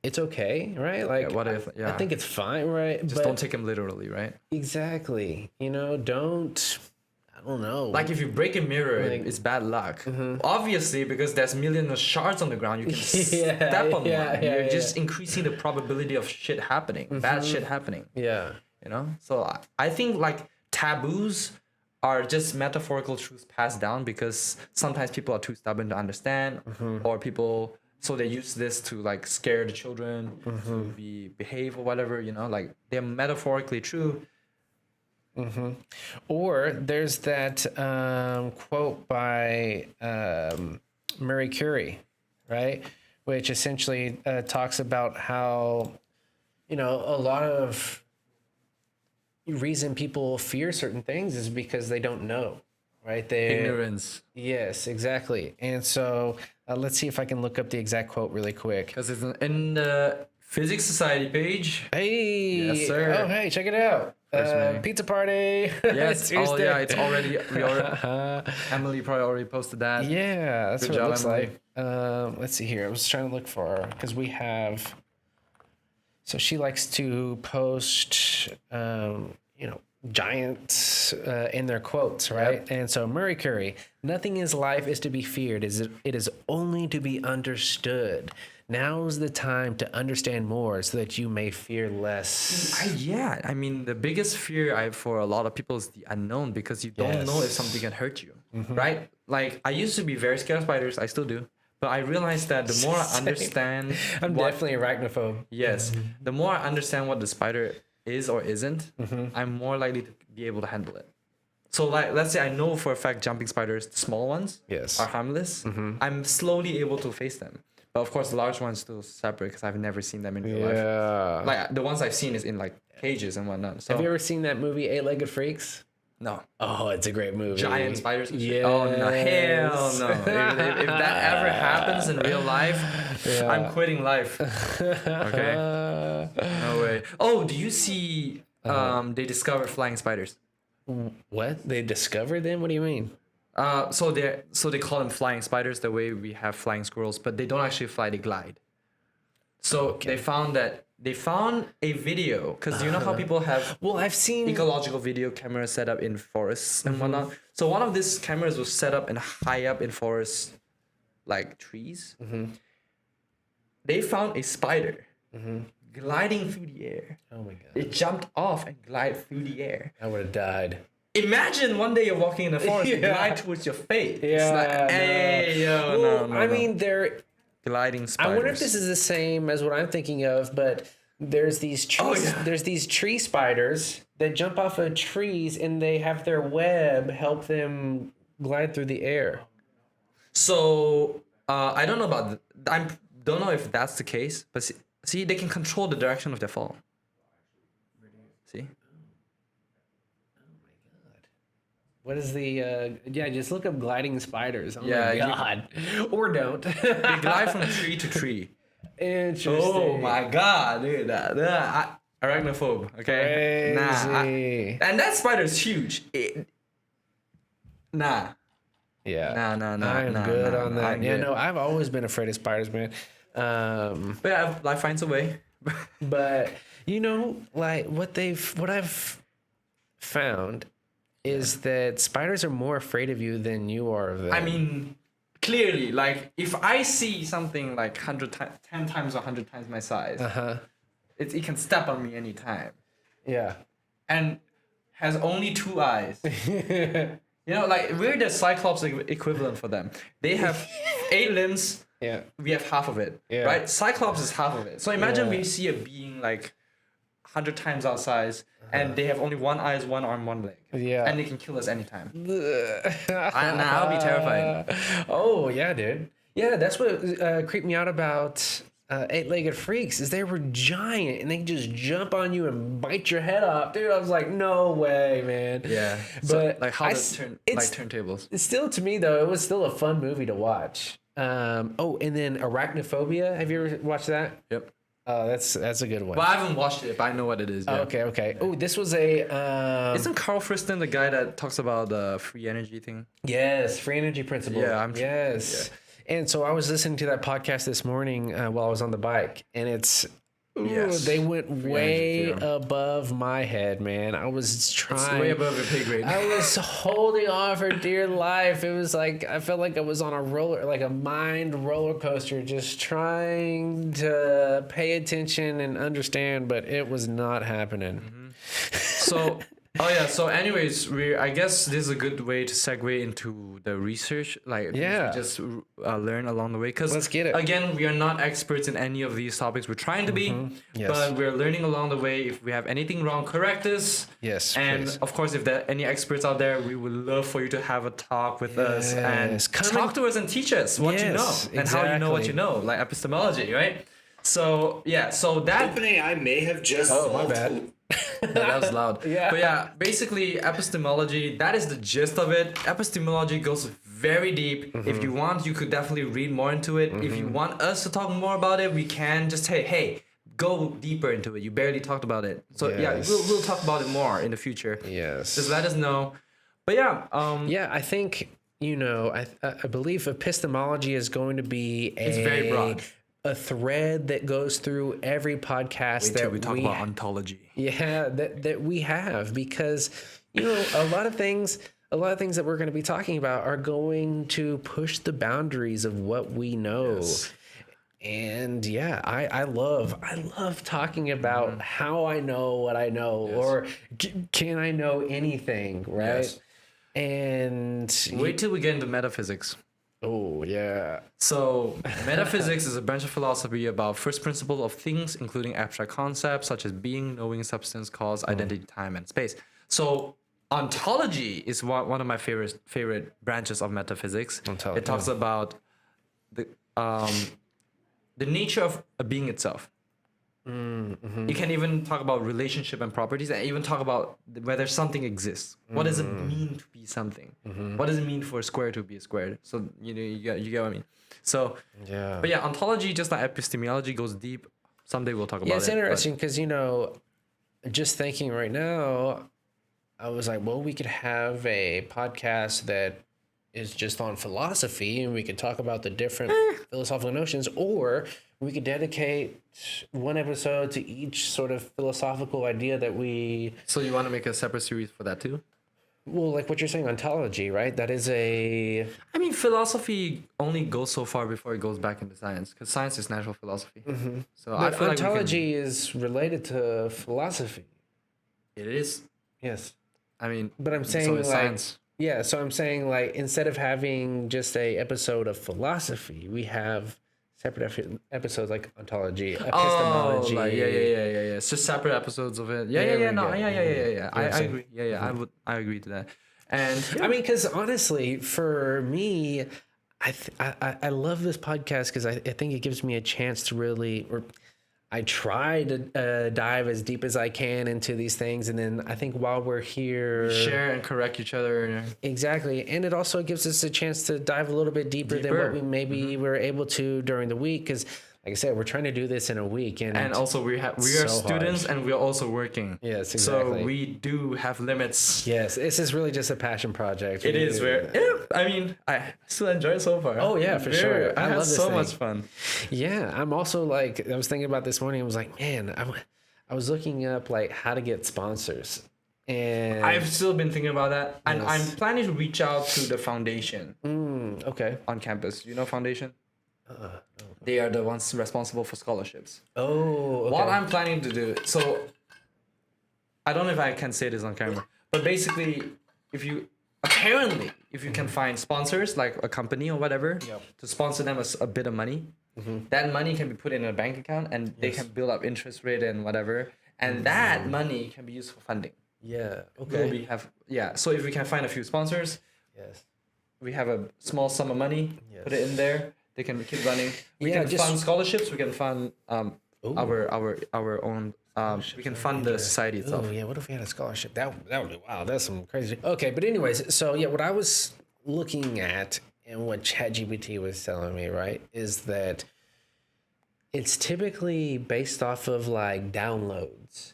it's okay, right? Like, I think it's fine, right? Just don't take them literally, right? Exactly. You know, I don't know. Like if you break a mirror, it's bad luck. Obviously, because there's millions of shards on the ground, you can step on one. You're just increasing the probability of shit happening, bad shit happening. Yeah. You know? So I think like taboos are just metaphorical truths passed down because sometimes people are too stubborn to understand, or people, so they use this to like scare the children to behave or whatever, you know, like they're metaphorically true. Or there's that quote by Marie Curie, right? Which essentially talks about how, you know, a lot of reason people fear certain things is because they don't know, right? Ignorance. Yes, exactly. And so let's see if I can look up the exact quote really quick. Because it's in the Physics Society page. Hey. Yes, sir. Oh, hey, check it out. Pizza party. Yes. Oh, yeah. It's already. Emily probably already posted that. Yeah, that's Good what job, it looks Emily. like. Let's see here. I was trying to look for because we have. So she likes to post, you know, giants in their quotes, right? Yep. And so Marie Curie, nothing in life is to be feared. It is only to be understood. Now's the time to understand more so that you may fear less. I mean, the biggest fear for a lot of people is the unknown because you don't know if something can hurt you, right? Like, I used to be very scared of spiders. I still do. But I realized that the more I understand... I'm definitely arachnophobe. Yes. The more I understand what the spider is or isn't, I'm more likely to be able to handle it. So, like, let's say I know for a fact jumping spiders, the small ones, are harmless. I'm slowly able to face them. But of course, the large ones still separate because I've never seen them in real life. Like, the ones I've seen is in, like, cages and whatnot. So, have you ever seen that movie, Eight-Legged Freaks? No. Oh, it's a great movie. Giant spiders? Yes. Oh, no. Hell no. If that ever happens in real life, I'm quitting life. Okay? No way. Oh, do you see they discovered flying spiders? What? They discovered them? What do you mean? So they call them flying spiders the way we have flying squirrels, but they don't actually fly, they glide. So they found a video, because you know how people have I've seen ecological video cameras set up in forests and whatnot. So one of these cameras was set up and high up in forests, like trees. They found a spider gliding through the air. Oh my god! It jumped off and glided through the air. I would have died. Imagine one day you're walking in the forest and glide towards your fate. It's like, hey, no. I mean, they're gliding spiders. I wonder if this is the same as what I'm thinking of, but there's these trees. There's these tree spiders that jump off of trees and they have their web help them glide through the air. So I don't know about. I don't know if that's the case, but see, they can control the direction of their fall. See. What is the just look up gliding spiders. Oh Yeah, my god. Or don't. They glide from tree to tree. Interesting. Oh my god, dude. Arachnophobe, okay? Crazy. And that spider's huge. Nah. Yeah. Nah. I'm good on that. I'm Yeah, good. no, I've always been afraid of spiders, man. But yeah, life finds a way. But you know, like what I've found is that spiders are more afraid of you than you are of them. I mean, clearly, like if I see something like 10 times or 100 times my size, it can step on me anytime. Yeah. And has only 2 eyes. You know, like we're the Cyclops equivalent for them. They have 8 limbs. Yeah. We have half of it. Yeah. Right? Cyclops is half of it. So imagine we see a being like 100 times our size, and they have only 1 eye, 1 arm, 1 leg. Yeah. And they can kill us anytime. I'll be terrified. Oh, yeah, dude. Yeah, that's what creeped me out about 8-legged freaks is they were giant and they just jump on you and bite your head off. Dude, I was like, no way, man. Yeah. But so, like how turntables. Still, to me, though, it was still a fun movie to watch. And then Arachnophobia. Have you ever watched that? Yep. Oh, that's a good one. Well, I haven't watched it, but I know what it is. Yeah. Okay. Oh, this was a... Isn't Carl Friston the guy that talks about the free energy thing? Yes, free energy principle. Yeah, Yes. Yeah. And so I was listening to that podcast this morning while I was on the bike, and they went way above my head, man. I was trying. It's way above your pay grade. I was holding on for dear life. It was like I felt like I was on a mind roller coaster, just trying to pay attention and understand, but it was not happening. So. So anyways, I guess this is a good way to segue into the research. Like, we just learn along the way. Because, let's get it. Again, we are not experts in any of these topics. We're trying to be, but we're learning along the way. If we have anything wrong, correct us. Yes, and please. of course, if there are any experts out there, we would love for you to have a talk with us and talk to us and teach us what you know and how you know what you know, like epistemology, right? So, so that... Company I may have just... Oh, my bad. That was loud. Yeah. But yeah, basically epistemology, that is the gist of it. Epistemology goes very deep. If you want, you could definitely read more into it. If you want us to talk more about it, we can just hey, go deeper into it. You barely talked about it. So we'll talk about it more in the future. Yes. Just let us know. But I think, I believe epistemology is going to be it's very broad. A thread that goes through every podcast that we talk about ontology. Yeah, that we have, because a lot of things that we're going to be talking about are going to push the boundaries of what we know. Yes. And I love talking about how I know what I know, or can I know anything, right? Yes. And wait till we get into metaphysics. Oh, yeah. So, metaphysics is a branch of philosophy about first principles of things, including abstract concepts such as being, knowing, substance, cause, identity, time, and space. So, ontology is one of my favorite branches of metaphysics. It talks about the nature of a being itself. You can even talk about relationship and properties, and even talk about whether something exists. What does it mean to be something? What does it mean for a square to be a square? So you get what I mean. So but ontology, just like epistemology, goes deep. Someday we'll talk about it. Yeah, it's interesting because just thinking right now, I was like, well, we could have a podcast that is just on philosophy, and we could talk about the different philosophical notions, or we could dedicate one episode to each sort of philosophical idea that we... So you want to make a separate series for that too? Well, like what you're saying, ontology, right? That is a... I mean, philosophy only goes so far before it goes back into science, because science is natural philosophy. So but I feel ontology is related to philosophy. It is. Yes. I mean... But I'm saying like... science. Yeah, so I'm saying like instead of having just a episode of philosophy, we have separate episodes like ontology, epistemology. Yeah. It's just separate episodes of it. Yeah. I agree. I agree to that. And I mean, because honestly, for me, I love this podcast because I think it gives me a chance to really, or I try to dive as deep as I can into these things, and then I think while we're here, share and correct each other. Exactly, and it also gives us a chance to dive a little bit deeper. Than what we maybe were able to during the week, because like I said, we're trying to do this in a week, and also we are students and we're also working. Yes, exactly. So we do have limits. Yes, this is really just a passion project. It is I mean, I still enjoy it so far. Oh yeah, for sure. I love so much fun. Yeah, I'm also I was thinking about this morning. I was like, man, I was looking up like how to get sponsors. And I've still been thinking about that, and Yes. I'm planning to reach out to the foundation okay. on campus. You know foundation? They are the ones responsible for scholarships. Oh, okay. What I'm planning to do, so I don't know if I can say this on camera, but basically, if you can find sponsors like a company or whatever to sponsor them a bit of money, that money can be put in a bank account and they can build up interest rate and whatever, and that money can be used for funding. Yeah. Okay. So if we can find a few sponsors, Yes. we have a small sum of money, put it in there, they can keep running. We Yeah, can fund scholarships, we can fund our own we can fund the society itself. Oh yeah, what if we had a scholarship? That would be wow. That's some crazy. Okay, but anyways, so yeah, what I was looking at and what ChatGPT was telling me, right, is that it's typically based off of like downloads.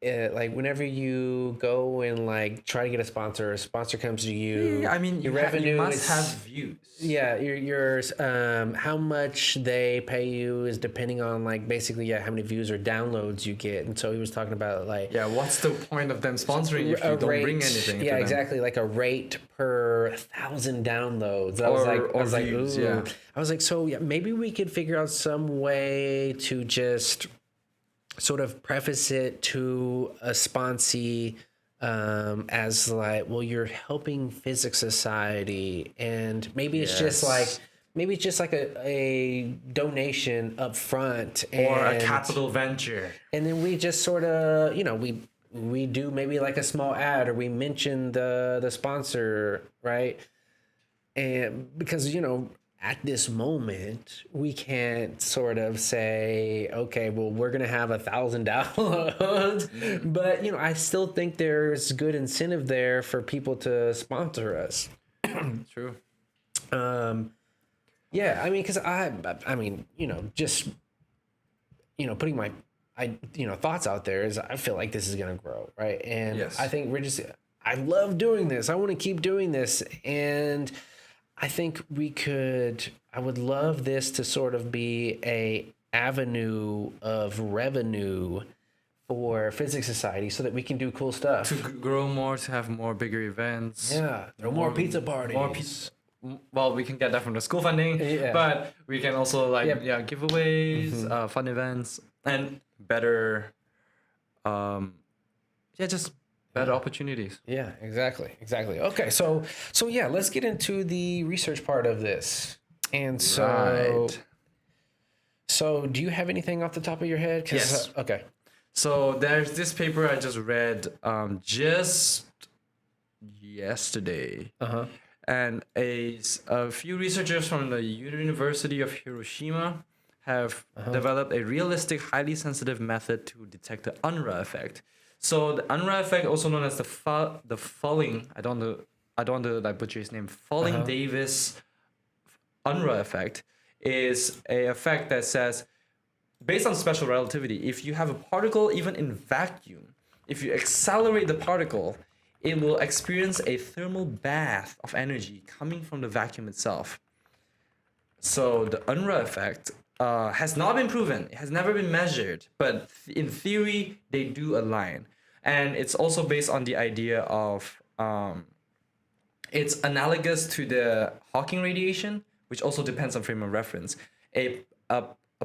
Like whenever you go and like try to get a sponsor comes to you. Yeah, I mean, your you revenue must is, have views. Yeah, your how much they pay you is depending on like basically how many views or downloads you get. And so he was talking about like What's the point of them sponsoring if you don't bring anything? Yeah, to them? exactly, like a rate per 1,000 downloads. I was like, views, ooh. yeah. I was like, so yeah, maybe we could figure out some way to just sort of preface it to a sponsee as like, well, you're helping physics society, and maybe it's just like a donation up front Or a capital venture. and then we just sort of we do maybe like a small ad, or we mention the sponsor, right? And because at this moment, we can't sort of say, okay, well, we're going to have 1,000 downloads. But, I still think there's good incentive there for people to sponsor us. True. Yeah, I mean, because just, putting my, thoughts out there is I feel like this is going to grow, right? And Yes. I think I love doing this. I want to keep doing this. And I think I would love this to sort of be a avenue of revenue for physics society so that we can do cool stuff. To grow more, to have more bigger events. Yeah, throw more pizza parties. More pizza. Well, we can get that from the school funding, Yeah. but we can also giveaways, fun events, and better, just better opportunities. Yeah, exactly. Okay, so yeah, let's get into the research part of this. And so, Right. so do you have anything off the top of your head? Yes. Okay. So there's this paper I just read just yesterday. And a few researchers from the University of Hiroshima have developed a realistic, highly sensitive method to detect the Unruh effect. So the Unruh effect, also known as the falling, I don't want to like butcher his name, falling Davis Unruh effect, is a effect that says, based on special relativity, if you have a particle even in vacuum, if you accelerate the particle, it will experience a thermal bath of energy coming from the vacuum itself. So the Unruh effect has not been proven. It has never been measured, but in theory, they do align. And it's also based on the idea of it's analogous to the Hawking radiation, which also depends on frame of reference. A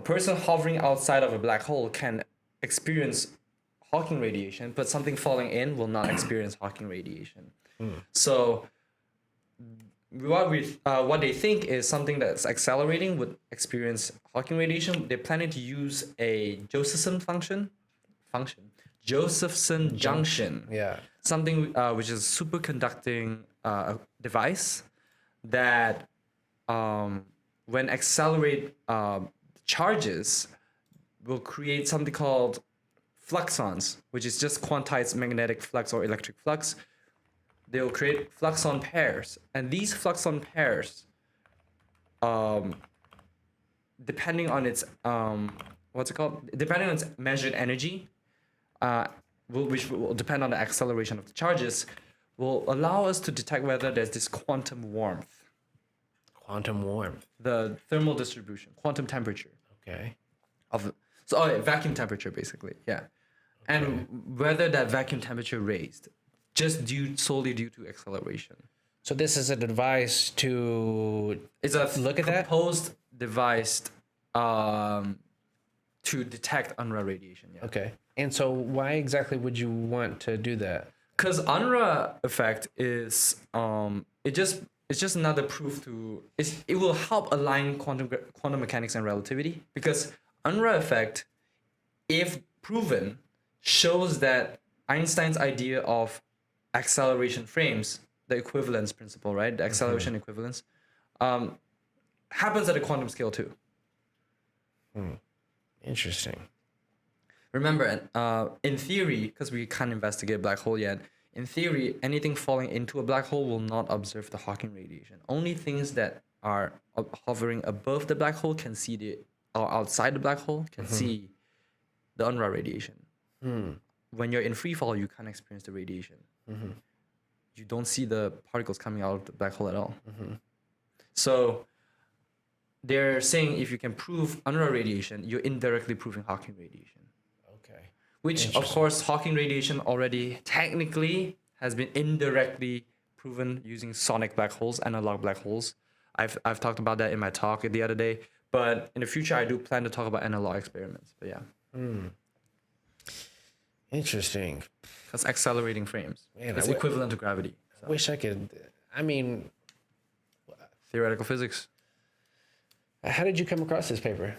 person hovering outside of a black hole can experience Hawking radiation, but something falling in will not experience Hawking radiation. So what they think is something that's accelerating would experience Hawking radiation. They're planning to use a Josephson junction. Yeah. Something which is a superconducting device that when accelerate charges will create something called fluxons, which is just quantized magnetic flux or electric flux. They'll create fluxon pairs, and these fluxon pairs, depending on its depending on its measured energy, which will depend on the acceleration of the charges, will allow us to detect whether there's this quantum warmth. Quantum warmth. The thermal distribution, quantum temperature. Okay. Vacuum temperature, basically, yeah. and whether that vacuum temperature raised just solely due to acceleration. So this is a device to It's a look at that. proposed device to detect UNRWA radiation. Yeah. Okay. And so why exactly would you want to do that? Because UNRWA effect is it's just another proof to it will help align quantum mechanics and relativity, because UNRWA effect, if proven, shows that Einstein's idea of acceleration frames, the equivalence principle, right? The acceleration equivalence, happens at a quantum scale too. Interesting. Remember, in theory, because we can't investigate black hole yet, in theory, anything falling into a black hole will not observe the Hawking radiation. Only things that are hovering above the black hole can see or outside the black hole can see the UNRWA radiation. When you're in free fall, you can't experience the radiation. You don't see the particles coming out of the black hole at all. So they're saying if you can prove UNRWA radiation, you're indirectly proving Hawking radiation. Okay. Which, of course, Hawking radiation already technically has been indirectly proven using sonic black holes, analog black holes. I've talked about that in my talk the other day. But in the future, I do plan to talk about analog experiments. But yeah. Interesting. Because accelerating frames. Man, it's equivalent to gravity. So. Wish I could. I mean, Theoretical physics. how did you come across this paper?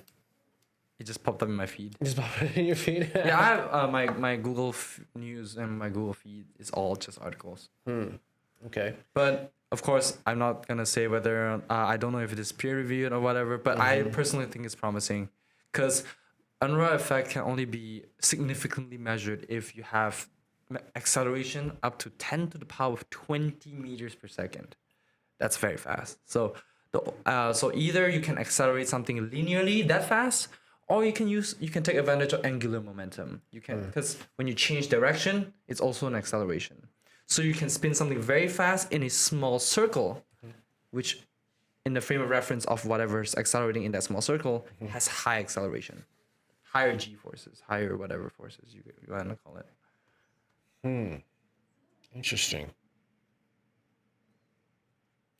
It just popped up in my feed. Just pop it in your feed. Yeah, I have my Google News and my Google feed is all just articles. Okay. But of course, I'm not gonna say whether I don't know if it is peer reviewed or whatever. But I personally think it's promising, because UNRWA effect can only be significantly measured if you have acceleration up to 10 to the power of 20 meters per second. That's very fast. So so either you can accelerate something linearly that fast, or you can take advantage of angular momentum. You can, because when you change direction, it's also an acceleration. So you can spin something very fast in a small circle, which in the frame of reference of whatever's accelerating in that small circle has high acceleration, higher g forces, higher whatever forces you want to call it. Interesting.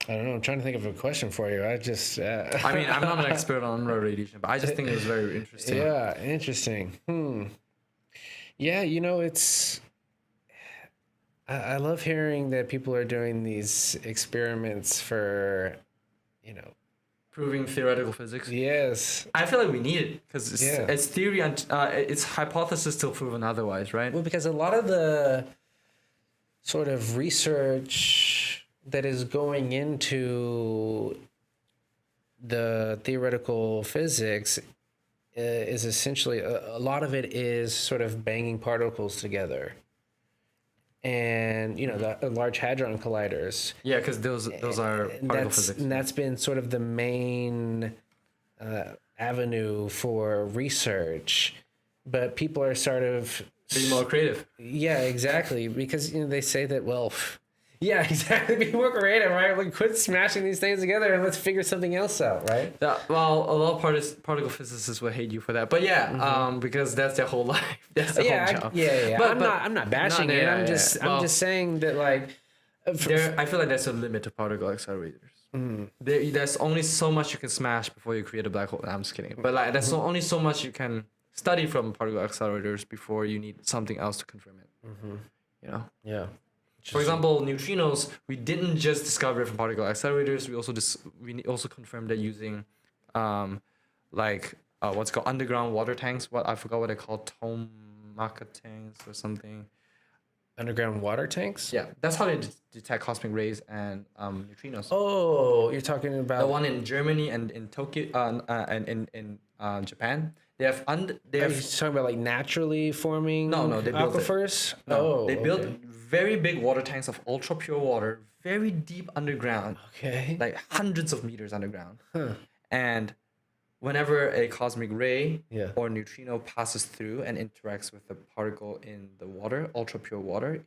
I don't know. I'm trying to think of a question for you. I just. I mean, I'm not an expert on UNRWA radiation, but I just think it was very interesting. Yeah, interesting. Yeah, it's. I love hearing that people are doing these experiments for, Proving theoretical physics. Yes. I feel like we need it because it's theory and it's hypothesis till proven otherwise, right? Well, because a lot of the sort of research that is going into the theoretical physics is essentially a lot of it is sort of banging particles together. And the Large Hadron Colliders. Yeah, because those are particle physics. And that's been sort of the main avenue for research, but people are sort of being more creative. Yeah, exactly, because they say that yeah, exactly. Be more creative, right? Like, quit smashing these things together and let's figure something else out, right? Well, a lot of particle physicists will hate you for that, but because that's their whole life. That's their whole job. Yeah. But I'm not bashing it. I'm just saying that I feel like there's a limit to particle accelerators. There's only so much you can smash before you create a black hole. I'm just kidding. But there's only so much you can study from particle accelerators before you need something else to confirm it. Yeah. For example, neutrinos, we didn't just discover it from particle accelerators. We also confirmed it using, what's called underground water tanks. I forgot what they're called, Tomaka tanks or something. Underground water tanks? Yeah, that's how they detect cosmic rays and neutrinos. Oh, you're talking about the one in Germany and in Tokyo and in Japan. Are you talking about naturally forming they built aquifers? They built very big water tanks of ultra pure water, very deep underground. Okay. Like hundreds of meters underground. And whenever a cosmic ray or neutrino passes through and interacts with the particle in the water, ultra pure water,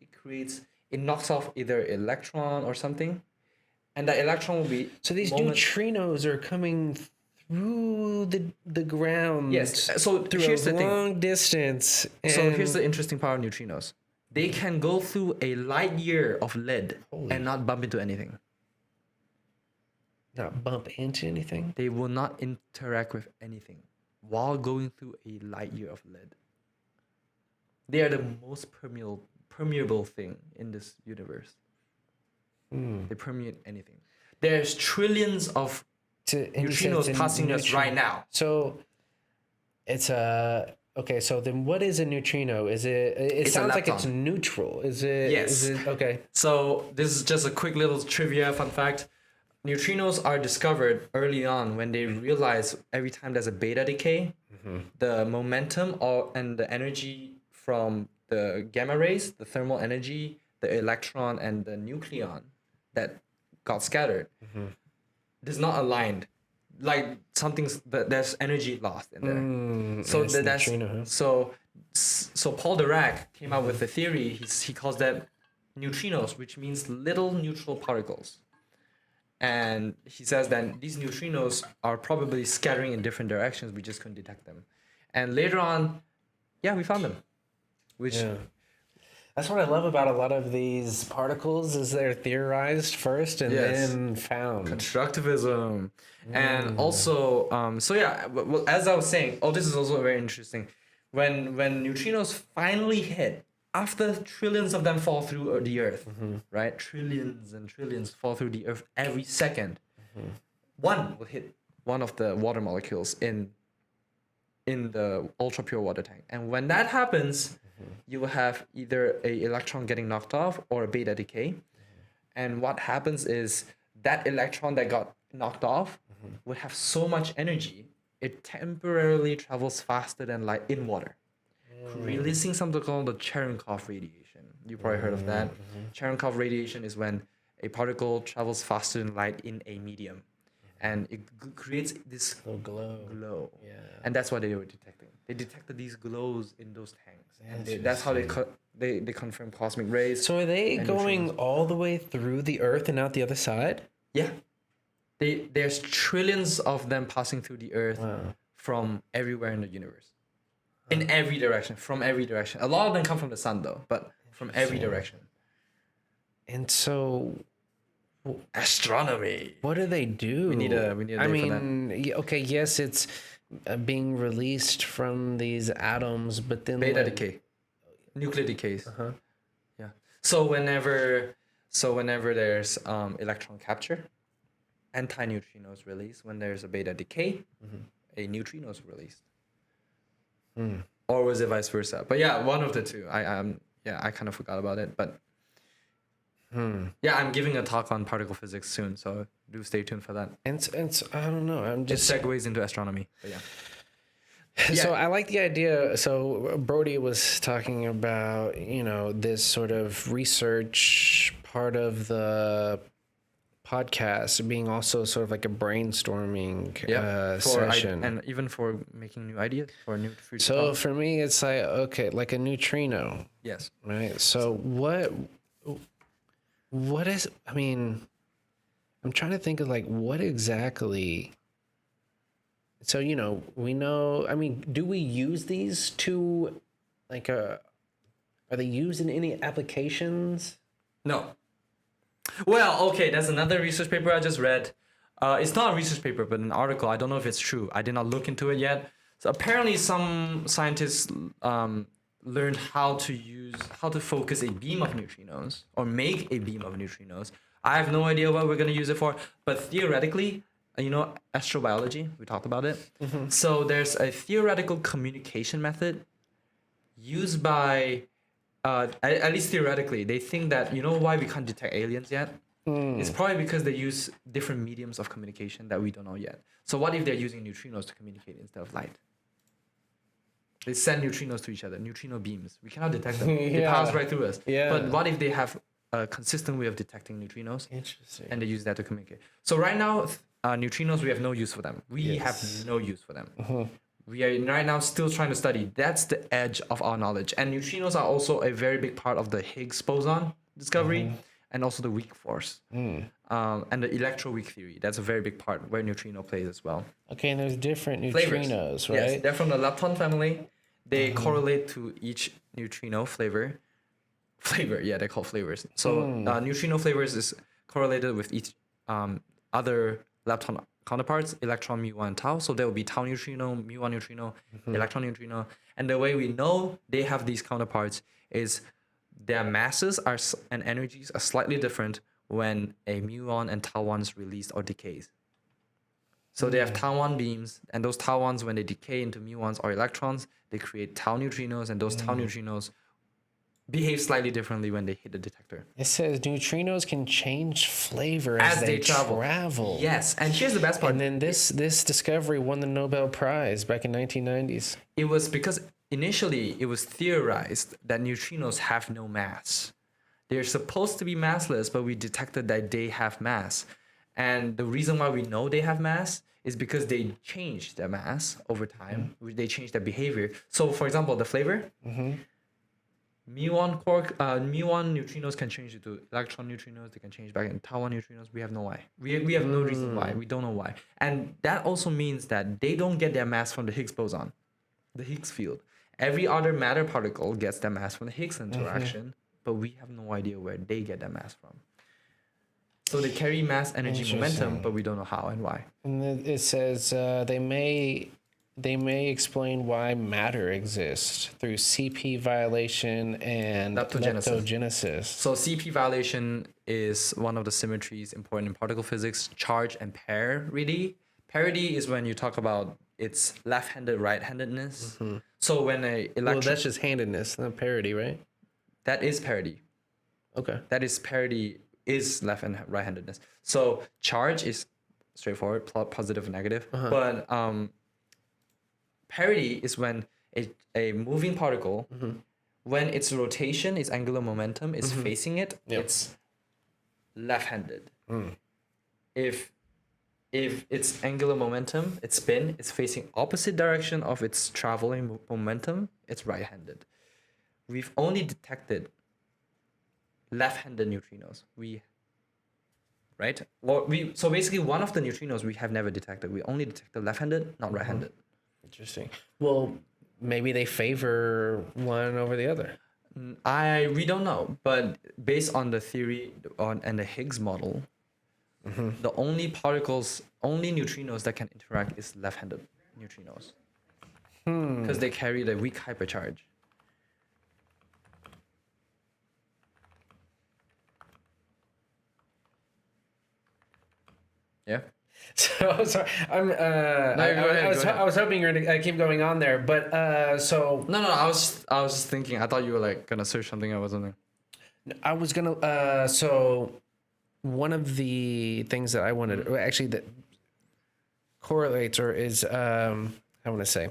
it knocks off either electron or something. And that electron will be... So these neutrinos are coming through the ground. Yes. So through here's a the thing. long distance. So here's and- the interesting part of neutrinos. They can go through a light year of lead and not bump into anything. not bump into anything. They will not interact with anything while going through a light year of lead. They are the most permeable thing in this universe. They permeate anything. There's trillions of neutrinos passing us right now. So it's a okay. So then, what is a neutrino? Is it? It sounds like it's neutral. Is it? Yes. Is it, okay. So this is just a quick little trivia fun fact. Neutrinos are discovered early on when they realize every time there's a beta decay, the momentum and the energy from the gamma rays, the thermal energy, the electron and the nucleon that got scattered is not aligned. Like there's energy lost in there. So it's that's neutrino, huh? so Paul Dirac came up with a theory. He calls that neutrinos, which means little neutral particles. And he says that these neutrinos are probably scattering in different directions. We just couldn't detect them. And later on, we found them. Which That's what I love about a lot of these particles is they're theorized first and then found. Constructivism. And also, well, as I was saying, this is also very interesting. When neutrinos finally hit, after trillions of them fall through the earth, right? Trillions and trillions fall through the earth every second. One will hit one of the water molecules in the ultra pure water tank. And when that happens, you will have either a electron getting knocked off or a beta decay. And what happens is that electron that got knocked off would have so much energy, it temporarily travels faster than light in water, releasing something called the Cherenkov radiation. You probably heard of that. Cherenkov radiation is when a particle travels faster than light in a medium. And it creates this Little glow. Yeah. And that's what they were detecting. They detected these glows in those tanks. And that's how they confirm cosmic rays. So are they and going neutrinos. all the way through the Earth and out the other side? Yeah. There's trillions of them passing through the earth from everywhere in the universe. In every direction, from every direction. A lot of them come from the sun though, but from every direction. And so Astronomy. what do they do? We need a day I for mean, okay, yes, it's being released from these atoms, but then Beta like- decay. Nuclear decays. Yeah. So whenever there's electron capture, anti-neutrinos released. When there's a beta decay, a neutrino is released. Or was it vice versa? But yeah, one of the two. I kind of forgot about it, but yeah, I'm giving a talk on particle physics soon, so do stay tuned for that. And I don't know. I'm It just segues into astronomy. But yeah. So I like the idea. So Brody was talking about, this sort of research part of the podcast being also sort of like a brainstorming session. And even for making new ideas for new future So talks. for me, it's like, okay, like a neutrino, Yes. right? So what is, I mean, I'm trying to think of like what exactly. So, we know, I mean, do we use these to like, are they used in any applications? No. Well, okay, that's another research paper I just read. It's not a research paper, but an article. I don't know if it's true. I did not look into it yet. So apparently some scientists learned how to focus a beam of neutrinos or make a beam of neutrinos. I have no idea what we're going to use it for, but theoretically, astrobiology, we talked about it. So there's a theoretical communication method used by, at least theoretically, they think that, why we can't detect aliens yet? It's probably because they use different mediums of communication that we don't know yet. So what if they're using neutrinos to communicate instead of light? They send neutrinos to each other, neutrino beams. We cannot detect them. They pass right through us. Yeah. But what if they have a consistent way of detecting neutrinos? Interesting. And they use that to communicate. So right now, neutrinos, we have no use for them. We have no use for them. We are right now still trying to study. That's the edge of our knowledge. And neutrinos are also a very big part of the Higgs boson discovery. and also the weak force. And the electroweak theory. That's a very big part where neutrino plays as well. Okay, and there's different Flavors. neutrinos, right? Yes, they're from the lepton family. They correlate to each neutrino flavor. Yeah, they're called flavors. So neutrino flavors is correlated with each other lepton counterparts, electron, mu1, and tau. So there will be tau neutrino, mu1 neutrino, electron neutrino. And the way we know they have these counterparts is their masses and energies are slightly different when a mu1 and tau1 is released or decays. So they have tau1 beams, and those tau1s, when they decay into mu1s or electrons, they create tau neutrinos, and those tau neutrinos behave slightly differently when they hit the detector. It says neutrinos can change flavor as they travel. Yes, and here's the best part. And then this discovery won the Nobel Prize back in 1990s. It was because initially it was theorized that neutrinos have no mass. They're supposed to be massless, but we detected that they have mass. And the reason why we know they have mass is because they change their mass over time. They change their behavior. So, for example, the flavor, mu1 neutrinos can change into electron neutrinos. They can change back into tau1 neutrinos. We have no why. We have no reason why. We don't know why. And that also means that they don't get their mass from the Higgs boson, the Higgs field. Every other matter particle gets their mass from the Higgs interaction, but we have no idea where they get their mass from. So they carry mass, energy, momentum, but we don't know how and why. And then it says they may explain why matter exists through CP violation and leptogenesis. So CP violation is one of the symmetries important in particle physics. Charge and parity. Parity is when you talk about its left-handed, right-handedness. So when a electron... Well, that's just handedness, not parity, right? That is parity. Okay. That is parity is left and right-handedness. So charge is straightforward, positive and negative. But parity is when a moving particle, when its rotation, its angular momentum is facing it, it's left-handed. If its angular momentum, its spin, is facing opposite direction of its traveling momentum, it's right-handed. We've only detected left-handed neutrinos. So basically one of the neutrinos we have never detected. We only detected left-handed, not right-handed. Interesting. Well, maybe they favor one over the other. We don't know, but based on the theory and the Higgs model, the only neutrinos that can interact is left-handed neutrinos, because they carry the weak hypercharge. Yeah. So sorry, I was hoping you were gonna keep going on there, but so no, I was just thinking. I thought you were like gonna search something I wasn't. I was gonna so one of the things that I wanted actually that correlates or is I want to say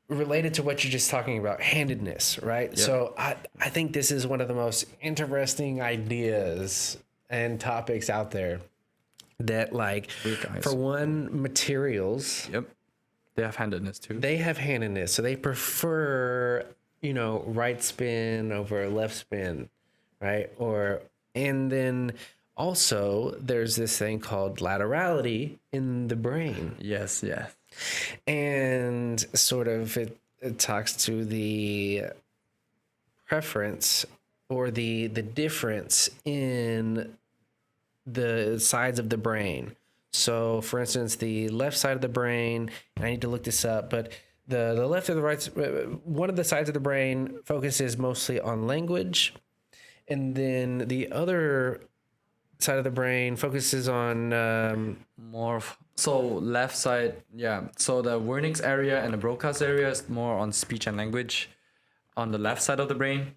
related to what you're just talking about, handedness, right? Yep. So I think this is one of the most interesting ideas and topics out there. That like for one, materials, they have handedness too. They have handedness, so they prefer right spin over left spin, right? And then also there's this thing called laterality in the brain. Yes, yeah. And sort of it talks to the preference or the difference in the sides of the brain. So for instance, the left side of the brain, and I need to look this up, but the left or the right, one of the sides of the brain focuses mostly on language, and then the other side of the brain focuses on so left side, so the Wernicke's area and the Broca's area is more on speech and language on the left side of the brain.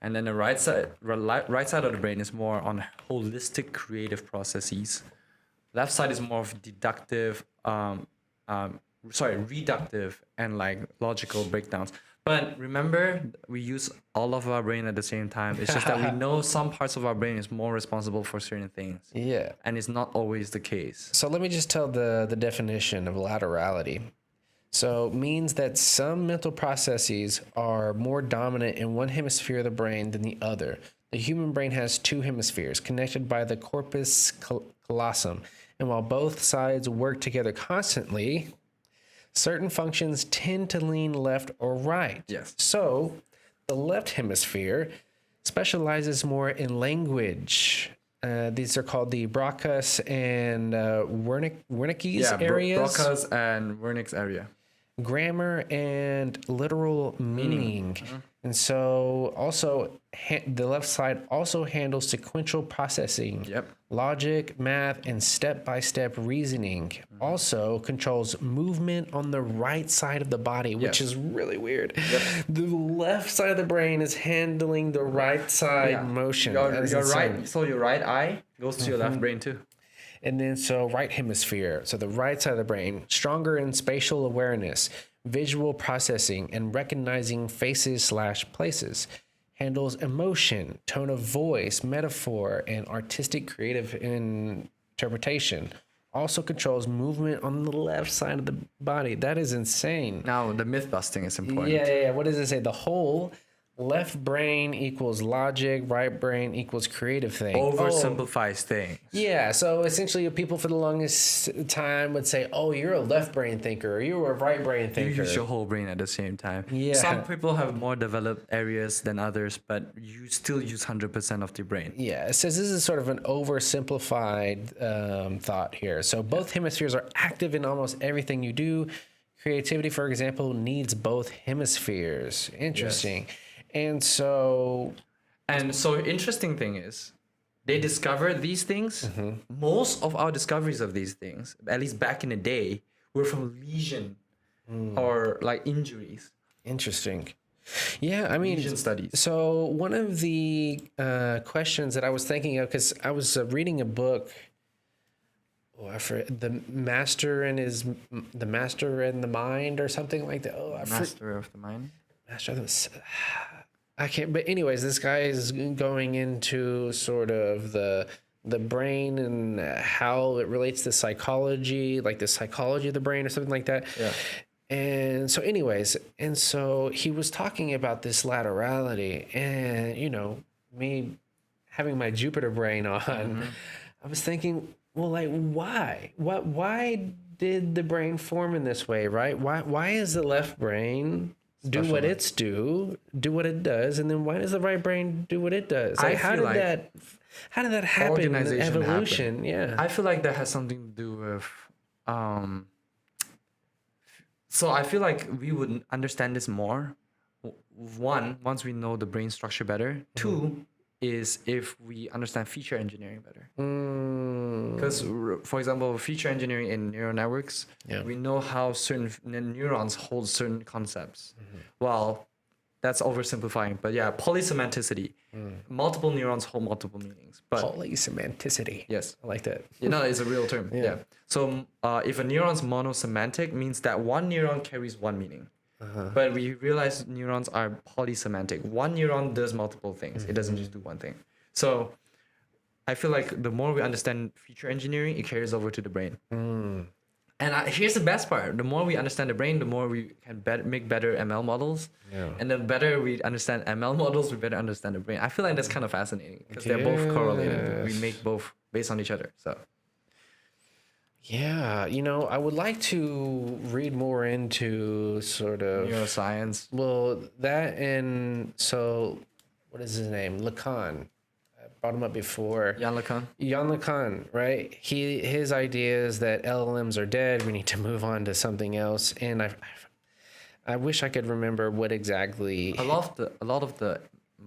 And then the right side of the brain is more on holistic creative processes. Left side is more of deductive, reductive and like logical breakdowns. But remember, we use all of our brain at the same time. It's just that we know some parts of our brain is more responsible for certain things. Yeah. And it's not always the case. So let me just tell the definition of laterality. So means that some mental processes are more dominant in one hemisphere of the brain than the other. The human brain has two hemispheres connected by the corpus callosum, and while both sides work together constantly, certain functions tend to lean left or right. Yes. So, the left hemisphere specializes more in language. These are called the Broca's and Wernicke's areas. Broca's and Wernicke's area. Grammar and literal meaning. And so also the left side also handles sequential processing, logic, math, and step-by-step reasoning. Also controls movement on the right side of the body, which is really weird. The left side of the brain is handling the right side motion. Your right, so your right eye goes to your left brain too. And then so right hemisphere, so the right side of the brain, stronger in spatial awareness, visual processing, and recognizing faces/places. Handles emotion, tone of voice, metaphor, and artistic creative interpretation. Also controls movement on the left side of the body. That is insane. Now, the myth busting is important. Yeah. What does it say? The whole left brain equals logic, right brain equals creative thing. Oversimplifies things. Yeah, so essentially people for the longest time would say, oh, you're a left brain thinker or you're a right brain thinker. You use your whole brain at the same time. Yeah. Some people have more developed areas than others, but you still use 100% of the brain. Yeah, it says this is sort of an oversimplified thought here. So both hemispheres are active in almost everything you do. Creativity, for example, needs both hemispheres. Interesting. Yes. And so interesting thing is they discovered these things. Most of our discoveries of these things, at least back in the day, were from lesion or like injuries. Interesting. Yeah, I mean, lesion studies. So one of the questions that I was thinking of, because I was reading a book, the Master and the Mind or something like that. Master of the Mind. Master of the I can't, but anyways, this guy is going into sort of the brain and how it relates to psychology, like the psychology of the brain or something like that. Yeah. And so he was talking about this laterality, and me having my Jupiter brain on, I was thinking, well, like, why? Why did the brain form in this way, right? Why is the left brain do what it does, and then why does the right brain do what it does? Like, how did that happen in evolution? Yeah, I feel like that has something to do with so I feel like we would understand this more. One, once we know the brain structure better. Two is if we understand feature engineering better. Because, for example, feature engineering in neural networks, we know how certain neurons hold certain concepts. Well, that's oversimplifying, but yeah, polysemanticity. Multiple neurons hold multiple meanings. But polysemanticity. Yes. I like that. It's a real term. Yeah. So if a neuron's monosemantic, means that one neuron carries one meaning. But we realize neurons are polysemantic. One neuron does multiple things. It doesn't just do one thing. So I feel like the more we understand feature engineering, it carries over to the brain. And here's the best part. The more we understand the brain, the more we can make better ML models. Yeah. And the better we understand ML models, we better understand the brain. I feel like that's kind of fascinating because they're both correlated. We make both based on each other. So. Yeah, I would like to read more into sort of neuroscience. Well, that and so, what is his name? Lacan. I brought him up before. Jan LeCun, right? His idea is that LLMs are dead. We need to move on to something else. And I wish I could remember what exactly. A lot of the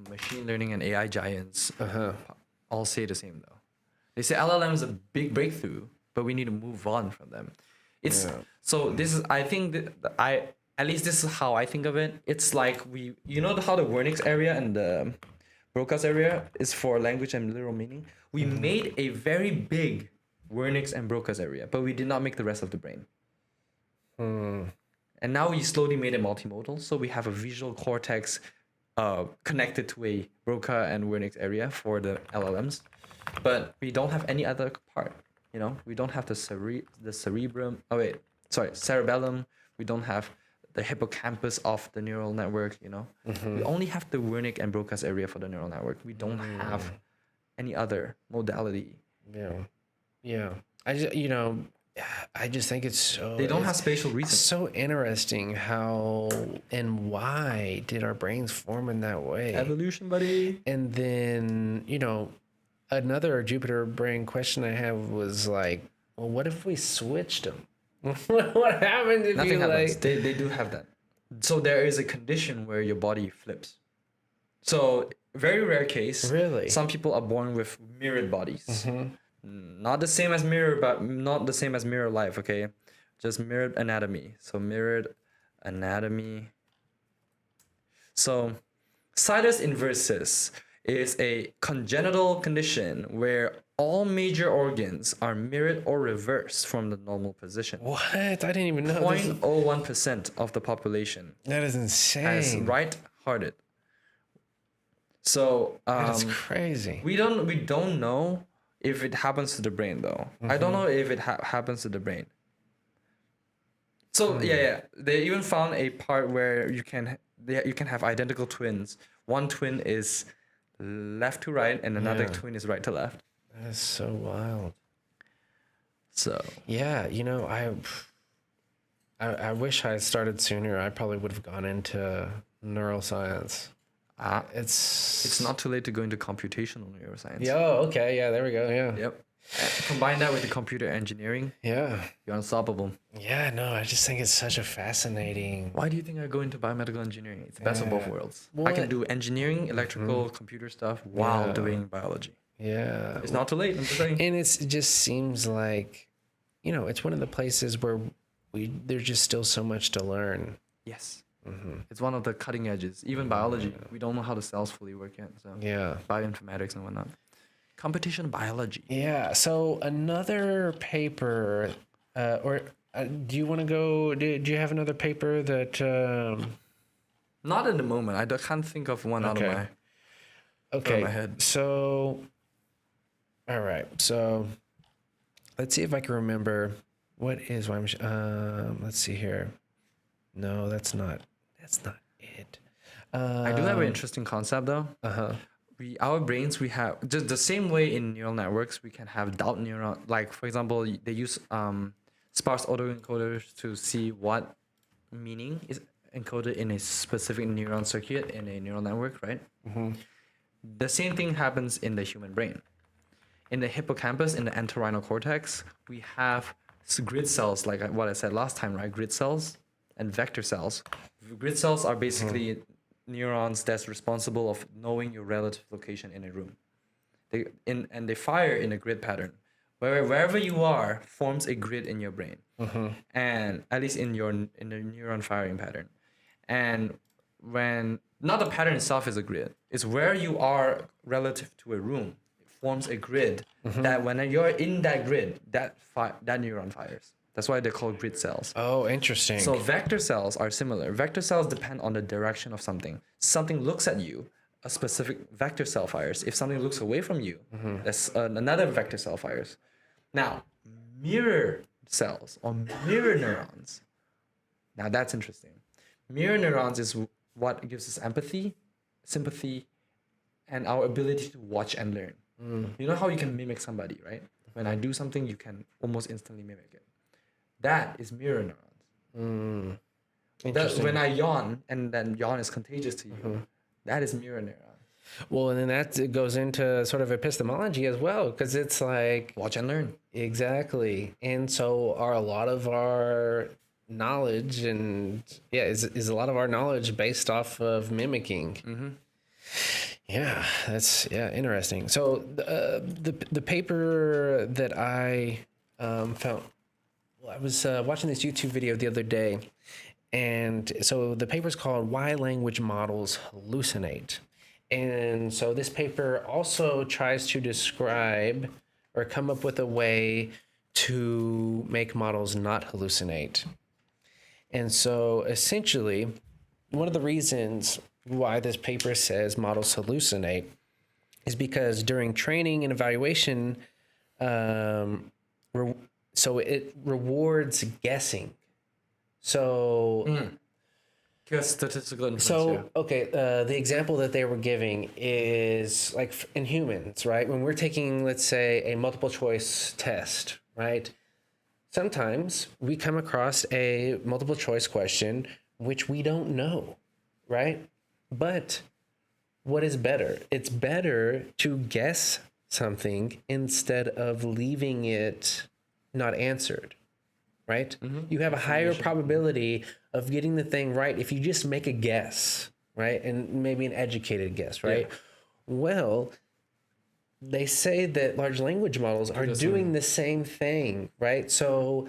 machine learning and AI giants all say the same though. They say LLM is a big breakthrough, but we need to move on from them. So this is, I think at least this is how I think of it. It's like how the Wernicke's area and the Broca's area is for language and literal meaning. We made a very big Wernicke's and Broca's area, but we did not make the rest of the brain. And now we slowly made it multimodal. So we have a visual cortex connected to a Broca and Wernicke's area for the LLMs, but we don't have any other part. We don't have the cerebellum. We don't have the hippocampus of the neural network, you know. We only have the Wernicke and Broca's area for the neural network. We don't have any other modality. Yeah. I just think it's so... They don't have spatial reason. So interesting how and why did our brains form in that way? Evolution, buddy. And then, another Jupiter brain question I have was like, well, what if we switched them? What happened if Nothing you happens. like... They do have that. So there is a condition where your body flips. So very rare case. Really? Some people are born with mirrored bodies. Not the same as mirror, but not the same as mirror life, okay? Just mirrored anatomy. So mirrored anatomy. So situs inversus is a congenital condition where all major organs are mirrored or reversed from the normal position. What? I didn't even know. 0.01% of the population That is insane. is right-hearted. So That's crazy. we don't know if it happens to the brain though. I don't know if it happens to the brain. So yeah, they even found a part where you can have identical twins. One twin is left to right, and another twin is right to left. That's so wild. So Yeah, I wish I had started sooner. I probably would have gone into neuroscience. it's not too late to go into computational neuroscience. Yeah, okay, yeah, there we go. Yeah. Yep. Combine that with the computer engineering, Yeah. you're unstoppable. Yeah, no, I just think it's such a fascinating... Why do you think I go into biomedical engineering? It's the best of both worlds. I can do engineering, electrical, computer stuff while doing biology. Yeah. It's not too late, I'm just saying. And it just seems like, it's one of the places where there's just still so much to learn. Yes. It's one of the cutting edges. Even biology, we don't know how the cells fully work yet. So Yeah. bioinformatics and whatnot. Computational biology. Yeah. So another paper, do you want to go? Do you have another paper that? Not in the moment. I can't think of one out of my head. So, all right. So, let's see if I can remember what is why I'm. Let's see here. No, that's not it. I do have an interesting concept though. Our brains, we have just the same way in neural networks, we can have doubt neuron. Like for example, they use sparse autoencoders to see what meaning is encoded in a specific neuron circuit in a neural network, right? The same thing happens in the human brain. In the hippocampus, in the entorhinal cortex, we have grid cells, like what I said last time, right? Grid cells and vector cells. Grid cells are basically neurons that's responsible of knowing your relative location in a room. They fire in a grid pattern. Wherever you are forms a grid in your brain. And at least in the neuron firing pattern. And when not the pattern itself is a grid, it's where you are relative to a room. It forms a grid that when you're in that grid, that neuron fires. That's why they're called grid cells. Oh, interesting. So vector cells are similar. Vector cells depend on the direction of something. Something looks at you, a specific vector cell fires. If something looks away from you, that's another vector cell fires. Now, mirror cells or mirror neurons. Now that's interesting. Mirror neurons is what gives us empathy, sympathy, and our ability to watch and learn. You know how you can mimic somebody, right? When I do something, you can almost instantly mimic it. That is mirror neurons. When I yawn, and then yawn is contagious to you, that is mirror neuron. Well, and then that goes into sort of epistemology as well, because it's like... Watch and learn. Exactly. And so are a lot of our knowledge and... Yeah, is a lot of our knowledge based off of mimicking. Yeah, that's interesting. So the paper that I found... I was watching this YouTube video the other day, and so the paper's called Why Language Models Hallucinate. And so this paper also tries to describe or come up with a way to make models not hallucinate. And so essentially, one of the reasons why this paper says models hallucinate is because during training and evaluation, so it rewards guessing. So Because statistical inference. So, okay, the example that they were giving is like in humans, right? When we're taking, let's say, a multiple choice test, right? Sometimes we come across a multiple choice question which we don't know, right? But what is better? It's better to guess something instead of leaving it not answered, right? You have a higher probability of getting the thing right if you just make a guess, right? And maybe an educated guess, right? Yeah. Well, they say that large language models are doing the same thing, right? So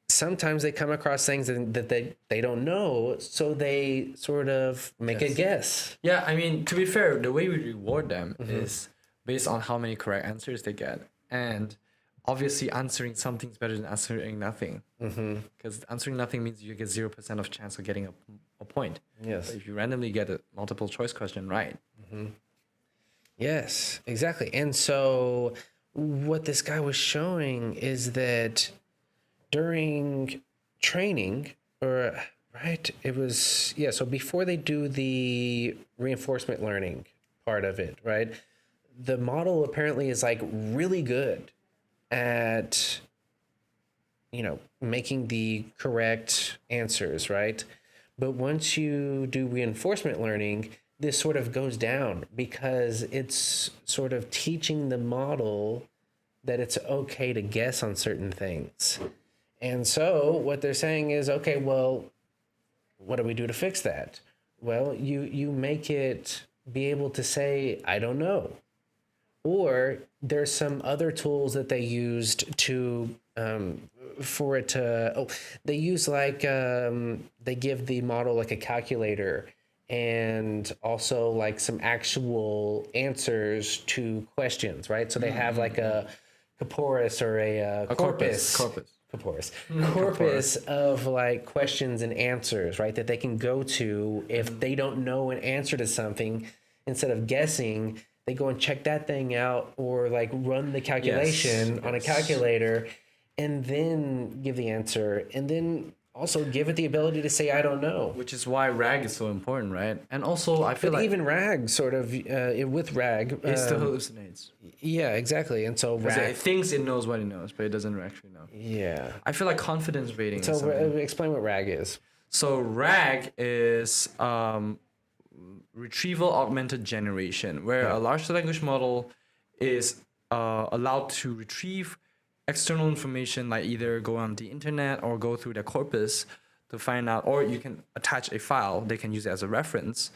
sometimes they come across things that they don't know, so they sort of make a guess. Yeah, I mean, to be fair, the way we reward them is based on how many correct answers they get. And obviously answering something's better than answering nothing. Because answering nothing means you get 0% of chance of getting a point. Yes. But if you randomly get a multiple choice question right. Yes, exactly. And so what this guy was showing is that during training, or right, it was, yeah, so before they do the reinforcement learning part of it, right, the model apparently is like really good at, making the correct answers, right? But once you do reinforcement learning, this sort of goes down because it's sort of teaching the model that it's okay to guess on certain things. And so what they're saying is, okay, well, what do we do to fix that? Well, you make it be able to say, I don't know. Or there's some other tools that they used to for it to they use like they give the model like a calculator and also like some actual answers to questions, right? So they have like a corpus or a corpus of like questions and answers, right, that they can go to if they don't know an answer to something. Instead of guessing, they go and check that thing out or like run the calculation on a calculator and then give the answer, and then also give it the ability to say I don't know. Which is why RAG is so important, right? And also I feel But like even RAG sort of with RAG it still hallucinates. Yeah, exactly. And so It RAG thinks it knows what it knows, but it doesn't actually know. Yeah. I feel like confidence rating is So something. explain what RAG is. So RAG is retrieval augmented generation, where a large language model is allowed to retrieve external information, like either go on the internet or go through the corpus to find out, or you can attach a file. They can use it as a reference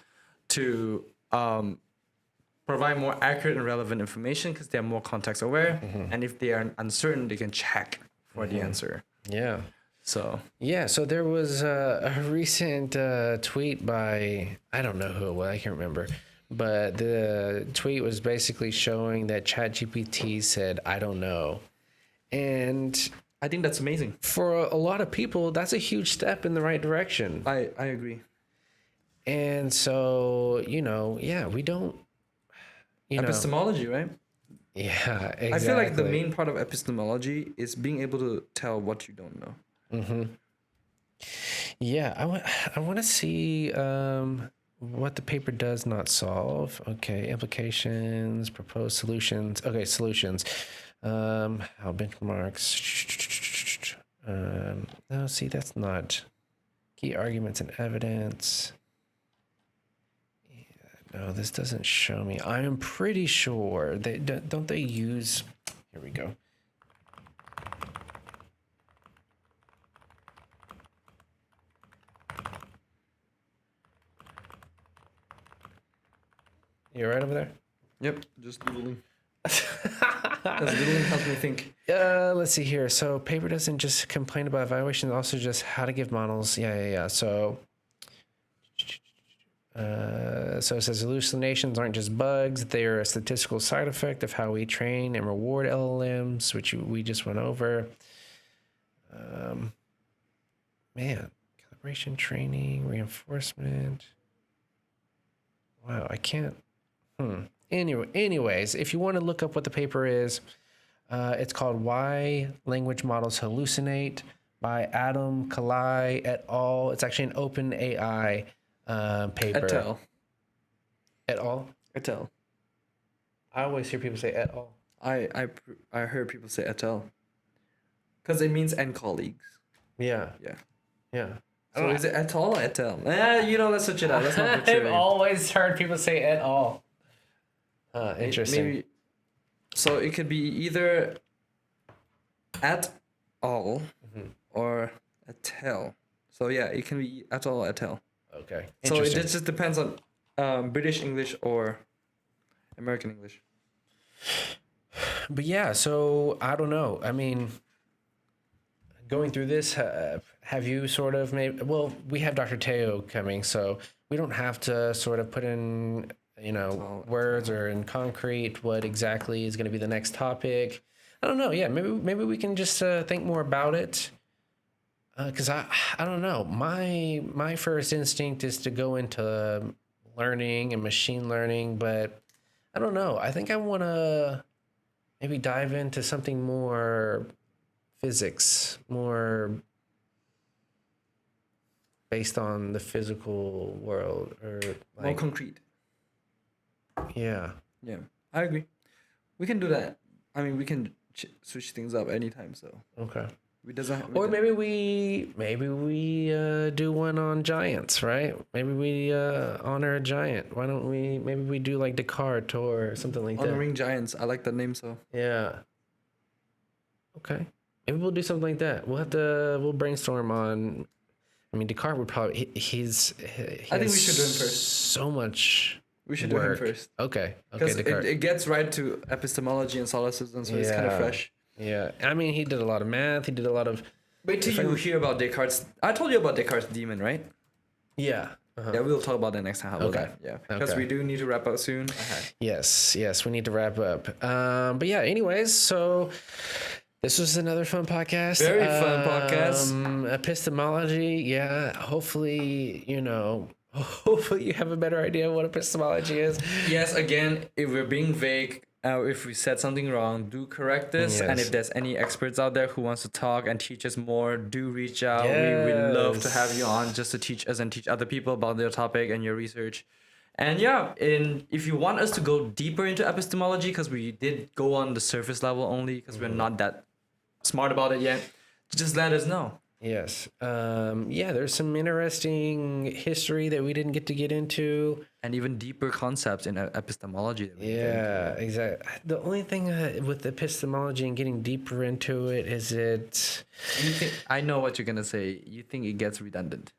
to provide more accurate and relevant information because they're more context aware. And if they are uncertain, they can check for the answer. Yeah. So so there was a recent tweet by, I don't know who it was, I can't remember, but the tweet was basically showing that ChatGPT said, I don't know. And I think that's amazing. For a lot of people, that's a huge step in the right direction. I agree. And so, we don't, Epistemology, right? Yeah, exactly. I feel like the main part of epistemology is being able to tell what you don't know. Yeah, I want to see what the paper does not solve. Okay, implications, proposed solutions. Okay, solutions. How benchmarks. No, see, that's not key arguments and evidence. Yeah, no, this doesn't show me. I am pretty sure they don't they use. Here we go. You right over there? Yep, just doodling. Because doodling helps me think. Let's see here. So paper doesn't just complain about evaluation, also just how to give models. Yeah. So it says hallucinations aren't just bugs; they're a statistical side effect of how we train and reward LLMs, which we just went over. Calibration, training, reinforcement. Wow, I can't. Anyways, if you want to look up what the paper is, it's called Why Language Models Hallucinate by Adam Kalai et al. It's actually an open AI paper. Et al. Et al. Et al. I always hear people say et al. I heard people say et al. Because it means and colleagues. Yeah. Yeah. Yeah. So is it et al or et al? Let's switch it out. Let's not butcher I've it. always heard people say et al. Interesting. Maybe, so it could be either at all or et al. So yeah, it can be et al or et al. Okay. So it Interesting. just depends on British English or American English. But yeah, so I don't know. I mean, going through this, have you sort of made? Well, we have Dr. Teo coming, so we don't have to sort of put in, words or in concrete what exactly is going to be the next topic. I don't know. Yeah, maybe we can just think more about it. Because I don't know. My first instinct is to go into learning and machine learning, but I don't know. I think I want to maybe dive into something more physics, more based on the physical world, or More concrete. Yeah. Yeah, I agree. We can do that. I mean, we can switch things up anytime. So Okay. Or maybe we do one on giants, right? Maybe we honor a giant. Why don't we? Maybe we do like Descartes or something like that. honoring giants. I like that name. So Yeah. Okay. Maybe we'll do something like that. We'll brainstorm on. I mean, Descartes would probably. I think we should do him first. So much. We should do him first. Okay. Because Descartes. it gets right to epistemology and solipsism, so it's kind of fresh. Yeah. I mean, he did a lot of math. He did a lot of. Wait till you hear about Descartes. I told you about Descartes' demon, right? Yeah. Uh-huh. Yeah, we'll talk about that next time. How about Okay. that? Yeah. Because we do need to wrap up soon. Yes, we need to wrap up. But yeah, anyways, so this was another fun podcast. Very fun podcast. Epistemology, yeah. Hopefully you have a better idea of what epistemology is. Yes, again, if we're being vague, if we said something wrong, do correct this. Yes. And if there's any experts out there who wants to talk and teach us more, do reach out. Yes. We would love to have you on just to teach us and teach other people about their topic and your research. And yeah, if you want us to go deeper into epistemology, because we did go on the surface level only, because we're not that smart about it yet, just let us know. Yes. There's some interesting history that we didn't get into. And even deeper concepts in epistemology. That we didn't get into. Exactly. The only thing with epistemology and getting deeper into it is I know what you're going to say. You think it gets redundant.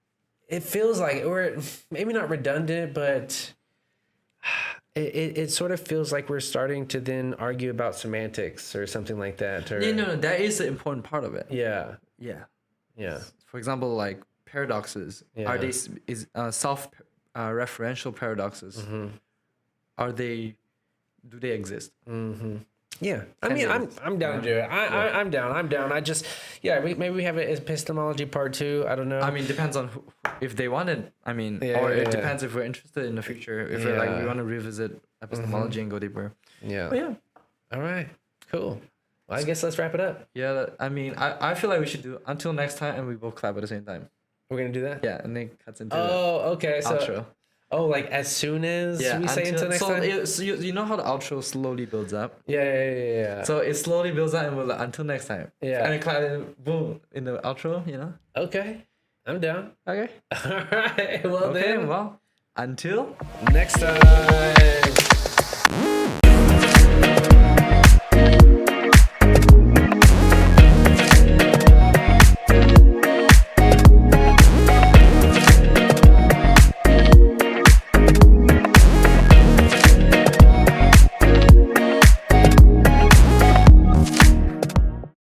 It feels like, or maybe not redundant, but it sort of feels like we're starting to then argue about semantics or something like that. Or, No, that is the important part of it. Yeah. Yeah. Yeah. For example, like paradoxes, are they self-referential paradoxes? Mm-hmm. Do they exist? Mm-hmm. Yeah, I mean, I'm down to do it. I'm down. I just, maybe we have an epistemology part 2. I don't know. I mean, depends on if they want it. I mean, it depends if we're interested in the future. If we're like, we want to revisit epistemology and go deeper. Yeah. But yeah. All right. Cool. Well, I guess let's wrap it up. Yeah. I mean, I feel like we should do until next time, and we both clap at the same time. We're gonna do that. Yeah, and then cuts into okay. So outro. Oh, like as soon as we say until next time? So you know how the outro slowly builds up? Yeah. So it slowly builds up and we're like, until next time. Yeah. And then boom, in the outro, Okay. I'm down. Okay. All right. Well, until next time.